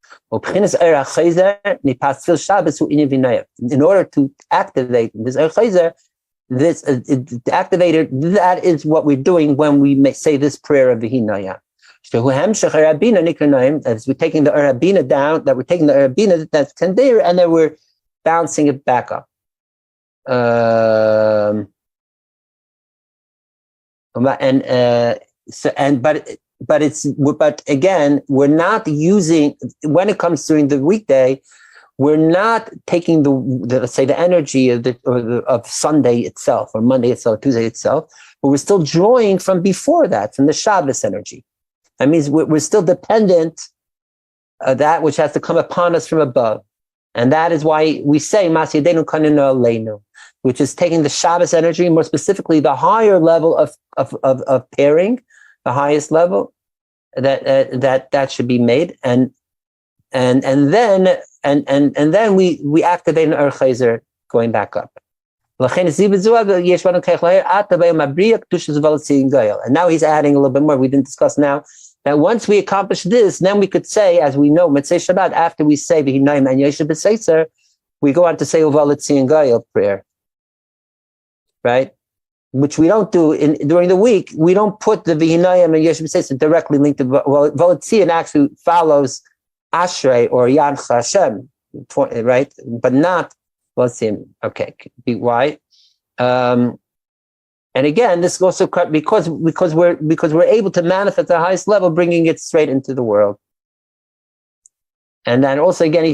In order to activate this Erech Chayzeh, this activated, that is what we're doing when we may say this prayer of Vihinaya. As we're taking the Arabina down, that we're taking the Arabina that's Kandir, and then we're bouncing it back up. But again, we're not using, when it comes during the weekday, we're not taking the let's say the energy of Sunday itself or Monday itself, Tuesday itself, but we're still drawing from before that, from the Shabbos energy. That means we're still dependent of that which has to come upon us from above. And that is why we say, Mas Yadenu Kaninu Aleinu, which is taking the Shabbos energy, more specifically the higher level of pairing, the highest level that should be made. And then we activate an Erech Chayzeh going back up. And now he's adding a little bit more. We didn't discuss now that once we accomplish this, then we could say, as we know, Motzoei Shabbat, after we say V'hinayim and Yeshu B'Seitzer, we go on to say Uval Tzion Gayil prayer, right? Which we don't do during the week. We don't put the V'hinayim and Yeshu B'Seitzer directly linked to Uval Tzion. Actually follows Ashrei or Yancha Hashem, right? But not Uval Tzion. Okay, why? And again, this also because we're able to manifest the highest level, bringing it straight into the world. And then also again,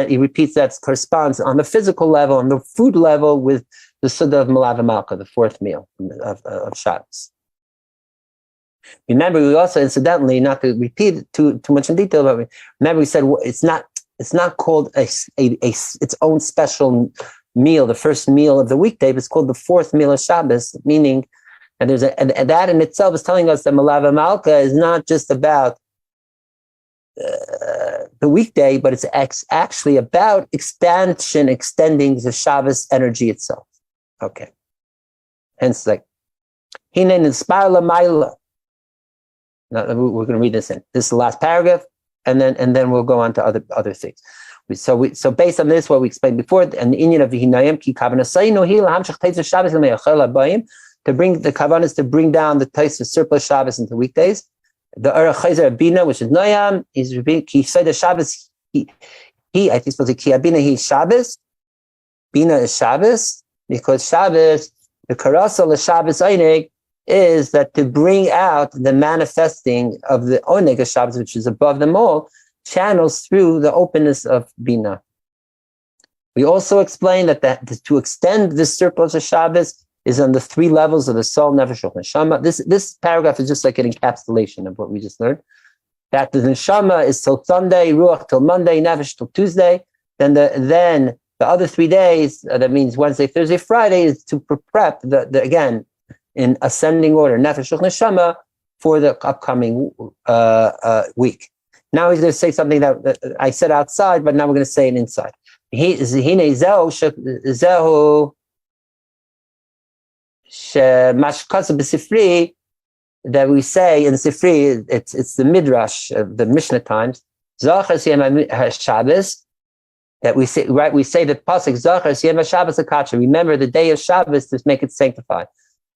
he repeats that corresponds on the physical level, on the food level, with the Suda of Malav Malka, the fourth meal of Shabbos. Remember, we also incidentally, not to repeat too much in detail, but remember we said it's not called its own special meal, the first meal of the weekday, but it's called the fourth meal of Shabbos, meaning, and that in itself is telling us that Malava Malka is not just about the weekday, but it's actually about extending the Shabbos energy itself. Okay. Hence, like, Hinen inspire Lamaila. Now we're going to read this in. This is the last paragraph, and then we'll go on to other things. So based on this, what we explained before, and the Inyan of V'hinayim ki kavanasayinu hi lahamshach teitzer Shabbos l'meyachel habayim, to bring the kavanas to bring down the taste of surplus Shabbos into weekdays. The Erech Chayzeh Bina, which is Noyam, is ki seder Shabbos. I think it's supposed to ki Bina hi Shabbos. Bina is Shabbos because Shabbos, the karasa l'Shabbos Einig, is that to bring out the manifesting of the Oneg of Shabbos, which is above them all, channels through the openness of Bina. We also explained that to extend this surplus of Shabbos is on the three levels of the soul, nefesh, ruach, neshama. This paragraph is just like an encapsulation of what we just learned. That the neshama is till Sunday, ruach till Monday, nefesh till Tuesday. Then the other 3 days, that means Wednesday, Thursday, Friday, is to prep the again in ascending order, nefesh, ruach, neshama, for the upcoming week. Now he's going to say something that I said outside, but now we're going to say it inside. That we say in the Sifri, it's the Midrash of the Mishnah times. Shabbos, that we say, right? We say that pasuk Zachar Siyam Shabbos Akacha. Remember the day of Shabbos to make it sanctified.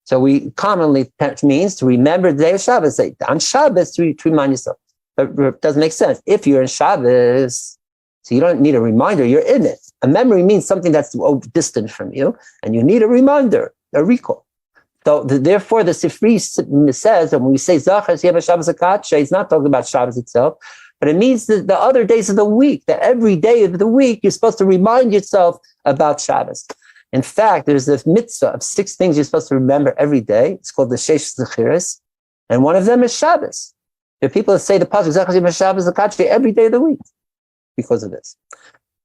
So we commonly means to remember the day of Shabbos. Say on Shabbos to remind yourself. But it doesn't make sense. If you're in Shabbos, So you don't need a reminder, you're in it. A memory means something that's distant from you, and you need a reminder, a recall. So therefore, the Sifri says that when we say Zachas Yom Shabbos HaKadsha, it's not talking about Shabbos itself, but it means that the other days of the week, that every day of the week, you're supposed to remind yourself about Shabbos. In fact, there's this mitzvah of 6 things you're supposed to remember every day. It's called the Sheish Zechiris, and one of them is Shabbos. There are people that say the pasuk Zachas Yom Shabbos HaKadsha every day of the week because of this.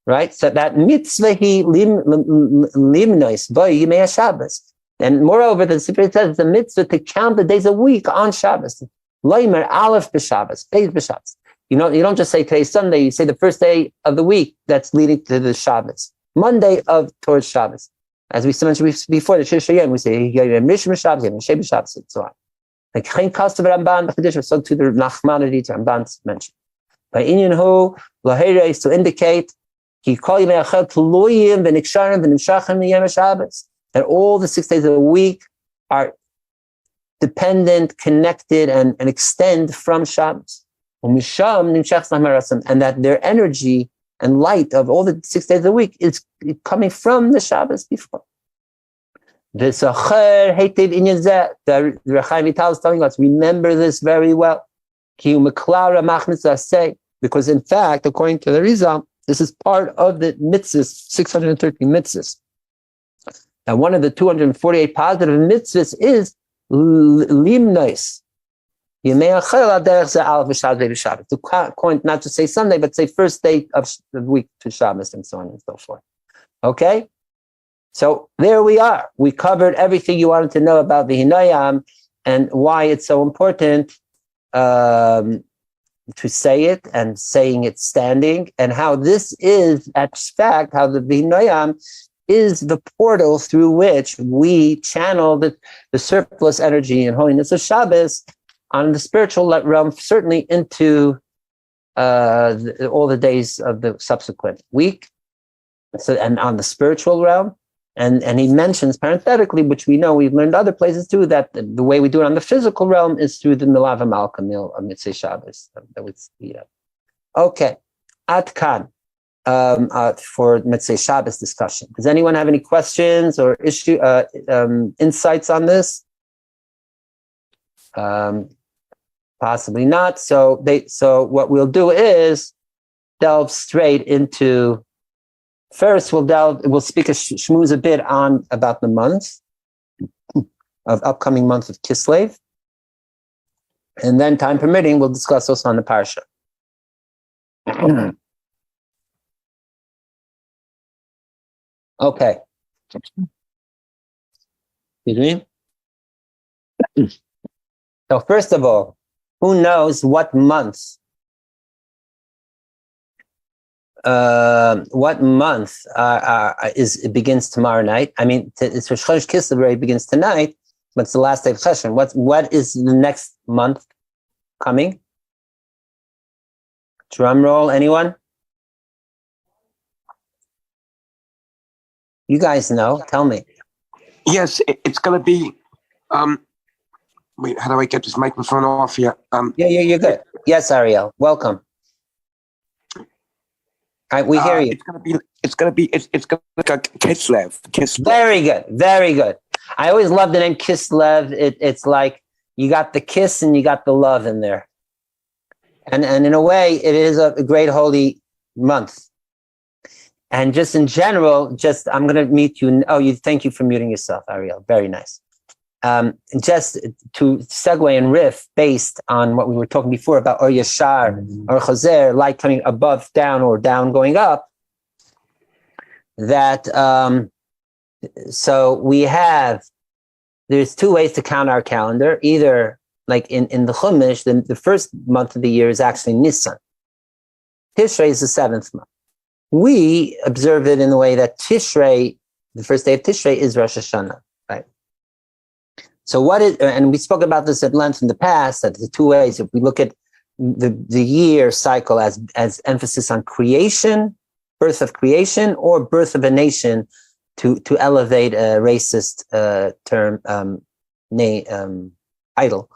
Right? So that mitzvah he limnois by Yimei Shabbos. And moreover, the Sifri says it's a mitzvah to count the days a week on Shabbos. Leimer Aleph b'Shabbos, Beis b'Shabbos. You don't just say today's Sunday. You say the first day of the week that's leading to the Shabbos, Monday towards Shabbos. As we mentioned before, the Shir Shayim, we say Mishma Shabbos, Sheb Shabbos, and so on. Like Chaim Kastav Ramban, so to the Nachmanides Ramban mentioned. By Inyan Hu Lahere is to indicate He call Yimei Achel Tluim v'Niksharim v'Nimshachim Yom Shabbos. That all the 6 days of the week are dependent, connected, and extend from Shabbos. And that their energy and light of all the 6 days of the week is coming from the Shabbos before. The Rechaim Vital is telling us, remember this very well. Because in fact, according to the Rizal, this is part of the mitzvahs, 613 mitzvahs. And one of the 248 positive mitzvahs is limnois. To coin, not to say Sunday, but say first day of the week to Shabbos and so on and so forth. Okay? So there we are. We covered everything you wanted to know about the Hinayam and why it's so important to say it and saying it standing, and how this is, at fact, how the Hinayam is the portal through which we channel the surplus energy and holiness of Shabbos on the spiritual realm, certainly into all the days of the subsequent week. So, and on the spiritual realm, and he mentions parenthetically, which we know we've learned other places too, that the way we do it on the physical realm is through the Milava Malka Mil of Mitzvah Shabbos. That would speed up. Okay, Atkan. For Mitzvah Shabbos discussion. Does anyone have any questions or insights on this? Possibly not. So what we'll do is delve straight into. First, we'll speak a shmooze a bit on about the month of upcoming month of Kislev, and then, time permitting, we'll discuss also on the parsha. Okay. Excuse me. So first of all, who knows what month? It begins tomorrow night? I mean, it's Rosh Chodesh Kislev, it begins tonight, but it's the last day of Cheshvan. What is the next month coming? Drum roll, anyone? You guys know. Tell me. Yes, it's going to be. Wait, how do I get this microphone off here? Yeah, you're good. Yes, Ariel, welcome. We hear you. It's going to be like a Kislev. Very good, very good. I always love the name Kislev. It's like you got the kiss and you got the love in there, and in a way, it is a great holy month. And just in general, I'm going to meet you. Thank you for muting yourself, Ariel. Very nice. Just to segue and riff based on what we were talking before about Or Yashar, or Chazer, light coming above, down, or down going up. That, so there's 2 ways to count our calendar. Either, like in the Chumash, the first month of the year is actually Nisan. Tishrei is the 7th month. We observe it in the way that Tishrei, the first day of Tishrei, is Rosh Hashanah, right? So and we spoke about this at length in the past, that the 2 ways, if we look at the year cycle as emphasis on creation, birth of creation, or birth of a nation, to elevate a racist term, idol,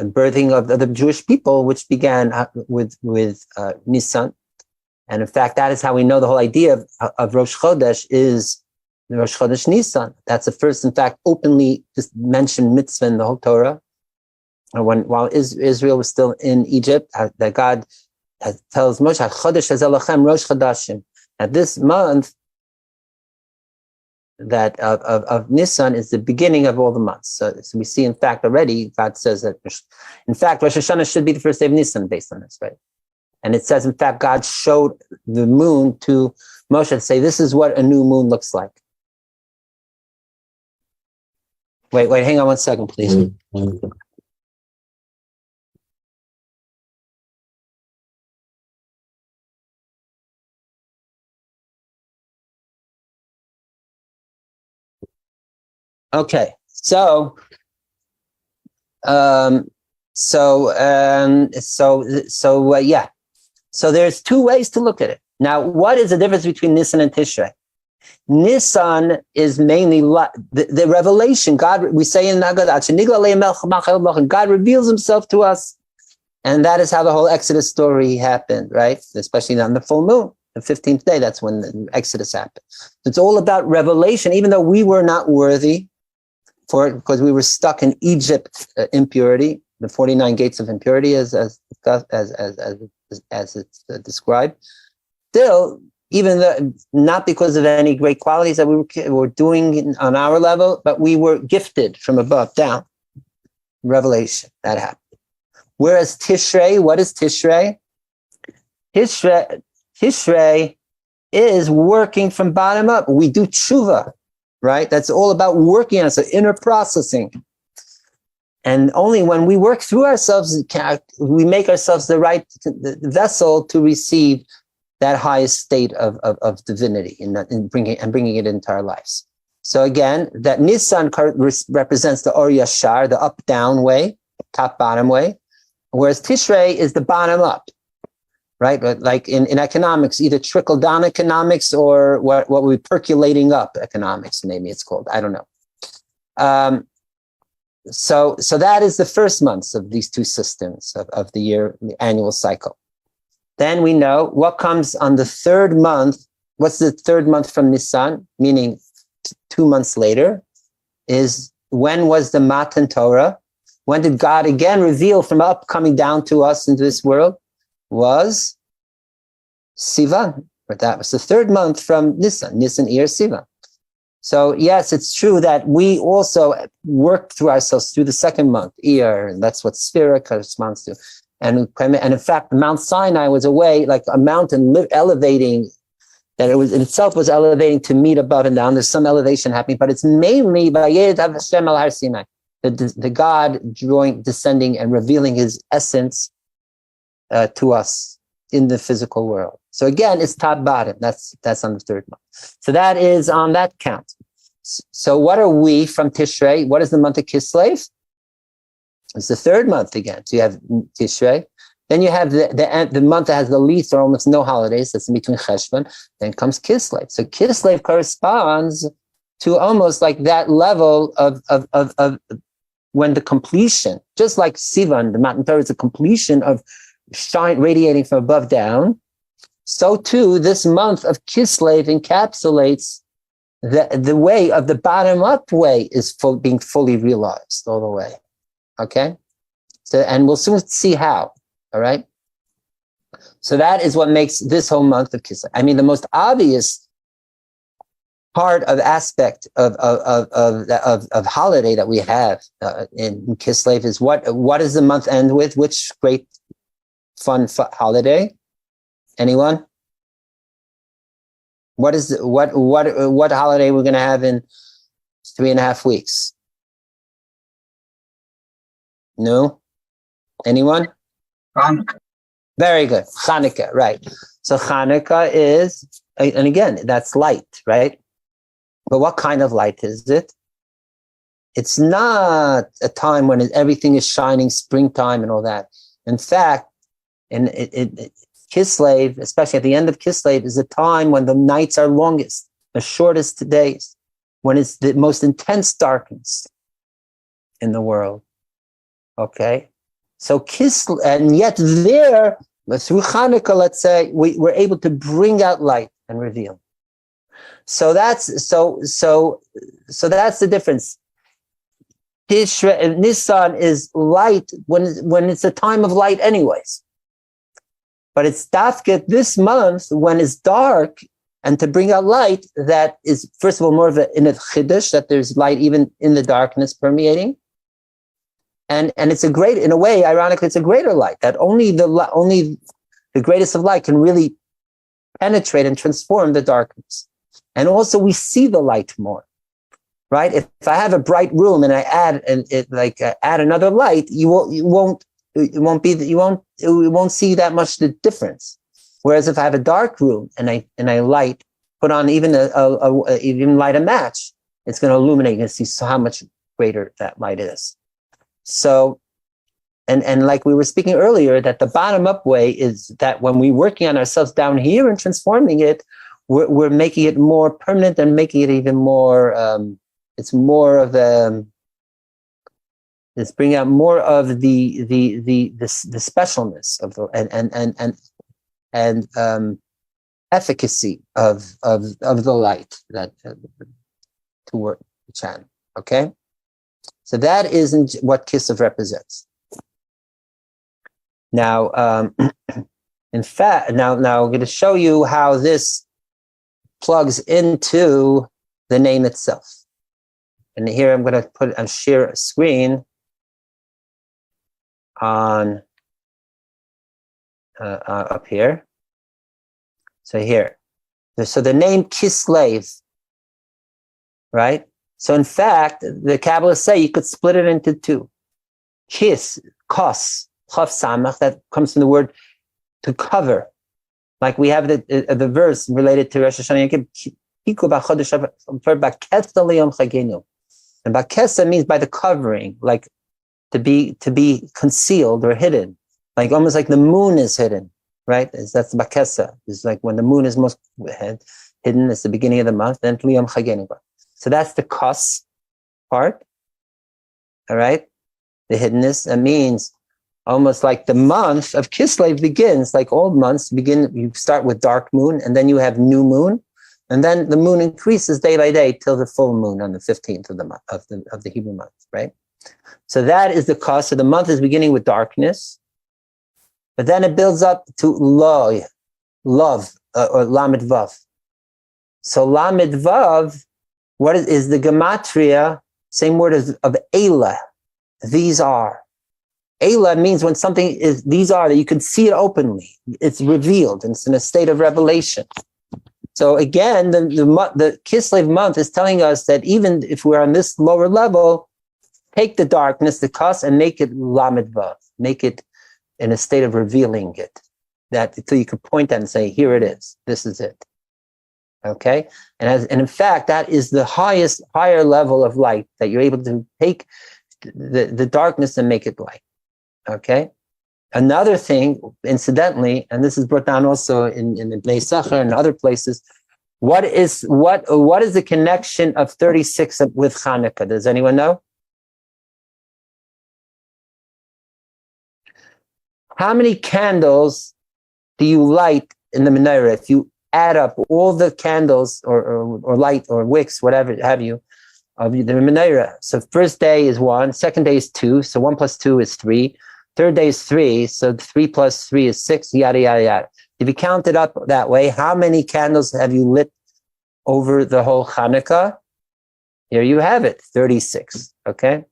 birthing of the Jewish people, which began with Nisan. And in fact, that is how we know the whole idea of Rosh Chodesh is the Rosh Chodesh Nisan. That's the first, in fact, openly mentioned mitzvah in the whole Torah. While Israel was still in Egypt, that God tells Moshe, Chodesh Hazelachem Rosh Chodashim. That this month that of Nisan is the beginning of all the months. So we see, in fact, already God says that, in fact, Rosh Hashanah should be the first day of Nisan based on this, right? And it says, in fact, God showed the moon to Moshe to say, this is what a new moon looks like. Wait, hang on one second, please. Okay, so yeah. So there's two ways to look at it. Now, what is the difference between Nisan and Tishrei? Nisan is mainly the revelation. God, we say in Nagadat, God reveals himself to us. And that is how the whole Exodus story happened, right? Especially on the full moon, the 15th day, that's when the Exodus happened. It's all about revelation, even though we were not worthy for it, because we were stuck in Egypt impurity, the 49 gates of impurity as it's described. Still, even though, not because of any great qualities that we were doing on our level, but we were gifted from above down. Revelation, that happened. Whereas Tishrei, what is Tishrei? Tishrei is working from bottom up. We do tshuva, right? That's all about working on, so inner processing. And only when we work through ourselves, we make ourselves the right vessel to receive that highest state of divinity and bringing it into our lives. So again, that Nisan represents the Or Yashar, the up-down way, top-bottom way, whereas Tishrei is the bottom-up, right? But like in economics, either trickle-down economics or what we percolating up economics, maybe it's called. I don't know. So that is the first months of these two systems of the year, the annual cycle. Then we know what comes on the third month. What's the third month from Nisan? Meaning 2 months later is when was the Matan Torah? When did God again reveal from up coming down to us into this world? Was Sivan. But that was the third month from Nisan, Iyar, Sivan. So yes, it's true that we also work through ourselves through the second month, Iyar, and that's what Sphira corresponds to. And in fact, Mount Sinai was a way, like a mountain elevating, that it was in itself was elevating to meet above and down. There's some elevation happening, but it's mainly the God descending and revealing his essence to us in the physical world. So again, it's top bottom. That's on the third month. So that is on that count. So what are we from Tishrei? What is the month of Kislev? It's the third month again. So you have Tishrei. Then you have the month that has the least or almost no holidays. That's in between Cheshvan. Then comes Kislev. So Kislev corresponds to almost like that level of when the completion, just like Sivan, the Matan Torah is a completion of radiating from above down. So too, this month of Kislev encapsulates the way of the bottom up way is being fully realized all the way. Okay, so and we'll soon see how. All right, so that is what makes this whole month of Kislev. I mean, the most obvious part of aspect of holiday that we have in Kislev is what does the month end with? Which great fun holiday? Anyone? What holiday we're going to have in 3.5 weeks? No? Anyone? Hanukkah. Very good. Hanukkah, right. So Hanukkah is, and again, that's light, right? But what kind of light is it? It's not a time when everything is shining, springtime and all that. In fact, Kislev, especially at the end of Kislev, is a time when the nights are longest, the shortest days, when it's the most intense darkness in the world. Okay? So and yet there, through Hanukkah, let's say, we're able to bring out light and reveal. So that's the difference. Tishre and Nisan is light when it's a time of light anyways. But it's Dafket this month when it's dark, and to bring out light that is, first of all, more of in a chiddush, that there's light even in the darkness permeating. And it's a great, in a way, ironically, it's a greater light, that only the greatest of light can really penetrate and transform the darkness. And also we see the light more, right? If I have a bright room and I add another light, you won't see that much the difference. Whereas if I have a dark room and I light, put on even light a match, it's going to illuminate and see how much greater that light is. So, and like we were speaking earlier, that the bottom up way is that when we're working on ourselves down here and transforming it, we're making it more permanent and making it even more. It's more of it's bringing out more of the specialness of the and efficacy of the light that to work the channel. Okay, so that isn't what Kislev represents. Now, in fact, now I'm going to show you how this plugs into the name itself. And here I'm going to share a screen on up here. So here, so the name Kislev, right? So in fact, the Kabbalists say you could split it into two. Kos, Chav Samach, that comes from the word to cover. Like we have the verse related to Rosh Hashanah Yom. And Bakesa means by the covering, like to be concealed or hidden, like almost like the moon is hidden, right? That's Bakesa. It's like when the moon is most hidden, it's the beginning of the month, then Liyom Chagenu. So that's the Kos part, all right? The hiddenness, that means almost like the month of Kislev begins, like all months begin, you start with dark moon, and then you have new moon, and then the moon increases day by day till the full moon on the 15th of the month of the Hebrew month, right? So that is the cause. So the month is beginning with darkness, but then it builds up to love, or Lamed Vav. So Lamed Vav, what is the gematria? Same word as of Eila. These are. Eila means when something is, these are, that you can see it openly. It's revealed. And it's in a state of revelation. So again, the Kislev month is telling us that even if we're on this lower level, take the darkness, the Kos, and make it Lamed Vav. Make it in a state of revealing it. That until you could point at and say, here it is. This is it. Okay? And in fact, that is the higher level of light, that you're able to take the darkness and make it light. Okay? Another thing, incidentally, and this is brought down also in the Bnei Sachar and other places, what is the connection of 36 with Hanukkah? Does anyone know? How many candles do you light in the menorah? If you add up all the candles or light or wicks, whatever have you, of the menorah. So first day is 1, second day is 2, so 1 plus 2 is 3. Third day is 3, so 3 plus 3 is 6, yada, yada, yada. If you count it up that way, how many candles have you lit over the whole Hanukkah? Here you have it, 36, okay?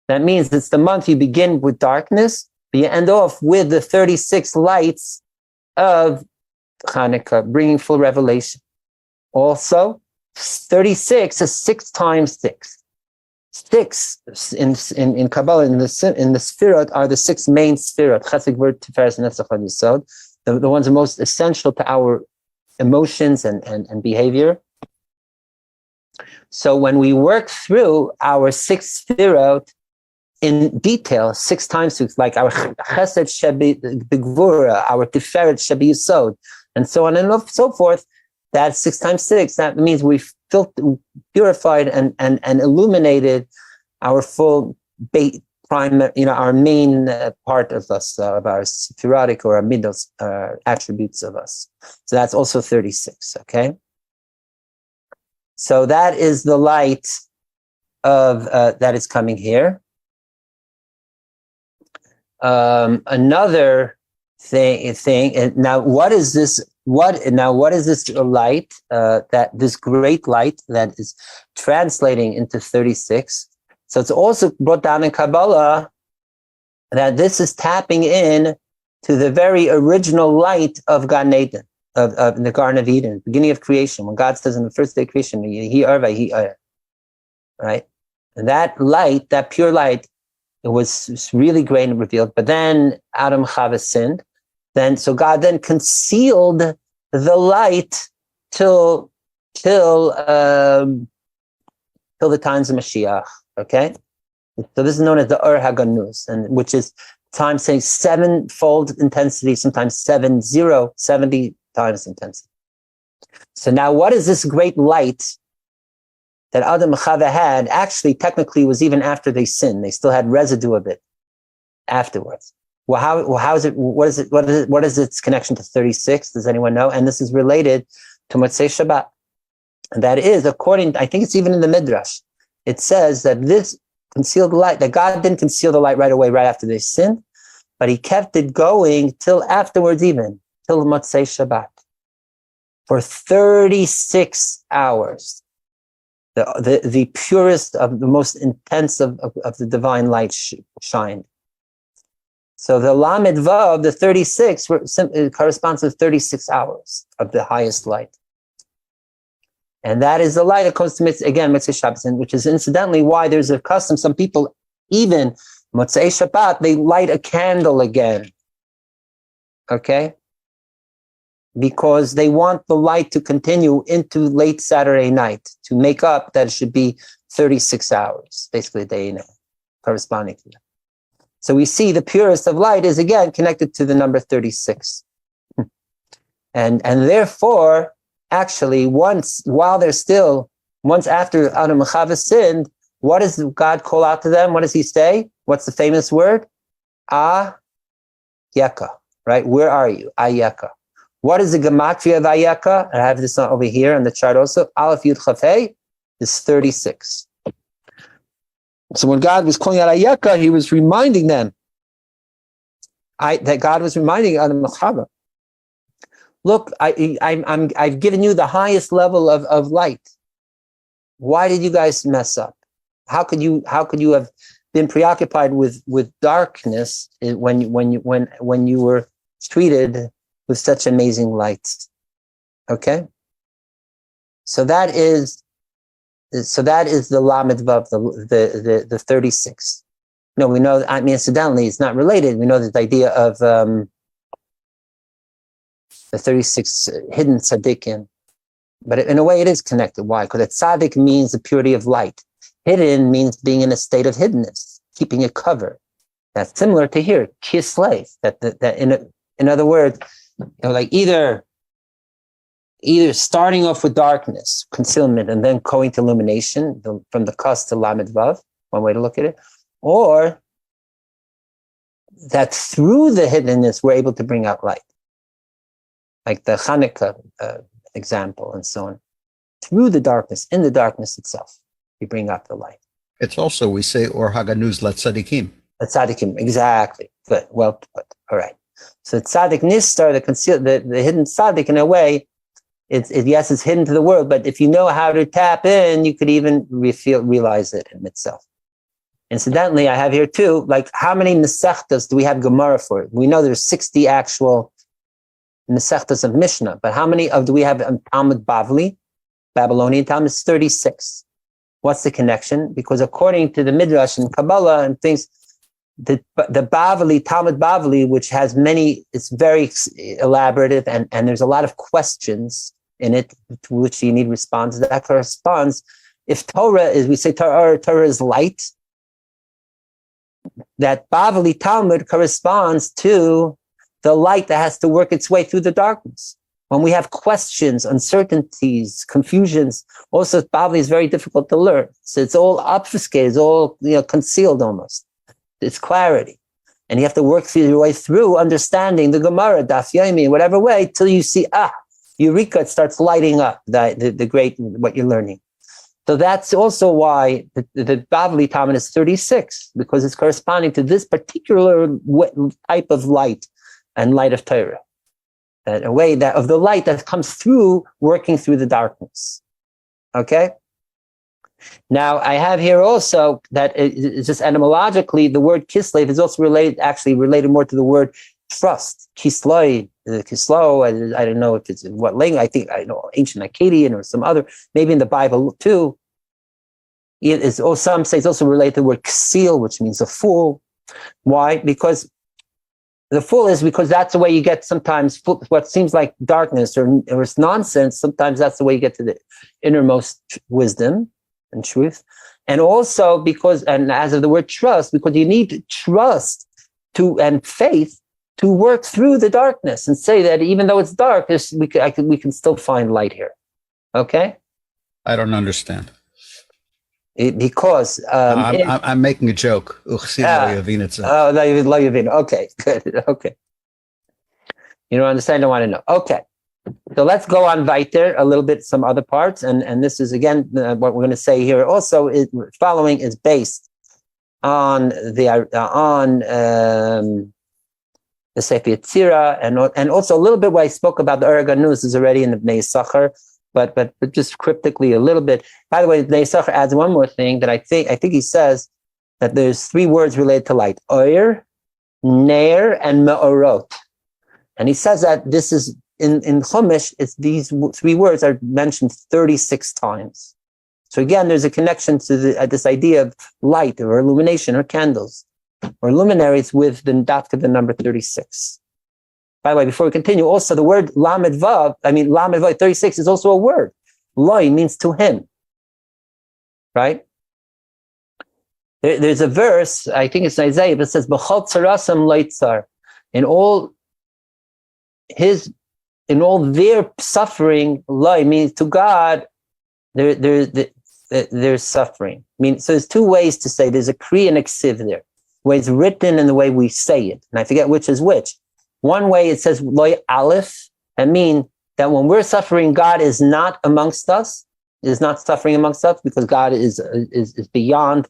That means it's the month you begin with darkness, but you end off with the 36 lights of Hanukkah, bringing full revelation. Also, 36 is 6 times 6. 6 in Kabbalah, in the Sfirot, are the 6 main Sfirot, Chesed, Gvur, Tiferes, Netzach, and Yesod, the ones most essential to our emotions and behavior. So when we work through our 6 Sfirot in detail, 6 times 6, like our Chesed Shebi Gvura, our Tiferet Shebi Yesod, and so on and so forth, that's 6 times 6. That means we've purified and illuminated our full our main part of us, of our sephirotic or our middle attributes of us. So that's also 36, okay? So that is the light of that is coming here. Another thing. And now, what is this? What is this light? That this great light that is translating into 36. So it's also brought down in Kabbalah that this is tapping in to the very original light of Gan Eden, of the Garden of Eden, beginning of creation. When God says in the first day of creation, right? And that light, that pure light, it was really great and revealed. But then Adam and Chava sinned. So God then concealed the light till the times of Mashiach. Okay, so this is known as the Ur HaGanuz, and which is time saying 7-fold intensity, sometimes 70 times intensity. So now, what is this great light that Adam and Chava had? Actually, technically, was even after they sinned. They still had residue of it afterwards. Well, how is it? What is it? What is its connection to 36? Does anyone know? And this is related to Motzoei Shabbat, and that is according. I think it's even in the Midrash. It says that this concealed light, that God didn't conceal the light right away, right after they sinned, but he kept it going till afterwards, even till Motzoei Shabbat, for 36 hours. The purest of the most intense of the divine light shined. So the Lamed Vav, the 36, corresponds to 36 hours of the highest light. And that is the light that comes to Motzoei Shabbat, which is incidentally why there's a custom. Some people, even Motzoei Shabbat, they light a candle again. Okay? Because they want the light to continue into late Saturday night to make up that it should be 36 hours, basically a day and a half, corresponding to that. So we see the purest of light is again connected to the number 36. And therefore, actually, once after Adam and Chava sinned, what does God call out to them? What does he say? What's the famous word? Ayeka, right? Where are you? Ayeka. What is the gematria of Ayeka? I have this over here on the chart also. Aleph Yud Chaf Hey is 36. So when God was calling out Ayeka, he was reminding them that God was reminding Adam and Chava, look, I've given you the highest level of light. Why did you guys mess up? How could you have been preoccupied with darkness when you were treated with such amazing light? Okay, so that is the Lamed Vav, the 36. No, we know. I mean, incidentally, it's not related. We know that the idea of the 36 hidden tzaddikim, but in a way it is connected. Why? Because tzaddik means the purity of light. Hidden means being in a state of hiddenness, keeping it covered. That's similar to here, kislev. That in other words, like either starting off with darkness, concealment, and then going to illumination, from the Kas to Lamed Vav, one way to look at it, or that through the hiddenness we're able to bring out light. Like the Hanukkah example and so on. Through the darkness, in the darkness itself, we bring out the light. It's also, we say, Or Haganuz Latzadikim. Tzadikim, exactly. Good, well put. All right. So Tzadik Nistar, the hidden Tzadik, in a way, it's hidden to the world, but if you know how to tap in, you could even realize it in itself. Incidentally, I have here too, like how many Mesechtas do we have Gemara for? We know there's 60 actual Mesechtas of Mishnah, but how many do we have Talmud Bavli, Babylonian Talmud? Is 36. What's the connection? Because according to the Midrash and Kabbalah and things, the Bavli, Talmud Bavli, which has it's very elaborative and there's a lot of questions in it to which you need responses. That corresponds, if Torah is, we say Torah is light, that Bavli Talmud corresponds to the light that has to work its way through the darkness. When we have questions, uncertainties, confusions, also Bavli is very difficult to learn. So it's all obfuscated, it's all concealed almost. It's clarity. And you have to work your way through understanding the Gemara, Daf Yomi, whatever way, till you see, Eureka, it starts lighting up the great, what you're learning. So that's also why the Bavli Talmud is 36, because it's corresponding to this particular type of light and light of Torah. A way that of the light that comes through, working through the darkness. Okay? Now, I have here also that it's just etymologically, the word kislev is also related more to the word trust. Kisloi, Kislo, I don't know if it's in what language, I think I know ancient Akkadian or some other, maybe in the Bible too. It is, or some say it's also related to the word ksil, which means a fool. Why? Because the fool is because that's the way you get sometimes what seems like darkness or it's nonsense. Sometimes that's the way you get to the innermost wisdom and truth. And also because, and as of the word trust, because you need trust and faith to work through the darkness and say that even though it's dark, we can still find light here. Okay? I don't understand. Because I'm making a joke. Okay, good. Okay. You don't understand, I want to know. Okay. So let's go on weiter a little bit, some other parts. And this is, again, what we're going to say here also is following is based on the Sefer Yetzirah and also a little bit what I spoke about the Araganus is already in the Bnei Yisachar, but just cryptically a little bit. By the way, Bnei Yisachar adds one more thing that I think he says that there's 3 words related to light: Oyer, Ner, and Me'orot. And he says that this is in Chumash, it's these 3 words are mentioned 36 times. So again, there's a connection to this idea of light or illumination or candles or luminaries with the number 36. By the way, before we continue, also the word Lamed Vav, Lamed Vav 36 is also a word. Loi means to him, right? There's a verse, I think it's Isaiah, that says, B'chol tzarasam leitzar. In all their suffering, Loi means to God, there's suffering. So there's 2 ways to say, there's a Kri and a Ksiv there. The way it's written and the way we say it. And I forget which is which. One way it says Loi Aleph, and mean that when we're suffering, God is not amongst us, is not suffering amongst us, because God is beyond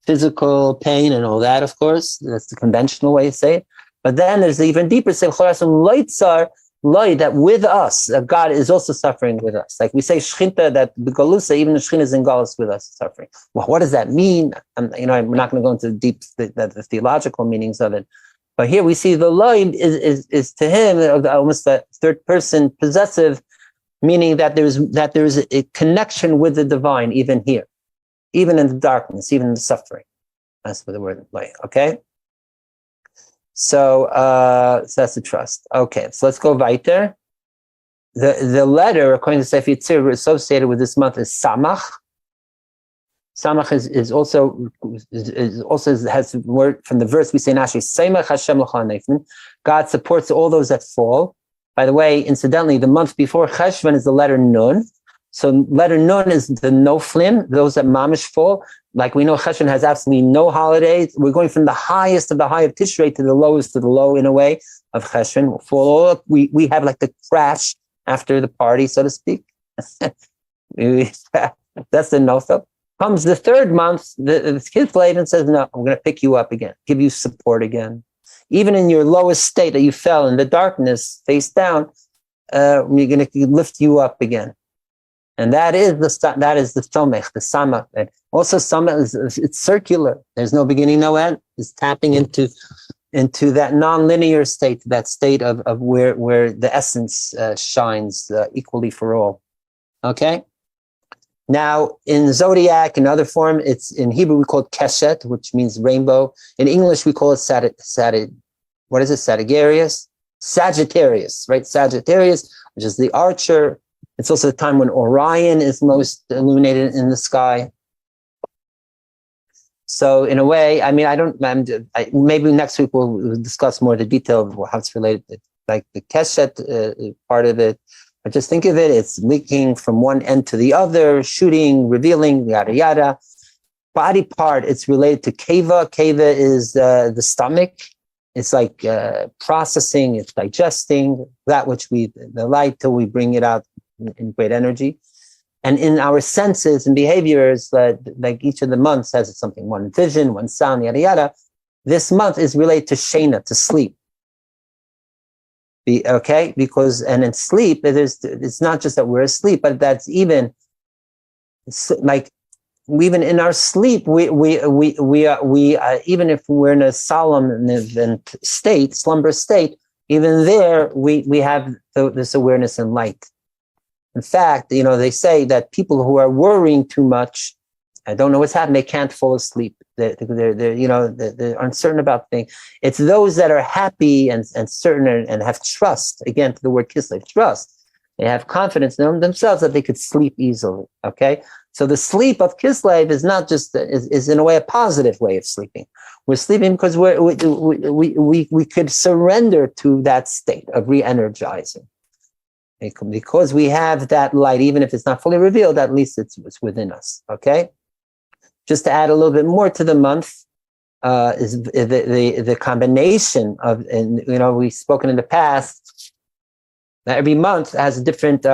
physical pain and all that, of course. That's the conventional way to say it. But then there's the even deeper say, Loi, that with us, that God is also suffering with us. Like we say Shchinta, that the Galusa, even the Shchinta is in Galus with us suffering. Well, what does that mean? I'm not going to go into the theological meanings of it. But here we see the Loi is to him almost that third person possessive, meaning that there's a connection with the divine even here, even in the darkness, even in the suffering. That's what the word Loi. Okay. So that's the trust. Okay, so let's go weiter. The letter, according to Sefer Yetzirah, associated with this month is Samach. Samach is also has the word from the verse we say in Ashi, Semach Hashem l'cha nefin. God supports all those that fall. By the way, incidentally, the month before Cheshvan is the letter Nun. So letter Nun is the Noflim, those that mamish fall. Like we know, Cheshvan has absolutely no holidays. We're going from the highest of the high of Tishrei to the lowest of the low, in a way, of Cheshvan. We have like the crash after the party, so to speak. That's the Nofel. Comes the 3rd month, the kid played and says, no, I'm going to pick you up again, give you support again. Even in your lowest state that you fell in the darkness, face down, we're going to lift you up again. And that is the Tomech, the Samach. And also Samach it's circular. There's no beginning, no end. It's tapping into that non-linear state, that state of where the essence shines equally for all. Okay? Now, in Zodiac, in other form, it's in Hebrew we call it Keshet, which means rainbow. In English, we call it Sagittarius, right? Sagittarius, which is the archer. It's also the time when Orion is most illuminated in the sky. So in a way, maybe next week we'll discuss more the detail of how it's related, like the Keshet part of it. But just think of it, it's leaking from one end to the other, shooting, revealing, yada, yada. body part, it's related to keva. Keva is the stomach. It's like processing, it's digesting that which the light till we bring it out in great energy. And in our senses and behaviors, like each of the months has something, one vision, one sound, yada, yada. This month is related to shena, to sleep. Okay? Because, and in sleep, it's not just that we're asleep, but that's even like, even in our sleep, we even if we're in a solemn state, slumber state, even there, we have this awareness and light. In fact, they say that people who are worrying too much, I don't know what's happening, they can't fall asleep. They're uncertain about things. It's those that are happy and certain and have trust, again, to the word kislev, trust. They have confidence in themselves that they could sleep easily, okay? So the sleep of kislev is not just, is in a way a positive way of sleeping. We're sleeping because we could surrender to that state of re-energizing. Because we have that light, even if it's not fully revealed, at least it's within us, okay? Just to add a little bit more to the month, is the combination of, and we've spoken in the past, that every month has a different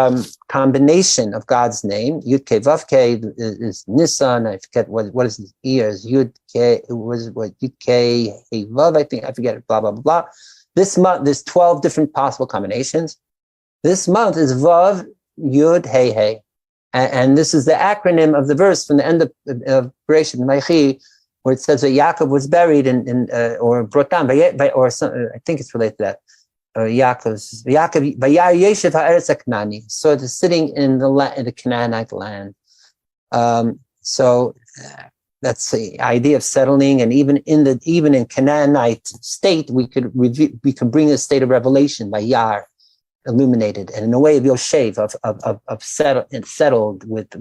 combination of God's name. Yud Ke Vav Ke is Nisan. I forget what is his ears. Yud Ke was what Yud Ke Hey Vav. I think I forget it. Blah blah blah. This month there's 12 different possible combinations. This month is Vav Yud Hey Hey, and this is the acronym of the verse from the end of Bereshit Maichi, where it says that Yaakov was buried in or brought down by or some, I think it's related to that. Yaakov, Yeshiv Ha'eretz HaKnani. So it's sitting in the Canaanite land. So that's the idea of settling, and even in Canaanite state, we could bring a state of revelation by Yar, illuminated, and in a way of Yoshev, of settled with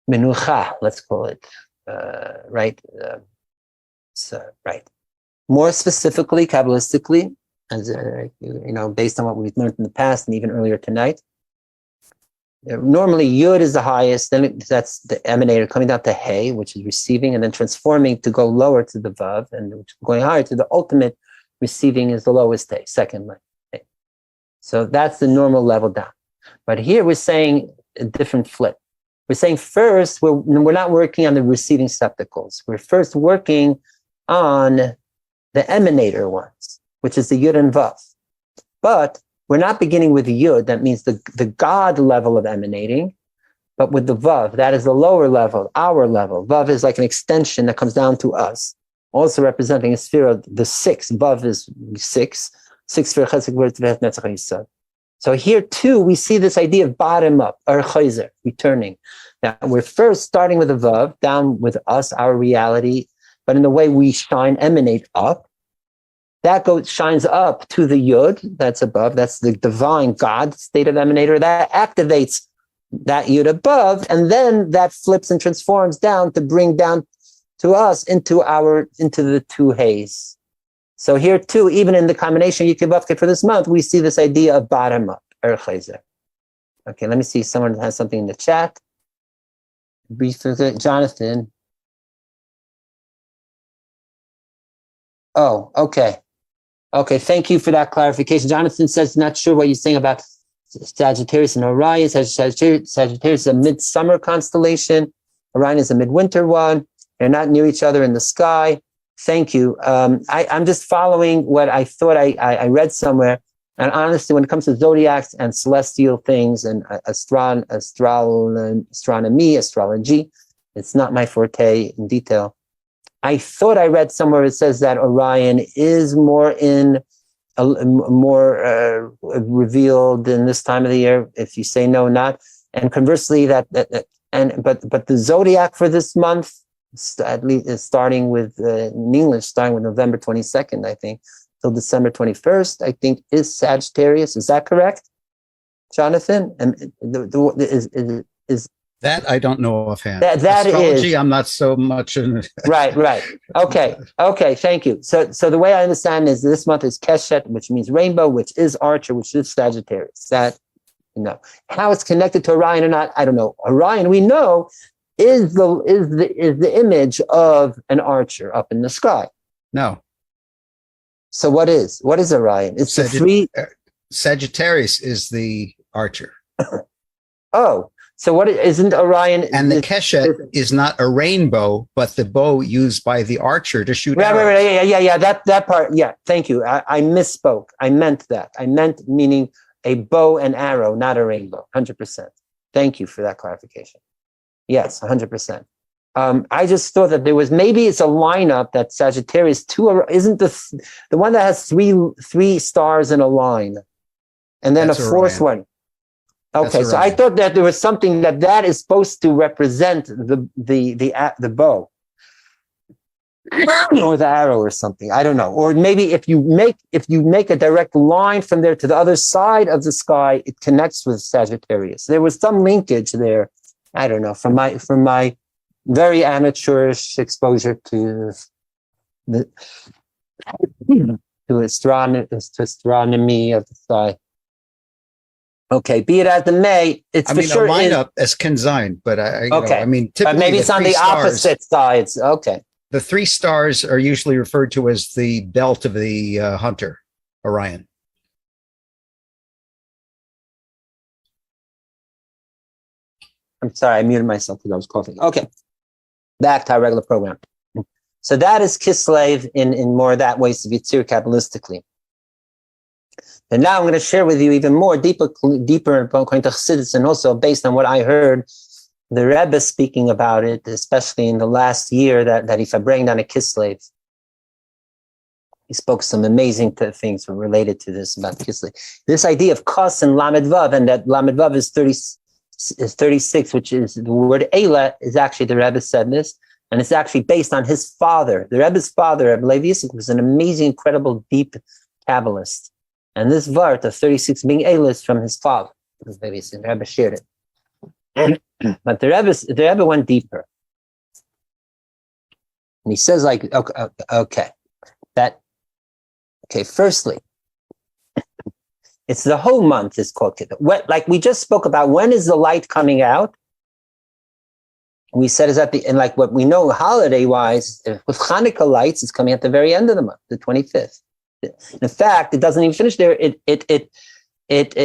Menucha, let's call it, right? Right. More specifically, Kabbalistically, as based on what we've learned in the past and even earlier tonight, normally Yud is the highest, then that's the emanator coming down to Hey, which is receiving, and then transforming to go lower to the Vav, and going higher to the ultimate receiving is the lowest Hey, second Hey. So that's the normal level down. But here we're saying a different flip. We're saying first, we're not working on the receiving receptacles. We're first working on the emanator ones, which is the Yud and Vav. But we're not beginning with the Yud, that means the God level of emanating, but with the Vav, that is the lower level, our level. Vav is like an extension that comes down to us, also representing a sphere of the six. Vav is six sphere chesed netzach yisod. So here too, we see this idea of bottom up, or chayzer, returning. Now we're first starting with the Vav, down with us, our reality, but in the way we emanate up, that shines up to the Yud that's above. That's the divine God state of emanator that activates that Yud above, and then that flips and transforms down to bring down to us into the two Hays. So here too, even in the combination Yikibavke for this month, we see this idea of bottom up. Okay, let me see. Someone has something in the chat. Jonathan. Oh, okay. Okay, thank you for that clarification. Jonathan says, not sure what you're saying about Sagittarius and Orion. Sagittarius is a midsummer constellation. Orion is a midwinter one. They're not near each other in the sky. Thank you. I'm just following what I thought I read somewhere. And honestly, when it comes to zodiacs and celestial things and astronomy, astrology, it's not my forte in detail. I thought I read somewhere it says that Orion is more revealed in this time of the year. If you say no, not, and conversely, but the zodiac for this month, at least is starting with in English, starting with November 22nd, I think, till December 21st, I think, is Sagittarius. Is that correct, Jonathan? And is that I don't know offhand. That Astrology, is, I'm not so much in. Right. Okay. Thank you. So the way I understand is this month is Keshet, which means rainbow, which is Archer, which is Sagittarius. That how it's connected to Orion or not, I don't know. Orion, we know, is the image of an archer up in the sky. No. So what is Orion? It's the three. Sagittarius is the archer. Oh, so what isn't Orion? And the keshet is not a rainbow, but the bow used by the archer to shoot arrows. Right. Yeah. That part. Yeah. Thank you. I misspoke. I meant that. I meant meaning a bow and arrow, not a rainbow. 100%. Thank you for that clarification. Yes, 100%. I just thought that there was, maybe it's a lineup that Sagittarius isn't the one that has three stars in a line, and then That's a fourth Orion. one. Okay, so I thought that there was something that is supposed to represent the bow or the arrow or something. I don't know. Or maybe if you make a direct line from there to the other side of the sky, it connects with Sagittarius. There was some linkage there. I don't know, from my very amateurish exposure to astronomy of the sky. Okay, be it as it may, it's for sure a lineup as consigned, but okay. Typically but maybe it's on the opposite sides. Okay, the three stars are usually referred to as the belt of the hunter, Orion. I'm sorry, I muted myself because I was coughing. Okay, back to our regular program. So that is Kislev in more of that way, to be Yitzir Kabbalistically. And now I'm going to share with you even more deeper according to Chassidus, and also based on what I heard the Rebbe speaking about it, especially in the last year that he bring down a Kislev. He spoke some amazing things related to this about Kislev. This idea of Kos and Lamed Vav, and that Lamed Vav is 36, which is the word Eila, is actually, the Rebbe said this, and it's actually based on his father. The Rebbe's father, Rebbe Levi Yisroel, was an amazing, incredible, deep Kabbalist. And this Vart of 36 being Eila is from his father. The Rebbe shared it. But the Rebbe went deeper. And he says, like, firstly, it's the whole month is called Kippur. Like we just spoke about, when is the light coming out? We said is at the, and like what we know holiday-wise, with Hanukkah lights, it's coming at the very end of the month, the 25th. In fact, it doesn't even finish there. It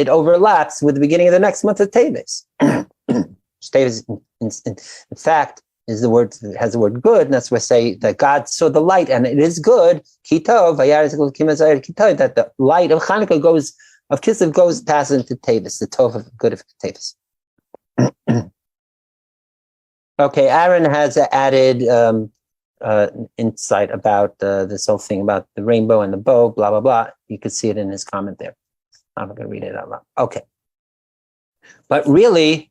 overlaps with the beginning of the next month of Teves. Teves, in fact, has the word good, and that's why I say that God saw the light, and it is good. Kitov, that the light of Hanukkah of Kislev passes into Teves, the Tov of good of Teves. Okay, Aaron has added insight about this whole thing about the rainbow and the bow, blah, blah, blah. You could see it in his comment there. I'm not going to read it out loud. Okay. But really,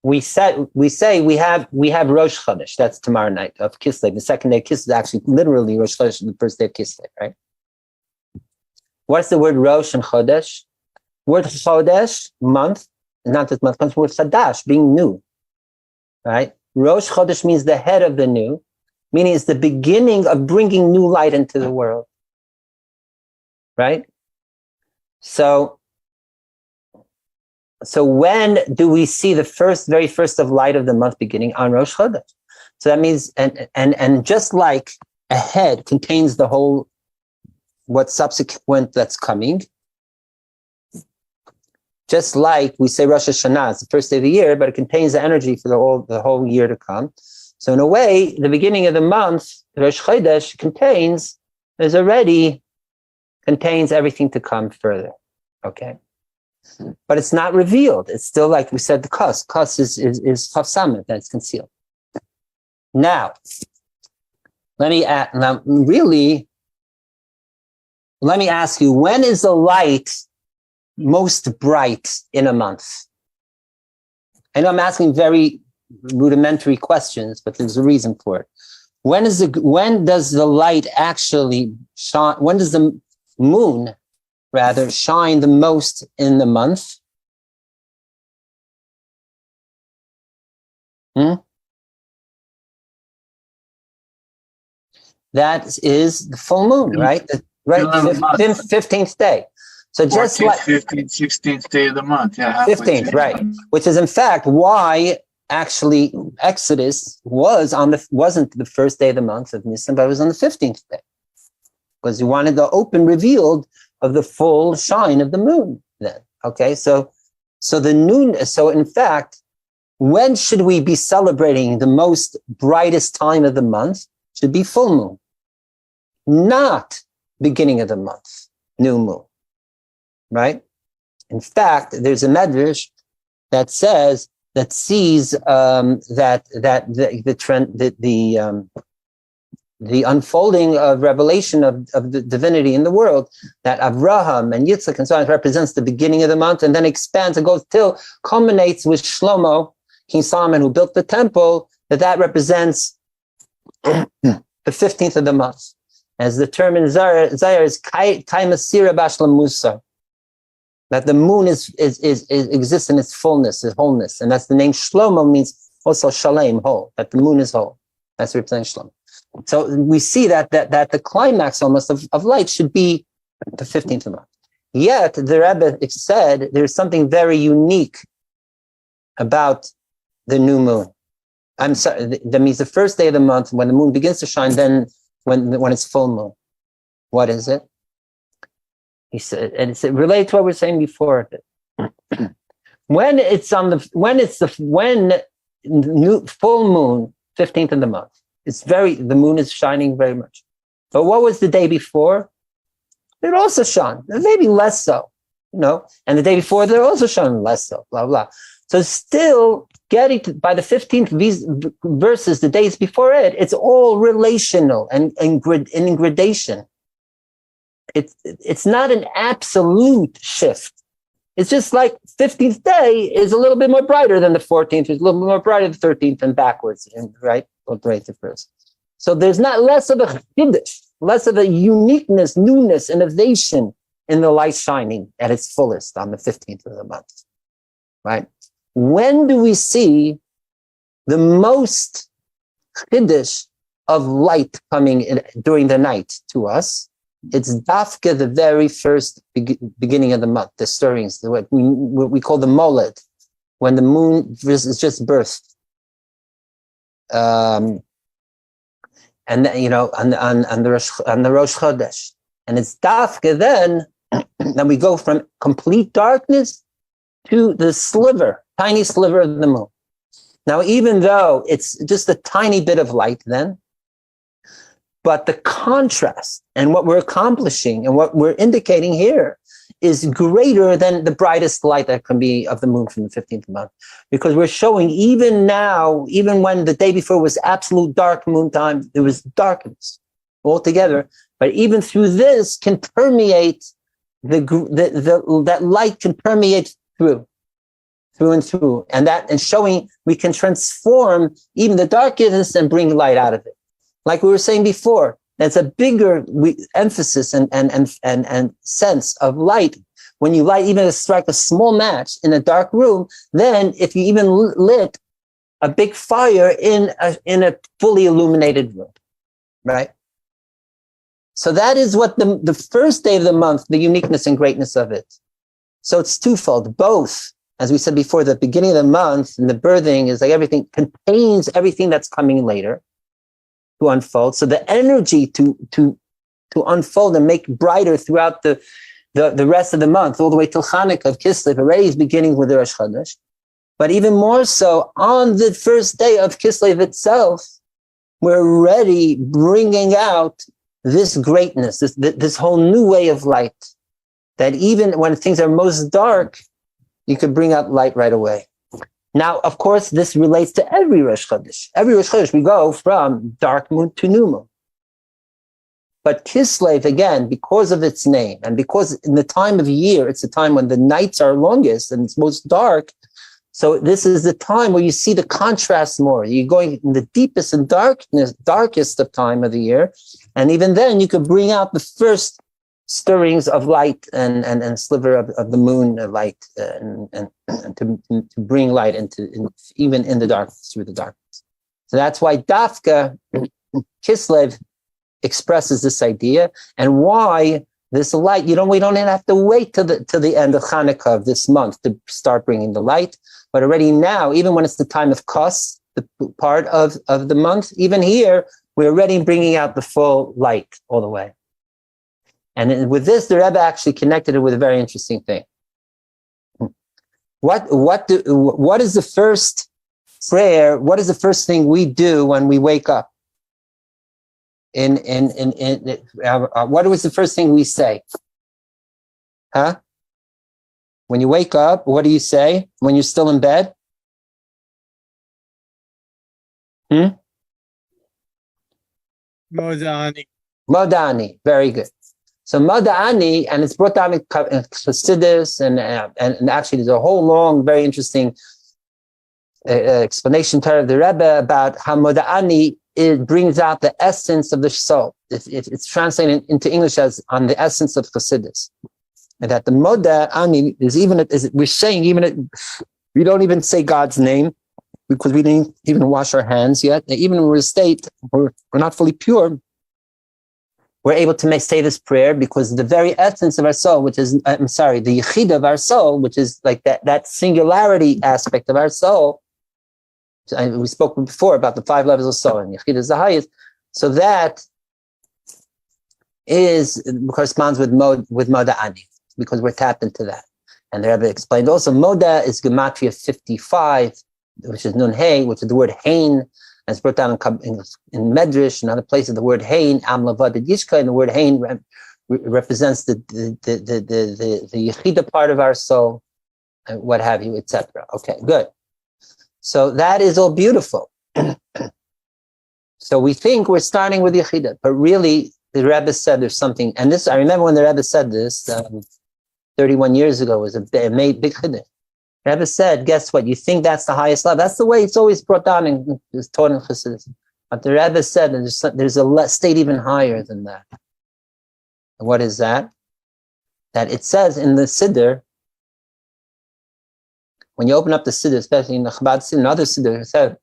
we say we have Rosh Chodesh. That's tomorrow night of Kislev. The second day of Kislev is actually literally Rosh Chodesh, the first day of Kislev, right? What's the word Rosh and Chodesh? Word Chodesh, month, not this month, comes from word Chadash, being new, right? Rosh Chodesh means the head of the new, meaning it's the beginning of bringing new light into the world, right? So when do we see the very first of light of the month beginning? On Rosh Chodesh. So that means, and just like a head contains the whole, what's subsequent that's coming, just like we say Rosh Hashanah, it's the first day of the year, but it contains the energy for the whole year to come. So in a way, the beginning of the month, Rosh Chodesh contains everything to come further. Okay. But it's not revealed. It's still, like we said, the Kos. Kos is Chav Sameh, that's concealed. Now, let me ask you, when is the light most bright in a month? I know I'm asking very rudimentary questions, but there's a reason for it. When does the light actually shine? When does the moon rather shine the most in the month? That is the full moon, right? Right, 15th day. So just 14th, 15th, 16th day of the month. Yeah, 15th, right? Which is in fact why actually Exodus wasn't the first day of the month of Nisan, but it was on the 15th day, because he wanted the open revealed of the full shine of the moon then. Okay, so in fact, when should we be celebrating the most brightest time of the month? Should be full moon, not beginning of the month, new moon, right? In fact, there's a medrash that says that sees that the trend, the unfolding of revelation of the divinity in the world, that Avraham and Yitzchak and so on represents the beginning of the month, and then expands and goes till culminates with Shlomo, King Solomon, who built the temple, that represents the 15th of the month. As the term in Zayar is Kai Masira Bashlam Musa, that the moon exists in its fullness, its wholeness, and that's the name Shlomo means also Shalem, whole. That the moon is whole. That's representing Shlomo. So we see that the climax almost of light should be the 15th of the month. Yet the Rebbe said there's something very unique about the new moon. I'm sorry, that means the first day of the month when the moon begins to shine, then when it's full moon. What is it? He said, and it's related to what we were saying before. When new full moon, 15th of the month, the moon is shining very much. But what was the day before? It also shone, maybe less so, and the day before they also shone less so, blah, blah. So still getting by the 15th versus the days before it's all relational and in gradation. It's not an absolute shift. It's just like 15th day is a little bit more brighter than the 14th, it's a little bit more brighter than the 13th and backwards, right? Or right to first. So there's not less of a chiddush, less of a uniqueness, newness, innovation in the light shining at its fullest on the 15th of the month, right? When do we see the most chiddush of light coming in during the night to us? It's dafka, the very first beginning of the month, the stirrings, what we call the moled, when the moon is just birthed. And on the Rosh Chodesh. And it's dafka then we go from complete darkness to the tiny sliver of the moon. Now, even though it's just a tiny bit of light then, but the contrast and what we're accomplishing and what we're indicating here is greater than the brightest light that can be of the moon from the 15th month. Because we're showing even now, even when the day before was absolute dark moon time, there was darkness altogether. But even through this can permeate, that light can permeate through and through. And showing we can transform even the darkness and bring light out of it. Like we were saying before, there's a bigger emphasis and sense of light when you strike a small match in a dark room than if you even lit a big fire in a fully illuminated room, right? So that is what the first day of the month, the uniqueness and greatness of it. So it's twofold. Both, as we said before, the beginning of the month and the birthing is like everything contains everything that's coming later to unfold. So the energy to unfold and make brighter throughout the rest of the month, all the way till Chanukah of Kislev, already is beginning with the Rosh Chodesh. But even more so, on the first day of Kislev itself, we're already bringing out this greatness, this whole new way of light, that even when things are most dark, you could bring out light right away. Now, of course, this relates to every Rosh Chodesh. Every Rosh Chodesh, we go from dark moon to new moon. But Kislev, again, because of its name, and because in the time of year, it's the time when the nights are longest and it's most dark. So this is the time where you see the contrast more. You're going in the deepest and darkest of time of the year. And even then, you could bring out the first stirrings of light and sliver of the moon light and to bring light even in the darkness, through the darkness. So that's why Dafka Kislev expresses this idea, and why this light, we don't even have to wait till the end of Hanukkah of this month to start bringing the light. But already now, even when it's the time of Kos, the part of the month, even here, we're already bringing out the full light all the way. And with this, the Rebbe actually connected it with a very interesting thing. What is the first prayer? What is the first thing we do when we wake up? What was the first thing we say? Huh? When you wake up, what do you say when you're still in bed? Modani. Modani. Very good. So Modani, and it's brought down in Chassidus, and actually there's a whole long, very interesting explanation of the Rebbe about how Modani, it brings out the essence of the soul. It's translated into English as on the essence of Chassidus. And that the Modani is we're saying, we don't even say God's name because we didn't even wash our hands yet. Even when we're in a state, we're not fully pure. We're able to say this prayer because the very essence of our soul, which is, the Yechida of our soul, which is like that singularity aspect of our soul. We spoke before about the 5 levels of soul, and Yechida is the highest. So that corresponds with Moda Ani, because we're tapped into that. And the Rebbe explained also, Moda is Gematria 55, which is Nun Hey, which is the word Hain. And it's brought down in Medrash and other places. The word Hain, Am Lavad Yishka, and the word Hain represents the Yechida part of our soul, and what have you, etc. Okay, good. So that is all beautiful. So we think we're starting with Yechida, but really the Rebbe said there's something, and this, I remember when the Rebbe said this 31 years ago, was a big Chiddush. Rebbe said, guess what? You think that's the highest level. That's the way it's always brought down and it's taught in Chassidus. But the Rebbe said there's a state even higher than that. And what is that? That it says in the Siddur, when you open up the Siddur, especially in the Chabad Siddur and other Siddur, it says,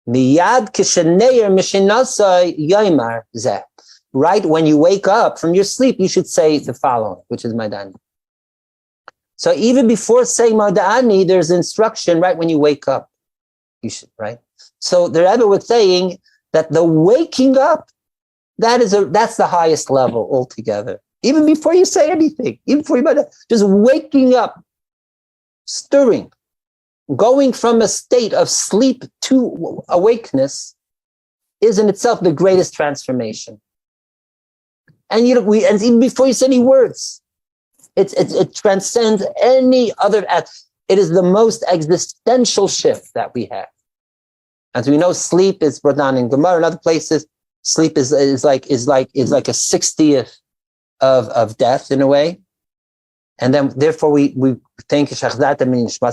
Miyad kishaneir mishinasai yaimar zeh. Right when you wake up from your sleep, you should say the following, which is Madani. So even before saying Madani, there's instruction right when you wake up. You should, right? So the Rebbe was saying that the waking up, that's the highest level altogether. Even before you say anything, even before you just waking up, stirring, going from a state of sleep to awakeness is in itself the greatest transformation. And even before you say any words, it transcends any other. It is the most existential shift that we have. As we know, sleep is brought down in Gemara and other places. Sleep is like a 60th of death in a way. And then therefore we think Shachdat,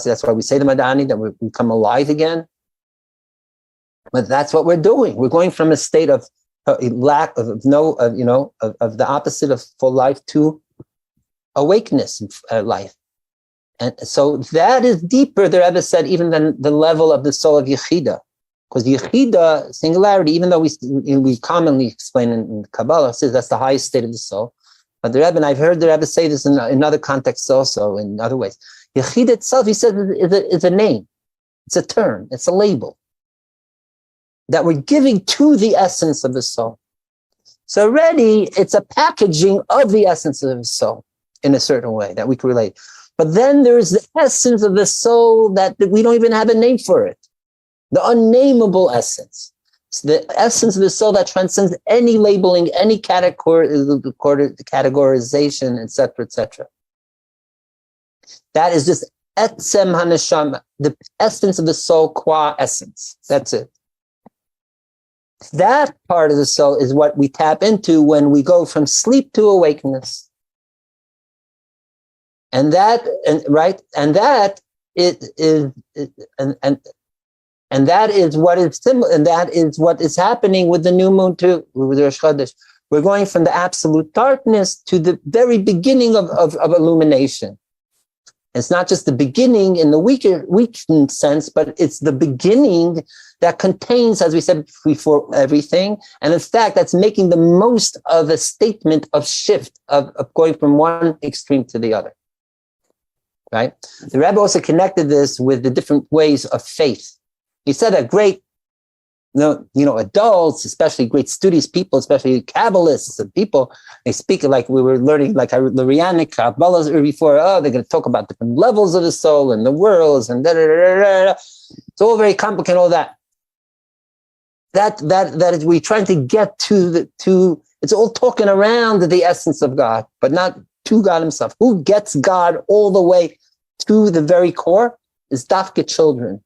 that's why we say the Madani, that we become alive again. But that's what we're doing. We're going from a state of lack of the opposite of full life to awakeness life. And so that is deeper, the Rebbe said, even than the level of the soul of Yechida. Because Yechida, singularity, even though we commonly explain in Kabbalah, says that's the highest state of the soul. But the Rebbe, and I've heard the Rebbe say this in other contexts also, in other ways. Yechida itself, he said, is a name. It's a term. It's a label that we're giving to the essence of the soul. So already, it's a packaging of the essence of the soul in a certain way that we can relate. But then there's the essence of the soul that we don't even have a name for it. The unnameable essence. It's the essence of the soul that transcends any labeling, any categorization, etc., etc. That is just etzem haneshama, the essence of the soul qua essence. That's it. That part of the soul is what we tap into when we go from sleep to awakeness. And that is what is similar, and that is what is happening with the new moon too, with Rosh Chodesh. We're going from the absolute darkness to the very beginning of illumination. It's not just the beginning in the weakened sense, but it's the beginning that contains, as we said before, everything. And in fact, that's making the most of a statement of shift, of going from one extreme to the other. Right? The Rebbe also connected this with the different ways of faith. He said that great, adults, especially great studious people, especially Kabbalists and people, they speak like we were learning, like Lurianic Kabbalah before. Oh, they're going to talk about different levels of the soul and the worlds and da-da-da-da-da. It's all very complicated, all that. That is, we're trying to get to it's all talking around the essence of God, but not to God himself. Who gets God all the way to the very core is Dafka children.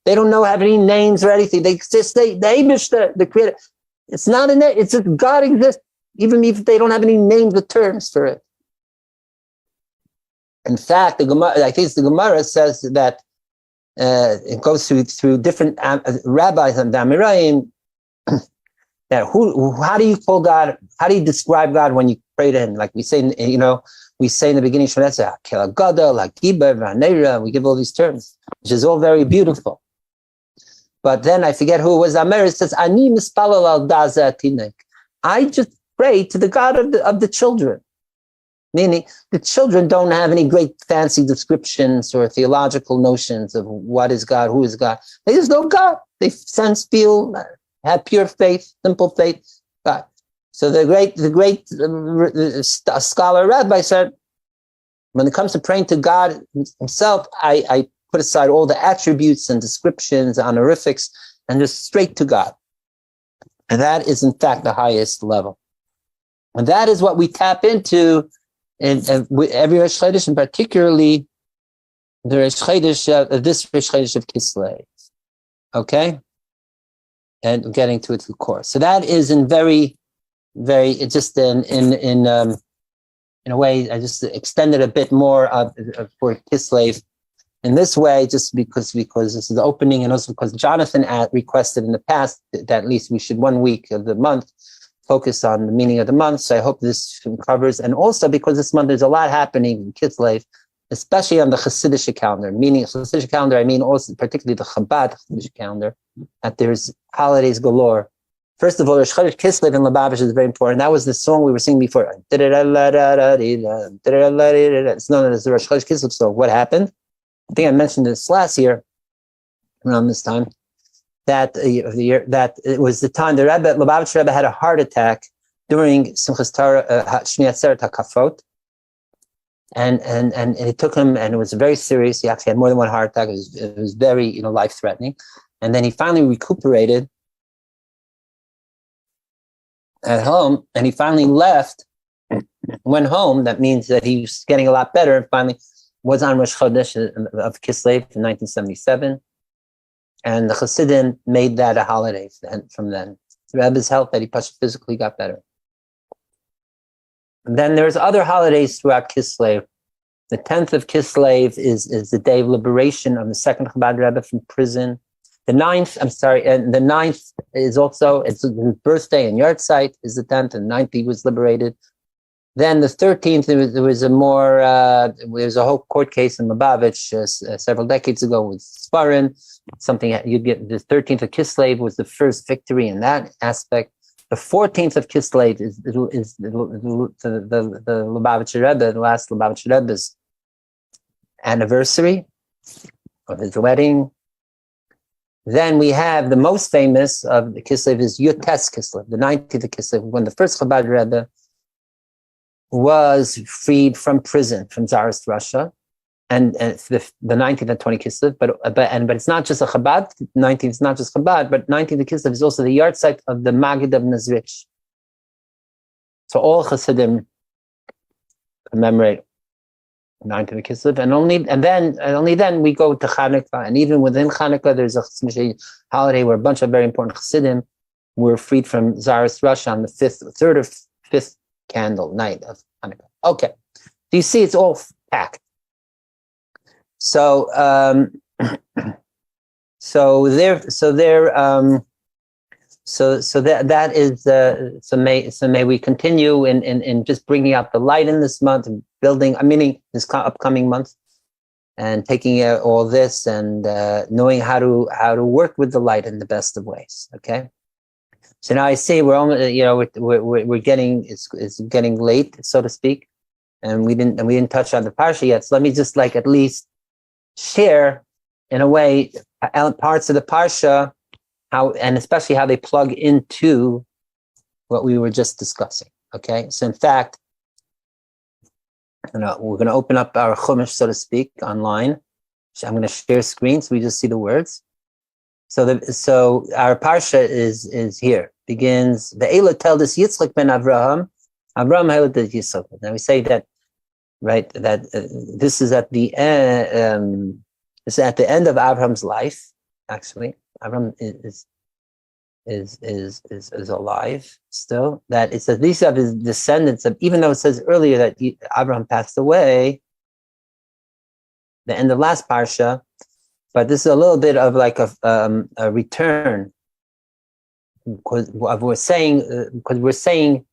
They don't have any names or anything. They exist. They the creator. It's not a name. It's just God exists, even if they don't have any names or terms for it. In fact, the Gemara, I think it's the Gemara says that it goes through different rabbis and Amirayim. That how do you call God? How do you describe God when you pray to Him? Like we say, we say in the beginning, we give all these terms, which is all very beautiful. But then I forget who it was. It says, "Ani mispalel al daza atinek." I just pray to the God of the children. Meaning, the children don't have any great fancy descriptions or theological notions of what is God, who is God. They just know God. They sense, feel, have pure faith, simple faith, God. So the great scholar rabbi said, when it comes to praying to God himself, I put aside all the attributes and descriptions, honorifics, and just straight to God. And that is, in fact, the highest level. And that is what we tap into in every Rosh Chodesh, and particularly the Rosh Chodesh, this Rosh Chodesh of Kislev. Okay? And getting to its core. So that is in very, very, it's just in a way, I just extended a bit more for Kislev in this way, just because this is the opening, and also because Jonathan requested in the past that at least we should 1 week of the month focus on the meaning of the month. So I hope this covers, and also because this month there's a lot happening in Kislev, especially on the Hasidic calendar. Meaning Hasidic calendar, I mean also particularly the Chabad Hasidic calendar, that there's holidays galore. First of all, Rosh Chodesh Kislev in Lubavitch is very important. That was the song we were singing before. It's known as the Rosh Chodesh Kislev. So what happened? I think I mentioned this last year, around this time, that it was the time the Lubavitch Rebbe had a heart attack during Simchas Torah, Shmiyat Seret HaKafot, and it took him, and it was very serious. He actually had more than one heart attack. It was very life threatening, and then he finally recuperated at home, and he finally went home. That means that he was getting a lot better, and finally was on Rosh Chodesh of Kislev in 1977, and the Chasidim made that a holiday from then. Through Rebbe's help, that he physically got better. And then there's other holidays throughout Kislev. The 10th of Kislev is the day of liberation of the second Chabad Rebbe from prison. The 9th is also, it's his birthday, and Yartzeit is the 10th, and 9th he was liberated. Then the 13th, there was a whole court case in Lubavitch several decades ago with Sparin. Something you'd get. The 13th of Kislev was the first victory in that aspect. The 14th of Kislev is the Lubavitcher Rebbe, the last Lubavitcher Rebbe's anniversary of his wedding. Then we have the most famous of the Kislev is Yutes Kislev, the 19th of Kislev, when the first Chabad Rebbe was freed from prison from Tsarist Russia, and the 19th and 20th Kislev, but it's not just a Chabad. 19th is not just Chabad, but 19th of Kislev is also the Yartzeit of the Maggid of Nazrich. So all Chasidim commemorate 19th of Kislev, and only then we go to Chanukah, and even within Chanukah there's a holiday where a bunch of very important Chasidim were freed from Tsarist Russia on the third or fifth candle night of Hanukkah. Okay, do you see it's all packed? So that is so may we continue in just bringing out the light in this month and building, meaning this upcoming month, and taking all this and knowing how to work with the light in the best of ways. Okay. So now I see we're almost, we're getting, it's getting late, so to speak, and we didn't touch on the parsha yet. So let me just at least share in a way parts of the parsha, and especially how they plug into what we were just discussing. Okay. So in fact, we're going to open up our chumash, so to speak, online. I'm going to share screen so we just see the words. So our parsha is here. Begins the Eila tell this Yitzchak ben Avraham Eila did Yitzchak. Now we say that, right? That this is at the end. This is at the end of Abraham's life. Actually, Abraham is alive still. That it says these are his descendants. Even though it says earlier that Abraham passed away, the end of last parsha. But this is a little bit of a return, because we're saying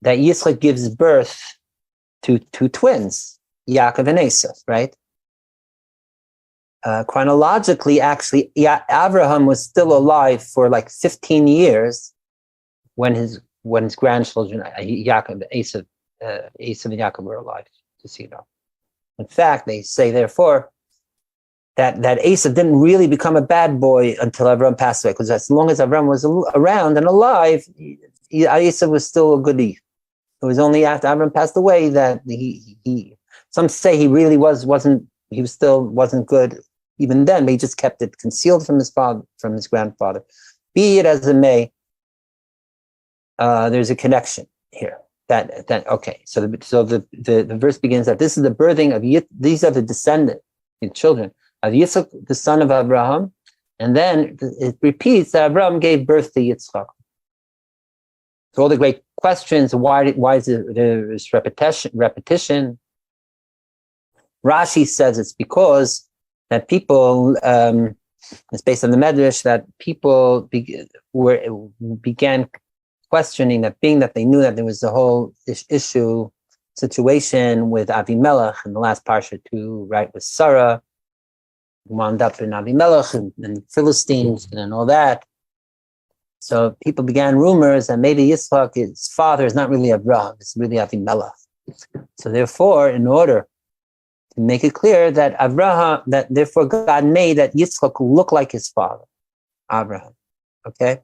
that Yitzchak gives birth to twins, Yaakov and Esav, right? Chronologically, actually, Abraham was still alive for 15 years when his grandchildren, Yaakov, Esav and Yaakov were alive. Just in fact, they say therefore that Esav didn't really become a bad boy until Avraham passed away, because as long as Avraham was around and alive, Esav was still a goodie. It was only after Avraham passed away that he some say he really wasn't good even then, but he just kept it concealed from his father, from his grandfather. Be it as it may, there's a connection here. Okay. So the verse begins that this is the birthing of these are the descendants, the children of Yitzchak, the son of Abraham, and then it repeats that Abraham gave birth to Yitzchak. So all the great questions: why is there this repetition? Rashi says it's because that people, it's based on the Medrash, that people began questioning that, being that they knew that there was the whole situation with Avimelech in the last parsha too, right, with Sarah, wound up in Avimelech and Philistines and all that. So people began rumors that maybe Yitzchak, his father, is not really Abraham, it's really Avimelech. So therefore, in order to make it clear that therefore God made that Yitzchak look like his father, Abraham. Okay?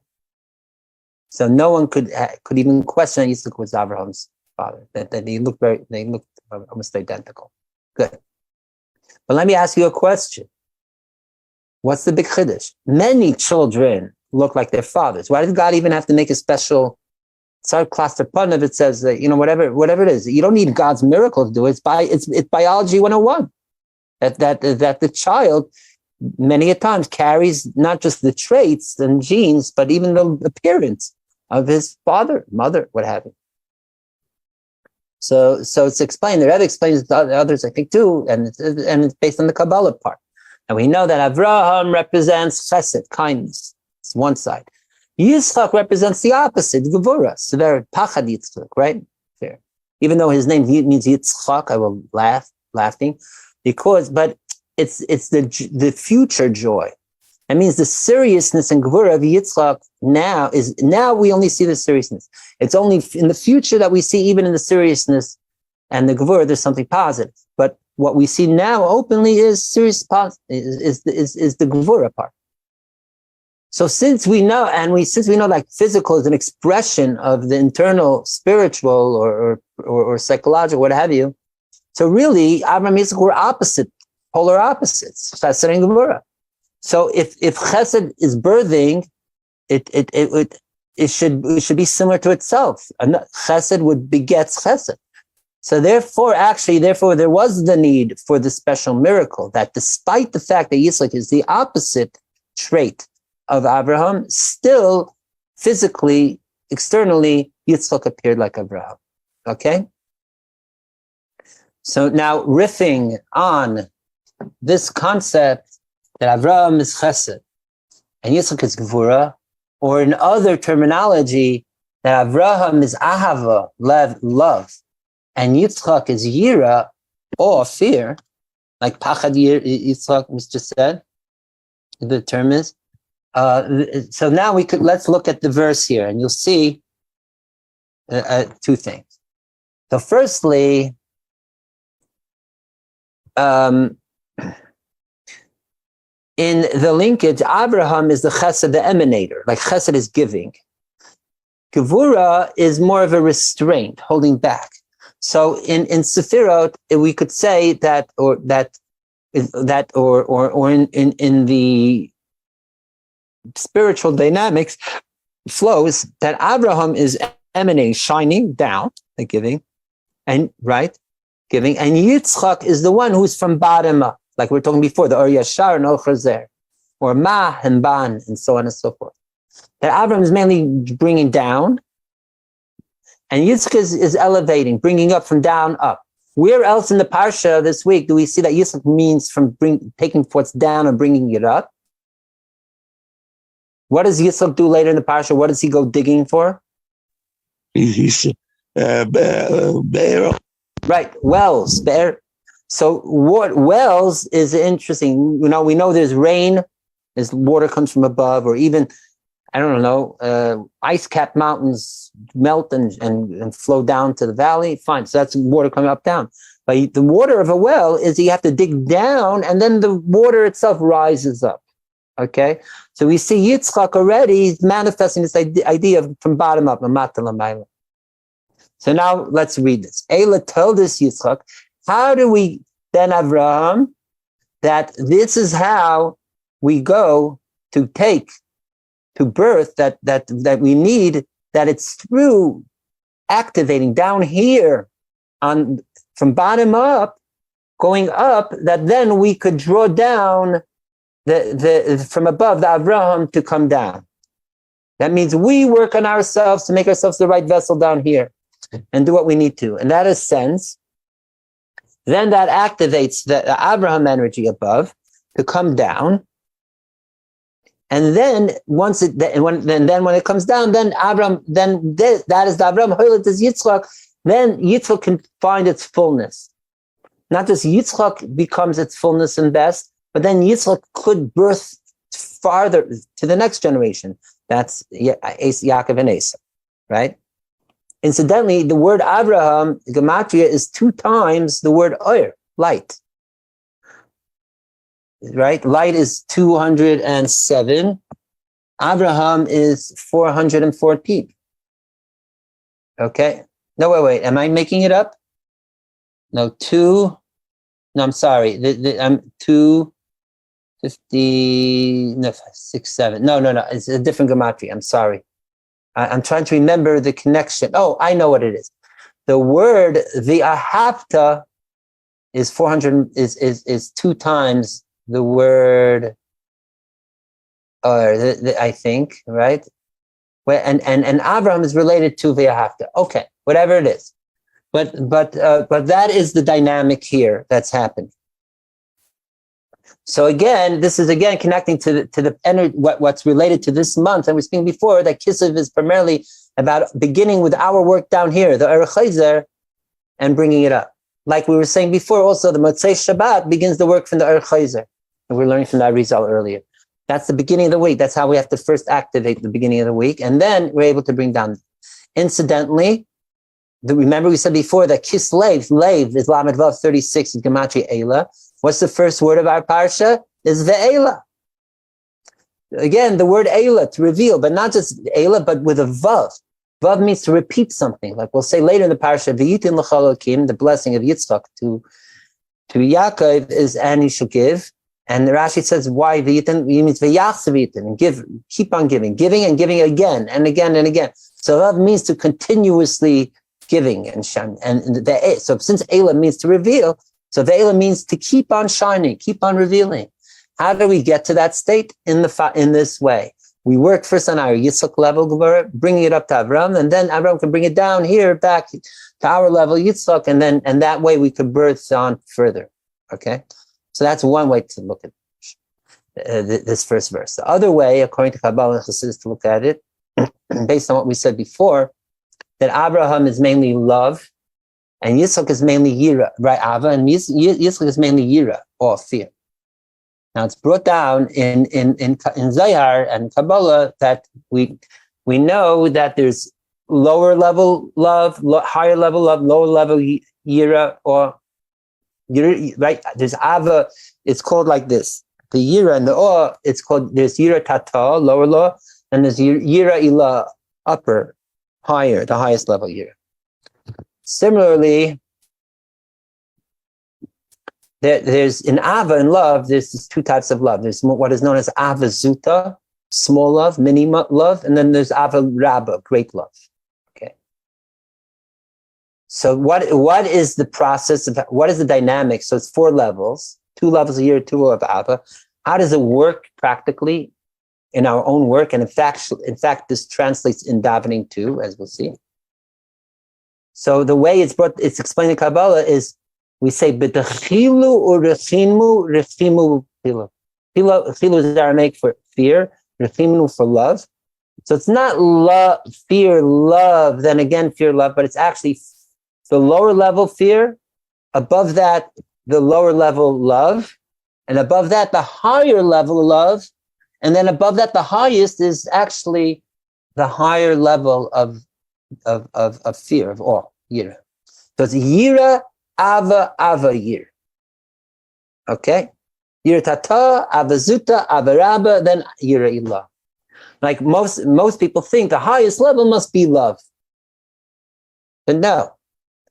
So no one could even question that Yitzchak was Abraham's father, that they looked almost identical. Good. But let me ask you a question. What's the big chiddush? Many children look like their fathers. Why does God even have to make a special cluster pun if it says that, whatever it is? You don't need God's miracle to do it. It's biology 101. That the child many a times carries not just the traits and genes, but even the appearance of his father, mother, what have you. So it's explained. The Rebbe explains to others, I think, too, and it's based on the Kabbalah part. And we know that Avraham represents chesed, kindness. It's one side. Yitzchak represents the opposite, Gevurah, severe, Pachad Yitzchak, right? Fair. Even though his name means Yitzchak, I will laughing, but it's the future joy. That means the seriousness and Gevurah of Yitzchak now we only see the seriousness. It's only in the future that we see, even in the seriousness and the Gevurah, there's something positive. But what we see now openly is serious, is the Gevurah part. So since we know like physical is an expression of the internal spiritual or psychological, what have you, so really Avraham and Yitzchak were polar opposites, Chesed and Gevurah. So if Chesed is birthing, it should be similar to itself. Chesed would beget Chesed. So therefore, there was the need for the special miracle that, despite the fact that Yitzchak is the opposite trait of Abraham, still physically, externally, Yitzchak appeared like Abraham. Okay? So now, riffing on this concept that Abraham is Chesed and Yitzchak is Gevurah, or in other terminology, that Avraham is ahava, love, and Yitzchak is yira, or fear, like pachad Yitzchak was just said, the term is. So now let's look at the verse here, and you'll see two things. So firstly, in the linkage, Abraham is the chesed, the emanator, like chesed is giving. Gevura is more of a restraint, holding back. So in Sefirot, we could say that in the spiritual dynamics flows, that Abraham is emanating, shining down, like giving, and giving, and Yitzchak is the one who's from bottom up, like we were talking before, the Or Yashar and Or Chazer, or Ma and Ban, and so on and so forth. That Abraham is mainly bringing down, and Yitzchak is elevating, bringing up from down up. Where else in the Parsha this week do we see that Yitzchak means from taking what's down and bringing it up? What does Yitzchak do later in the Parsha? What does he go digging for? Right, wells, bear. So what wells is interesting. We know there's rain, there's water comes from above, or even, I don't know, ice-capped mountains melt and flow down to the valley. Fine, so that's water coming up, down. But the water of a well is you have to dig down, and then the water itself rises up. Okay, so we see Yitzchak already manifesting this idea of from bottom up, Mata Lamayla. So now let's read this. Eila told us Yitzchak, how do we then Avraham, that this is how we go to take to birth that we need, that it's through activating down here from bottom up, going up, that then we could draw down the from above the Avraham to come down. That means we work on ourselves to make ourselves the right vessel down here and do what we need to. And that is sense. Then that activates the Abraham energy above to come down. And then when it comes down, then Abraham, that is the Abraham Hoylet is Yitzchak. Then Yitzchak can find its fullness. Not just Yitzchak becomes its fullness and best, but then Yitzchak could birth farther to the next generation. That's Yaakov and Esau, right? Incidentally, the word Abraham, gematria, is 2 times the word Oyer, light. Right? Light is 207. Abraham is 414. Okay? No, wait. Am I making it up? No, I'm sorry. I'm 250, no, 6, 7. No. It's a different gematria. I'm sorry. I'm trying to remember the connection. Oh, I know what it is. The word the ahavta is 400 is 2 times the word I think, right? And Abraham is related to the ahavta. Okay, whatever it is. But that is the dynamic here that's happening. So again, this is again connecting to the energy, what's related to this month. And we were speaking before that Kislev is primarily about beginning with our work down here, the Or Chazer, and bringing it up. Like we were saying before, also the Motzoei Shabbat begins the work from the Or Chazer, and we're learning from that result earlier. That's the beginning of the week. That's how we have to first activate the beginning of the week, and then we're able to bring down. Incidentally, remember we said before that Kislev, Lev is Lamed Vav 36 in Gematria Eila. What's the first word of our parsha? Is ve'ela. Again, the word Eila, to reveal, but not just Eila, but with a Vav. Vav means to repeat something. Like we'll say later in the parsha, V'yitin l'chalokim, the blessing of Yitzchak to Yaakov is, and he shall give. And the Rashi says, why V'yitin? He means V'yachsav Yitin, and give, keep on giving and giving again and again and again. So Vav means to continuously giving and shine. So since Eila means to reveal, so Ve'ela means to keep on shining, keep on revealing. How do we get to that state? In this way. We work first on our Yitzchak level, bringing it up to Avram, and then Avram can bring it down here back to our level, Yitzchak, and that way we could birth on further. Okay? So that's one way to look at it. this first verse. The other way, according to Kabbalah and Chassidus, to look at it, based on what we said before, that Abraham is mainly love, and Yitzchak is mainly yira, right? Ava, and Yitzchak is mainly yira, or fear. Now it's brought down in Zayar and Kabbalah that we know that there's lower level love, higher level love, lower level yira, or yira, right? There's Ava. It's called like this. The yira and the or, it's called, there's yira tata, lower law, and there's yira ilah, upper, higher, the highest level yira. Similarly, there's in Ava and love, there's two types of love. There's what is known as Ava Zuta, small love, mini love, and then there's Ava Rabba, great love. Okay. So what is the process of, what is the dynamic? So it's 4 levels, 2 levels a year, 2 of Ava. How does it work practically in our own work? And in fact, this translates in davening too, as we'll see. So the way it's explained in Kabbalah is we say b'techilu or rechimu chilu. Chilu is Aramaic for fear, rechimu for love. So it's not love, fear, love, then again fear, love, but it's actually the lower level fear, above that the lower level love, and above that the higher level love, and then above that the highest is actually the higher level of fear, of awe, yira. So it's yira, ava, yira. Okay? Yira tata, ava zuta, ava rabba, then yira ilah. Like most people think the highest level must be love. But no.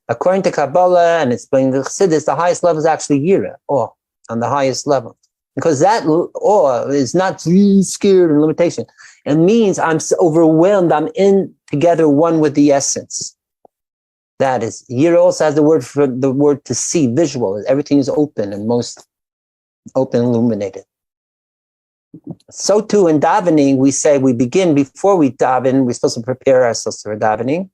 According to Kabbalah and explaining the Chassidus, the highest level is actually yira, awe, on the highest level. Because that awe is not scared and limitation. It means I'm overwhelmed. I'm in together one with the essence. That is, yira also has the word to see, visual. Everything is open and most open, illuminated. So too in davening, we say we begin before we daven. We're supposed to prepare ourselves for davening,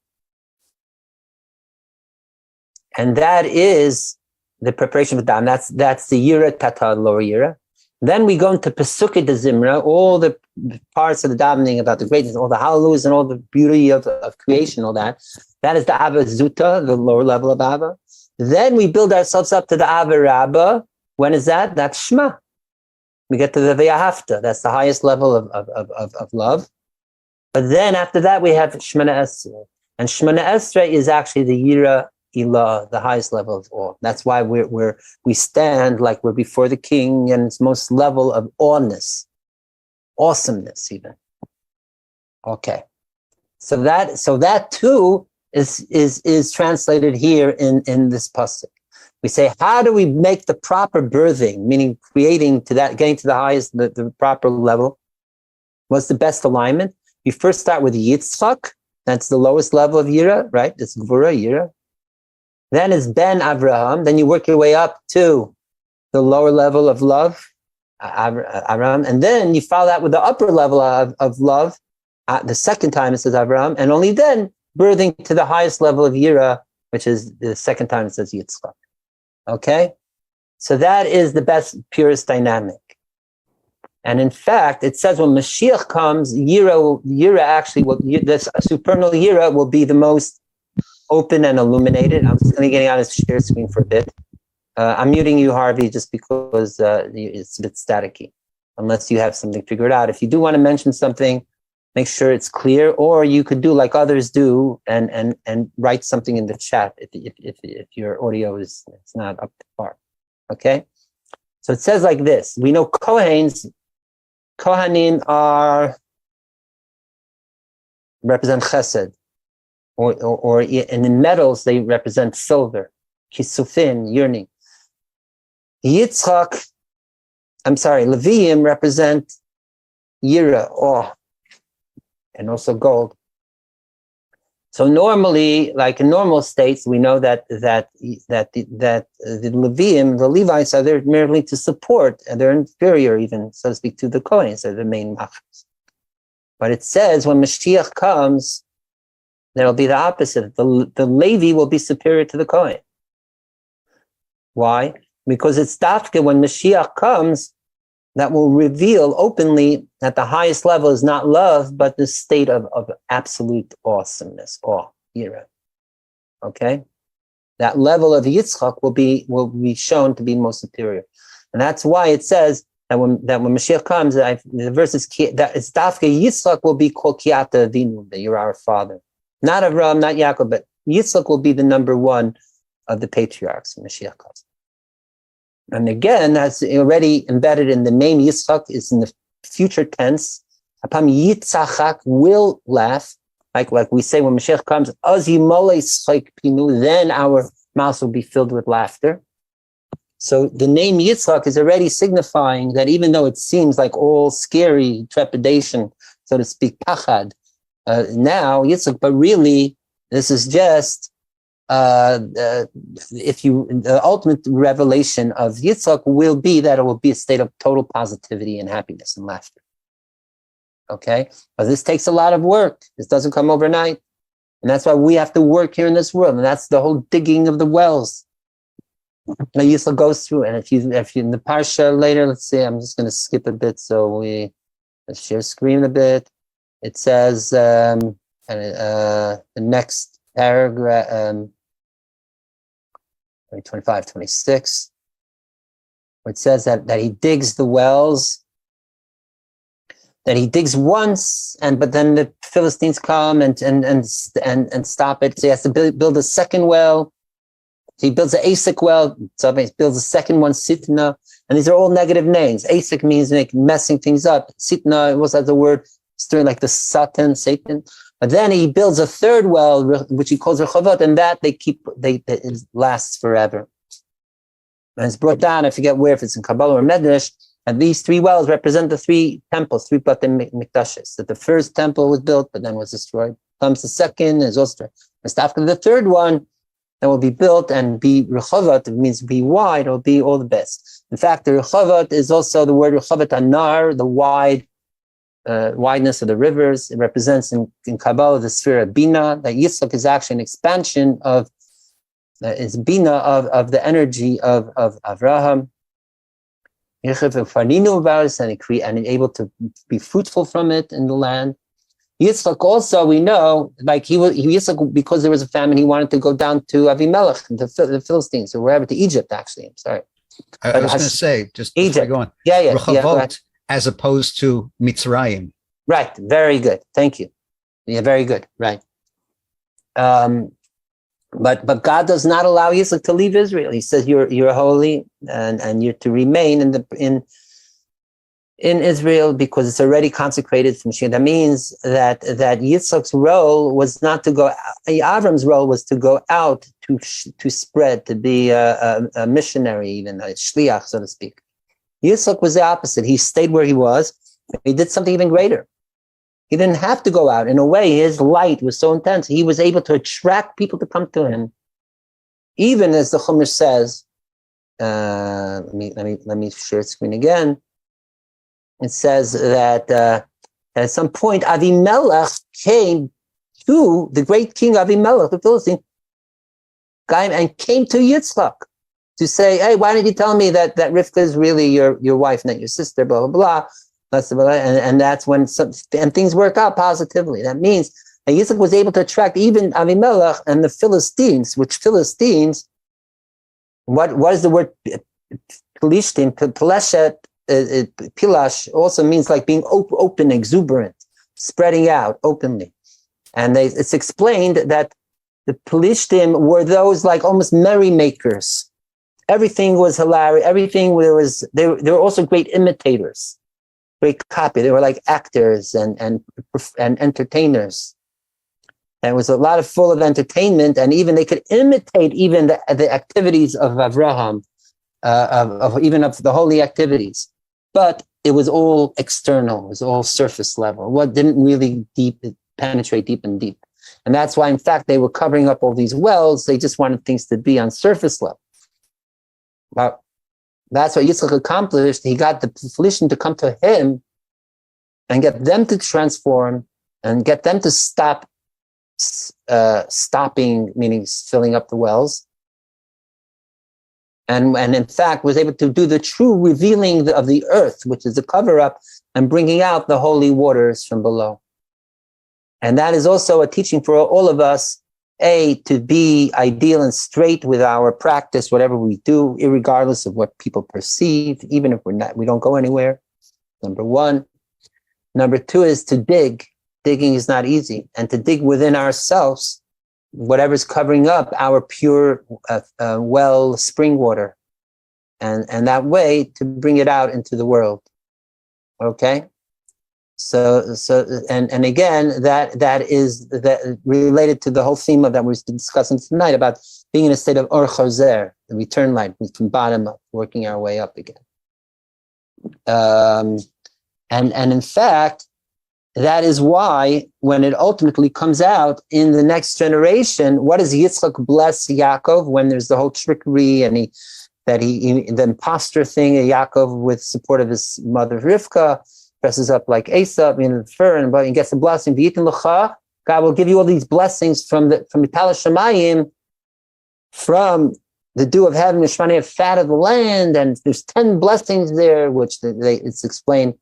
and that is the preparation for davening. That's the yira tata, lower yira. Then we go into Pesukei de Zimra, all the parts of the davening about the greatness, all the hallelujahs and all the beauty of creation, all that. That is the Ava Zuta, the lower level of Ava. Then we build ourselves up to the Ava Rabba. When is that? That's Shema. We get to the Ve'ahavta. That's the highest level of love. But then after that, we have Shemana Esrei. And Shemana Esrei is actually the Yira Ilah, the highest level of awe. That's why we stand like we're before the king and its most level of awness, awesomeness even. Okay. So that too is translated here in this pasuk. We say, how do we make the proper birthing, meaning creating to that, getting to the highest, the proper level? What's the best alignment? You first start with Yitzchak. That's the lowest level of Yira, right? It's Gvura, Yira. Then is Ben Avraham. Then you work your way up to the lower level of love, Avraham. And then you follow that with the upper level of love. The second time it says Avraham. And only then birthing to the highest level of Yira, which is the second time it says Yitzchak. Okay? So that is the best, purest dynamic. And in fact, it says when Mashiach comes, Yira actually, this supernal Yira will be the most open and illuminated. I'm just going to get out of share screen for a bit. I'm muting you, Harvey, just because it's a bit staticky, unless you have something figured out. If you do want to mention something, make sure it's clear, or you could do like others do and write something in the chat if your audio is not up to par. Okay? So it says like this. We know Kohanim represent chesed. Or and in metals, they represent silver, kisufin, yearning. Leviim represent yira, awe, and also gold. So normally, like in normal states, we know that the Leviim, the Levites, are there merely to support, and they're inferior, even so to speak, to the Kohanim, so the main machas. But it says when Mashiach comes, it'll be the opposite. The Levi will be superior to the Kohen. Why? Because it's dafka when Mashiach comes, that will reveal openly at the highest level is not love, but the state of absolute awesomeness, awe, yira. Okay? That level of Yitzchak will be shown to be most superior. And that's why it says that when Mashiach comes, the verse is that it's Dafke Yitzchak will be called Kiata Avinu, that you're our father. Not Avraham, not Yaakov, but Yitzchak will be the number one of the patriarchs when Mashiach comes. And again, that's already embedded in the name Yitzchak, is in the future tense. Apam Yitzchak will laugh, like we say when Mashiach comes, then our mouths will be filled with laughter. So the name Yitzchak is already signifying that even though it seems like all scary trepidation, so to speak, pachad, now Yitzchak, but really this is just the ultimate revelation of Yitzchak will be that it will be a state of total positivity and happiness and laughter. Okay, but this takes a lot of work. This doesn't come overnight, and that's why we have to work here in this world. And that's the whole digging of the wells that Yitzchak goes through. And if you in the parsha later, let's see, I'm just going to skip a bit so let's share screen a bit. It says the next paragraph, 25, 26, where it says that he digs the wells. That he digs once, but then the Philistines come and stop it. So he has to build a second well. So he builds an Asik well. So he builds a second one, Sitna. And these are all negative names. Asik means messing things up. Sitna, it was as a word, stirring like the Satan. But then he builds a third well, which he calls Rechavot, and that it lasts forever. And it's brought down, I forget where, if it's in Kabbalah or Medrash, and these three wells represent the three temples, three Batei Mikdashes. That the first temple was built, but then was destroyed. Comes the second, is also after the third one, that will be built and be Rechavot. It means be wide, it will be all the best. In fact, the Rechavot is also the word Rechavot Anar, the wideness of the rivers. It represents in Kabbalah the sphere of Bina. That Yitzchak is actually an expansion of Bina of the energy of Avraham. And able to be fruitful from it in the land. Yitzchak also, we know, like Yitzchak, because there was a famine, he wanted to go down to Avimelech, the Philistines, or wherever, to Egypt, actually. I'm sorry. I was going to say, just before Egypt. I go on, Rechavot, as opposed to Mitzrayim. Right, very good. Thank you. Yeah, very good. Right. But God does not allow Yitzchak to leave Israel. He says you're holy and you're to remain in Israel because it's already consecrated from Mashiach. That means that Yitzchak's role was not to go. Avram's role was to go out to spread, to be a missionary, even a shliach, so to speak. Yitzchak was the opposite. He stayed where he was. He did something even greater. He didn't have to go out. In a way, his light was so intense. He was able to attract people to come to him. Even as the Chumash says, let me share the screen again. It says that at some point, Avimelech came to the great king Avimelech, the Philistine, and came to Yitzchak to say, hey, why didn't you tell me that Rivka is really your wife, not your sister, blah, blah, blah. And that's when things work out positively. That means that Yitzchak was able to attract even Avimelech and the Philistines, which Philistines, what is the word Pelishtim? Peleshet, Pilash also means like being open, exuberant, spreading out openly. And it's explained that the Pelishtim were those like almost merrymakers. Everything was hilarious. Everything they were also great imitators. Great copy. They were like actors and entertainers. And it was a lot full of entertainment, and even they could imitate even the activities of Avraham, of the holy activities. But it was all external. It was all surface level. What didn't really penetrate deep. And that's why, in fact, they were covering up all these wells. They just wanted things to be on surface level. But that's what Yitzchak accomplished. He got the Philistines to come to him and get them to transform and get them to stop stopping, meaning filling up the wells, and in fact was able to do the true revealing of the earth, which is the cover-up, and bringing out the holy waters from below. And that is also a teaching for all of us, to be ideal and straight with our practice, whatever we do, irregardless of what people perceive, even if we don't go anywhere. Number one. Number two is to dig. Digging is not easy. And to dig within ourselves, whatever's covering up our pure well spring water. And that way to bring it out into the world. Okay? So again, that is related to the whole theme of that we're discussing tonight about being in a state of or chazer, the return light, from bottom up, working our way up again. And in fact, that is why when it ultimately comes out in the next generation, what does Yitzchak bless Yaakov when there's the whole trickery and the imposter thing, Yaakov with support of his mother Rivka, dresses up like Esau in fur and gets a blessing. God will give you all these blessings from Mital Shamayim, from the dew of heaven, the Shmani of fat of the land, and there's 10 blessings there, which it's explained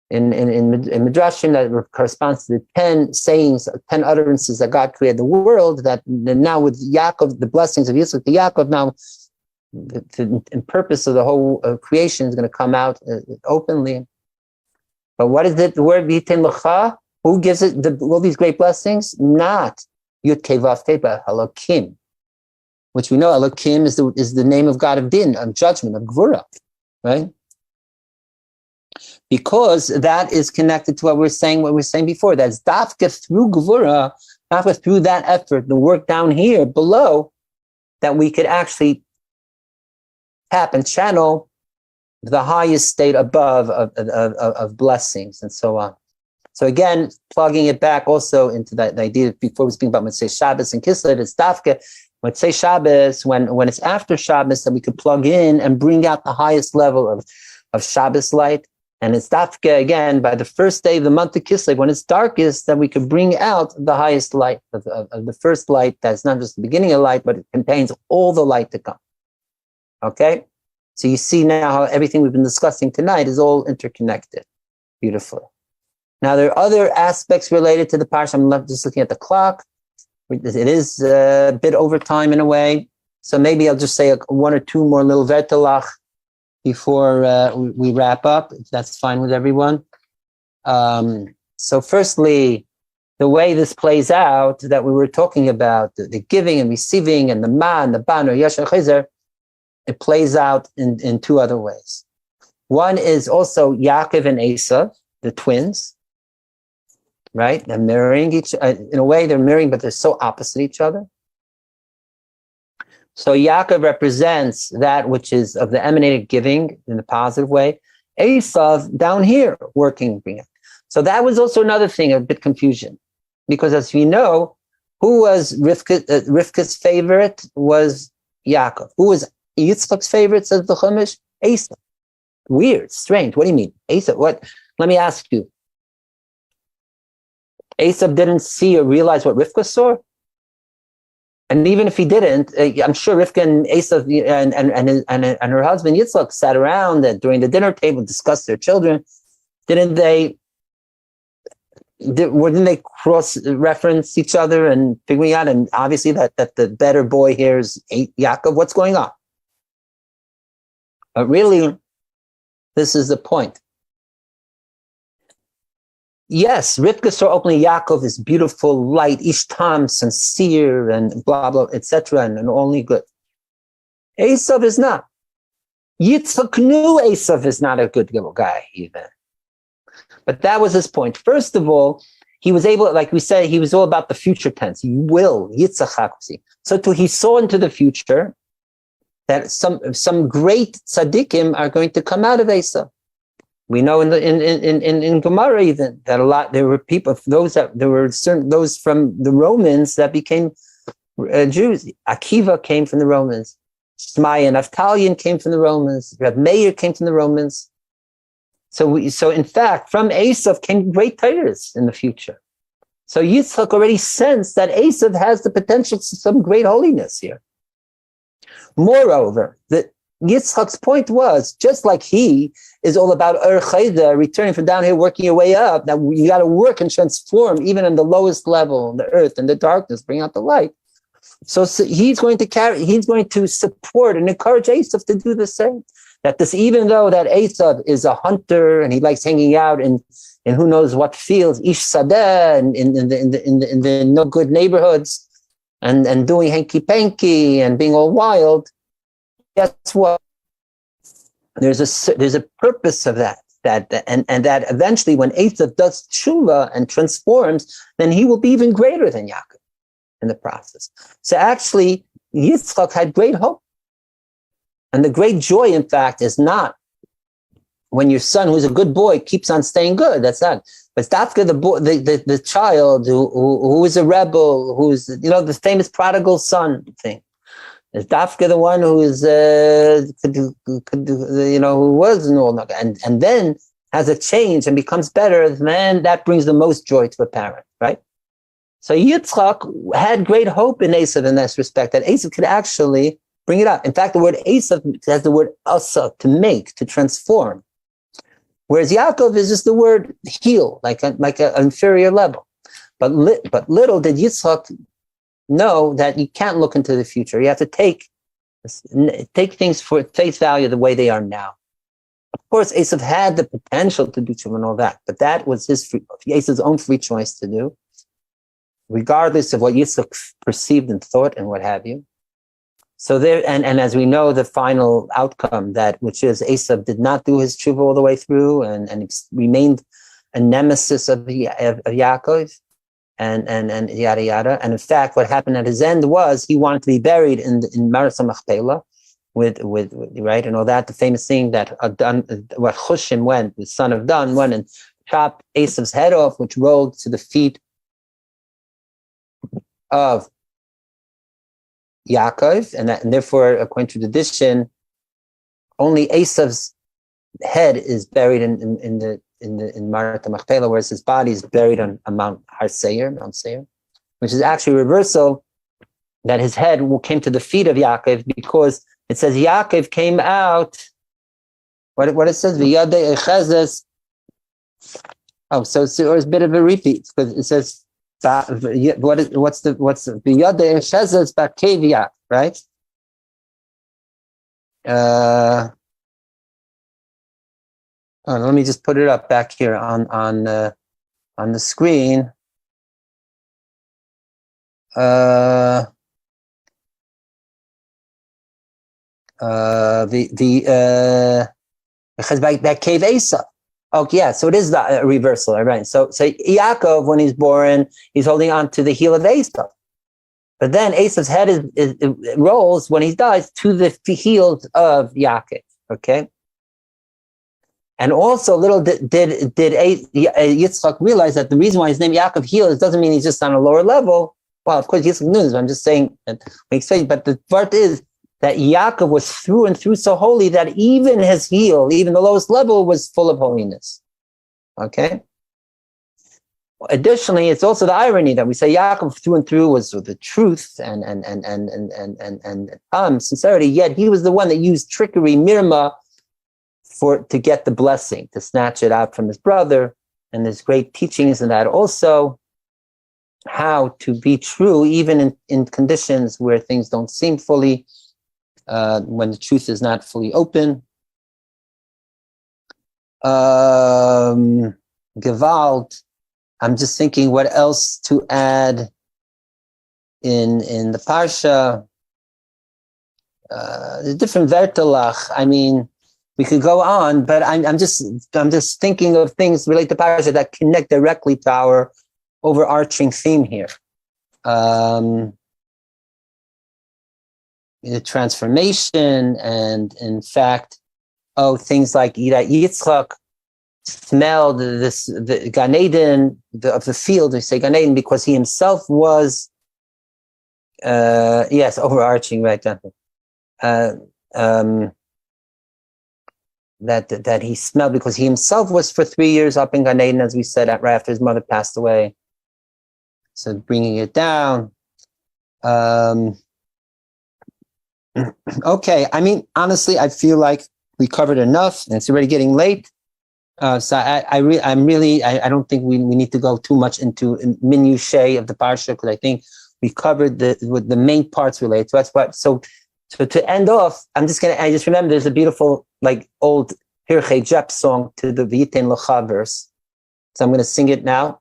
in Midrashim that corresponds to the 10 sayings, 10 utterances that God created the world. That now with Yaakov, the blessings of Yitzchak to Yaakov, now the purpose of the whole creation is going to come out openly. But what is it? The word Yitin L'cha? Who gives it all these great blessings? Not Yud Kei Vav Kei, but Elokim, which we know Elokim is the name of God of Din, of judgment, of Gvura, right? Because that is connected to what we were saying before. That's dafka through Gvura, dafka through that effort, the work down here below, that we could actually tap and channel the highest state above of blessings and so on. So again, plugging it back also into the idea before we speak about Motzoei Shabbos and Kislev, it's dafka Motzoei Shabbos when it's after Shabbos that we could plug in and bring out the highest level of Shabbos light. And it's dafka again by the first day of the month of Kislev when it's darkest that we could bring out the highest light of the first light. That's not just the beginning of light, but it contains all the light to come. Okay? So you see now how everything we've been discussing tonight is all interconnected. Beautifully. Now there are other aspects related to the parsha. I'm just looking at the clock. It is a bit over time in a way. So maybe I'll just say one or two more little vertelach before we wrap up, if that's fine with everyone. So firstly, the way this plays out that we were talking about, the giving and receiving and the ma and the ban or yashar chizer, it plays out in two other ways. One is also Yaakov and Esau, the twins, right? They're mirroring in a way they're mirroring, but they're so opposite each other. So Yaakov represents that which is of the emanated giving in the positive way. Esau down here working. So that was also another thing, a bit confusion. Because as we know, who was Rivka's favorite was Yaakov. Who was Yitzchak's favorite, says the Chumash? Esau. Weird, strange. What do you mean? Esau, what? Let me ask you. Esau didn't see or realize what Rivka saw? And even if he didn't, I'm sure Rivka and Esau and her husband Yitzchak sat around during the dinner table, discussed their children. Wouldn't they cross-reference each other and figuring out? And obviously that the better boy here is Yaakov. What's going on? But really, this is the point. Yes, Rivka saw openly Yaakov is beautiful, light, ishtam, sincere, and blah, blah, etc., and only good. Esav is not. Yitzchak knew Esav is not a good guy, even. But that was his point. First of all, he was able, like we said, he was all about the future tense. He will, Yitzchak. So he saw into the future that some great tzaddikim are going to come out of Esav. We know in Gemara even that there were people, those from the Romans that became Jews. Akiva came from the Romans. Shmai and Naftalian came from the Romans. Reb Meir came from the Romans. So in fact, from Esav came great Torahs in the future. So Yitzchak already sensed that Esav has the potential to some great holiness here. Moreover, the Yitzchak's point was, just like he is all about Chayda, returning from down here, working your way up, that you got to work and transform even in the lowest level, the earth and the darkness, bring out the light. So he's going to support and encourage Esav to do the same. That this, even though that Esav is a hunter and he likes hanging out in who knows what fields, Ish Sadeh, in the no good neighborhoods, and doing hanky panky and being all wild. Guess what? There's a purpose of that and that eventually when Esav does tshuva and transforms, then he will be even greater than Yaakov in the process. So actually, Yitzchak had great hope. And the great joy, in fact, is not when your son, who's a good boy, keeps on staying good. That's not. But it's Dafka, the child who is a rebel, who's, the famous prodigal son thing. It's Dafka, the one who is, who was an old, and then has a change and becomes better. Man, that brings the most joy to a parent, right? So Yitzchak had great hope in Esav in this respect, that Esav could actually bring it up. In fact, the word Esav has the word asa, to make, to transform. Whereas Yaakov is just the word heal, like an inferior level. But little did Yitzchak know that you can't look into the future. You have to take things for face value the way they are now. Of course, Esav had the potential to do tshuva and all that, but that was Esav's own free choice to do, regardless of what Yitzchak perceived and thought and what have you. So there, and as we know, the final outcome, which is Esav did not do his tshuva all the way through, and remained a nemesis of Yaakov, and yada yada. And in fact, what happened at his end was he wanted to be buried in Maras Machpelah, with right and all that. The famous thing that what Chushim went, the son of Dan, went and chopped Esav's head off, which rolled to the feet of Yaakov, and therefore, according to tradition, only Esav's head is buried in Marat Machpelah, whereas his body is buried on Mount Seir, which is actually reversal, that his head came to the feet of Yaakov, because it says Yaakov came out. What it says, V'yadei Echezes. Oh, so it's a bit of a repeat, because it says, what's the V'yadei Echezes Bakevia, right? Let me just put it up back here on the screen. That cave Esau. Oh yeah, so it is the reversal, right? So Yaakov, when he's born, he's holding on to the heel of Esau, but then Esau's head it rolls when he dies to the heels of Yaakov. Okay. And also, little did Yitzchak realize that the reason why his name Yaakov heals doesn't mean he's just on a lower level. Well, of course, Yitzchak knew this. I'm just saying that makes sense. But the part is that Yaakov was through and through so holy that even his heel, even the lowest level, was full of holiness. Okay. Additionally, it's also the irony that we say Yaakov through and through was the truth and sincerity. Yet he was the one that used trickery, mirma, to get the blessing, to snatch it out from his brother. And there's great teachings in that also, how to be true even in conditions where things don't seem fully, when the truth is not fully open. Gewalt. I'm just thinking what else to add in the parsha. The different vertelach. I mean, we could go on, but I'm just thinking of things related to parsha that connect directly to our overarching theme here. The transformation, and in fact, things like that Yitzchak smelled the Gan Eden of the field. We say Gan Eden because he himself was, overarching, right? That he smelled because he himself was for 3 years up in Gan Eden, as we said, right after his mother passed away. So bringing it down. Okay, I mean, honestly, I feel like we covered enough, and it's already getting late. So I don't think we need to go too much into minutiae of the parsha, because I think we covered the main parts related. So that's what. So to end off, I just remember there's a beautiful like old Pirchei Jep song to the V'yitein Lecha verse. So I'm going to sing it now,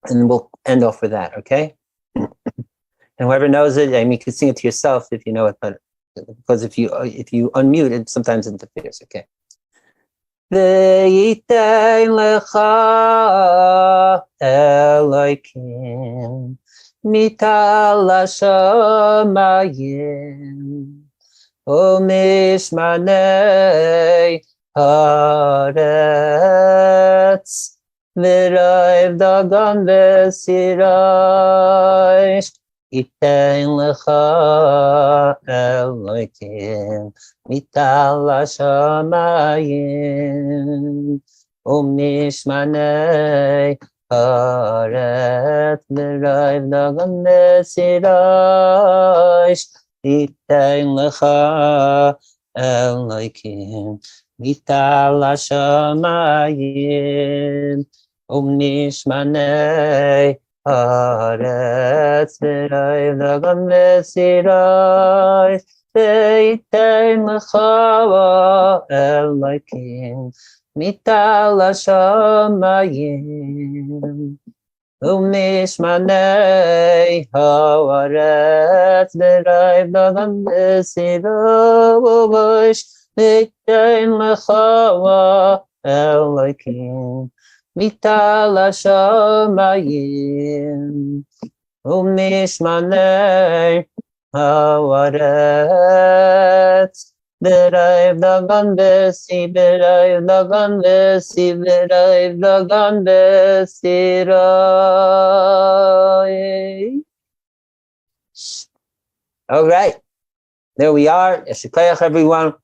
and we'll end off with that. Okay. And whoever knows it, I mean, you can sing it to yourself if you know it, but because if you unmute it, sometimes it interferes. Okay. V'yitein lecha Elokim mital hashamayim u'mishmanei haaretz v'raiv dagan v'siraish Itein lecha Elokim mital hashamayim u'mishmanei haaretz v'raiv dagan v'siraish Itein lecha Elokim mital hashamayim u'mishmanei Haaretz v'raiv dagan v'siraish v'yitein lecha Elokim mital hashamayim u'mishmanei haaretz v'raiv dagan v'siraish v'yitein lecha Elokim mital hashamayim u'mishmanei haaretz v'raiv dagan v'siraish. All right, there we are. Yeshikayach, everyone.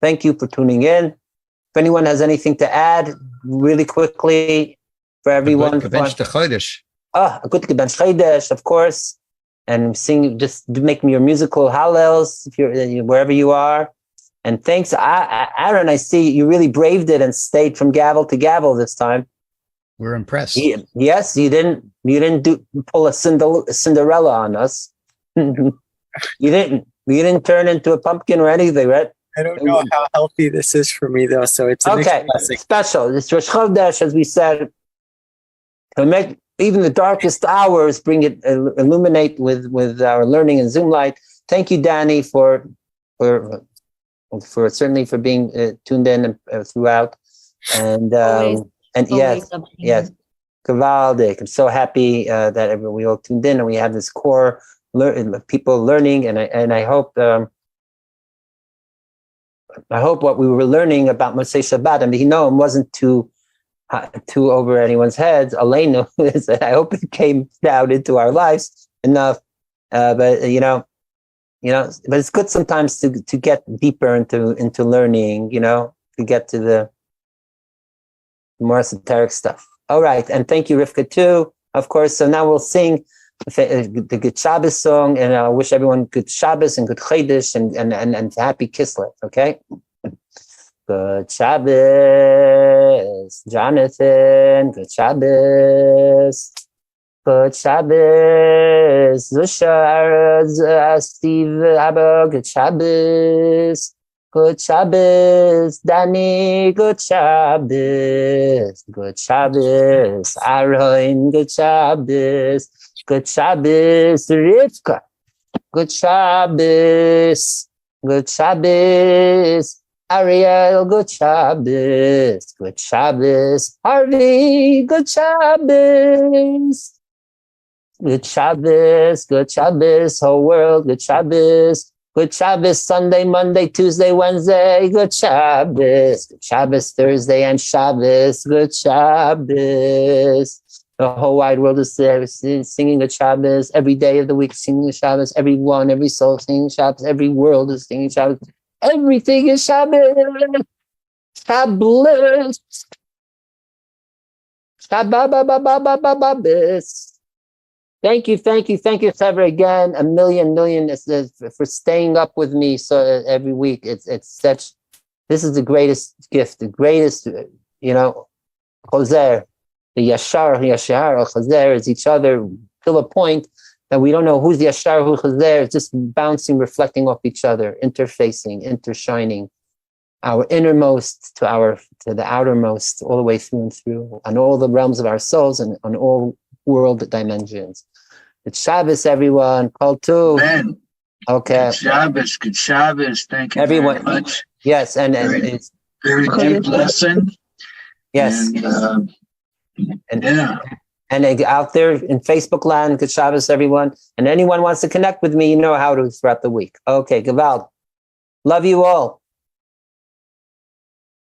Thank you for tuning in. If anyone has anything to add, really quickly for everyone. A good chodesh, of course. And sing, just make me your musical hallels if you're wherever you are. And thanks, Aaron. I see you really braved it and stayed from gavel to gavel this time. we're impressed. Yes, you didn't pull a Cinderella on us. You didn't turn into a pumpkin or anything, right? I don't know how healthy this is for me, though, so it's okay. Special. It's Rosh Chodesh, as we said, to make even the darkest hours, bring it, illuminate with our learning in Zoom light. Thank you, Danny, for certainly for being tuned in throughout, and yes, Kavaldik. I'm so happy that we all tuned in and we have this core people learning, and I hope. I hope what we were learning about Motzoei Shabbat, I mean, it wasn't too over anyone's heads. Aleinu, I hope it came down into our lives enough. But but it's good sometimes to get deeper into learning. To get to the more esoteric stuff. All right, and thank you, Rivka, too, of course. So now we'll sing the Good Shabbos song, and I wish everyone good Shabbos and good Chodesh and happy Kislev, okay? Good Shabbos, Jonathan, good Shabbos. Good Shabbos, Zushar, Steve, Abba, good Shabbos. Good Shabbos, Danny, good Shabbos. Good Shabbos, Aaron, good Shabbos. Good Shabbos, Rivka. Good Shabbos. Good Shabbos, Ariel. Good Shabbos. Good Shabbos, Harvey. Good Shabbos. Good Shabbos, whole world. Good Shabbos. Good Shabbos, Sunday, Monday, Tuesday, Wednesday. Good Shabbos. Good Shabbos, Thursday and Shabbos. Good Shabbos. The whole wide world is there singing Good Shabbos. Every day of the week singing Shabbos. Everyone, every soul singing Shabbos. Every world is singing Shabbos. Everything is Shabbos. Shabbos. Shabbos. Thank you, Sever, again. A million for staying up with me every week. It's such. This is the greatest gift, the greatest. Choser, the Yashar, Choser is each other till a point that we don't know who's the Yashar, who's Choser. It's just bouncing, reflecting off each other, interfacing, intershining. Our innermost to the outermost, all the way through and through, on all the realms of our souls and on all world dimensions. It's Shabbos, everyone. Call too. Ben. Okay. Good Shabbos. Thank you Everyone. very much. Yes, and Very- it's Very deep lesson. yes, And yeah. and out there in Facebook land, good Shabbos, everyone. And anyone wants to connect with me, you know how to throughout the week. Okay, Gewalt. Love you all.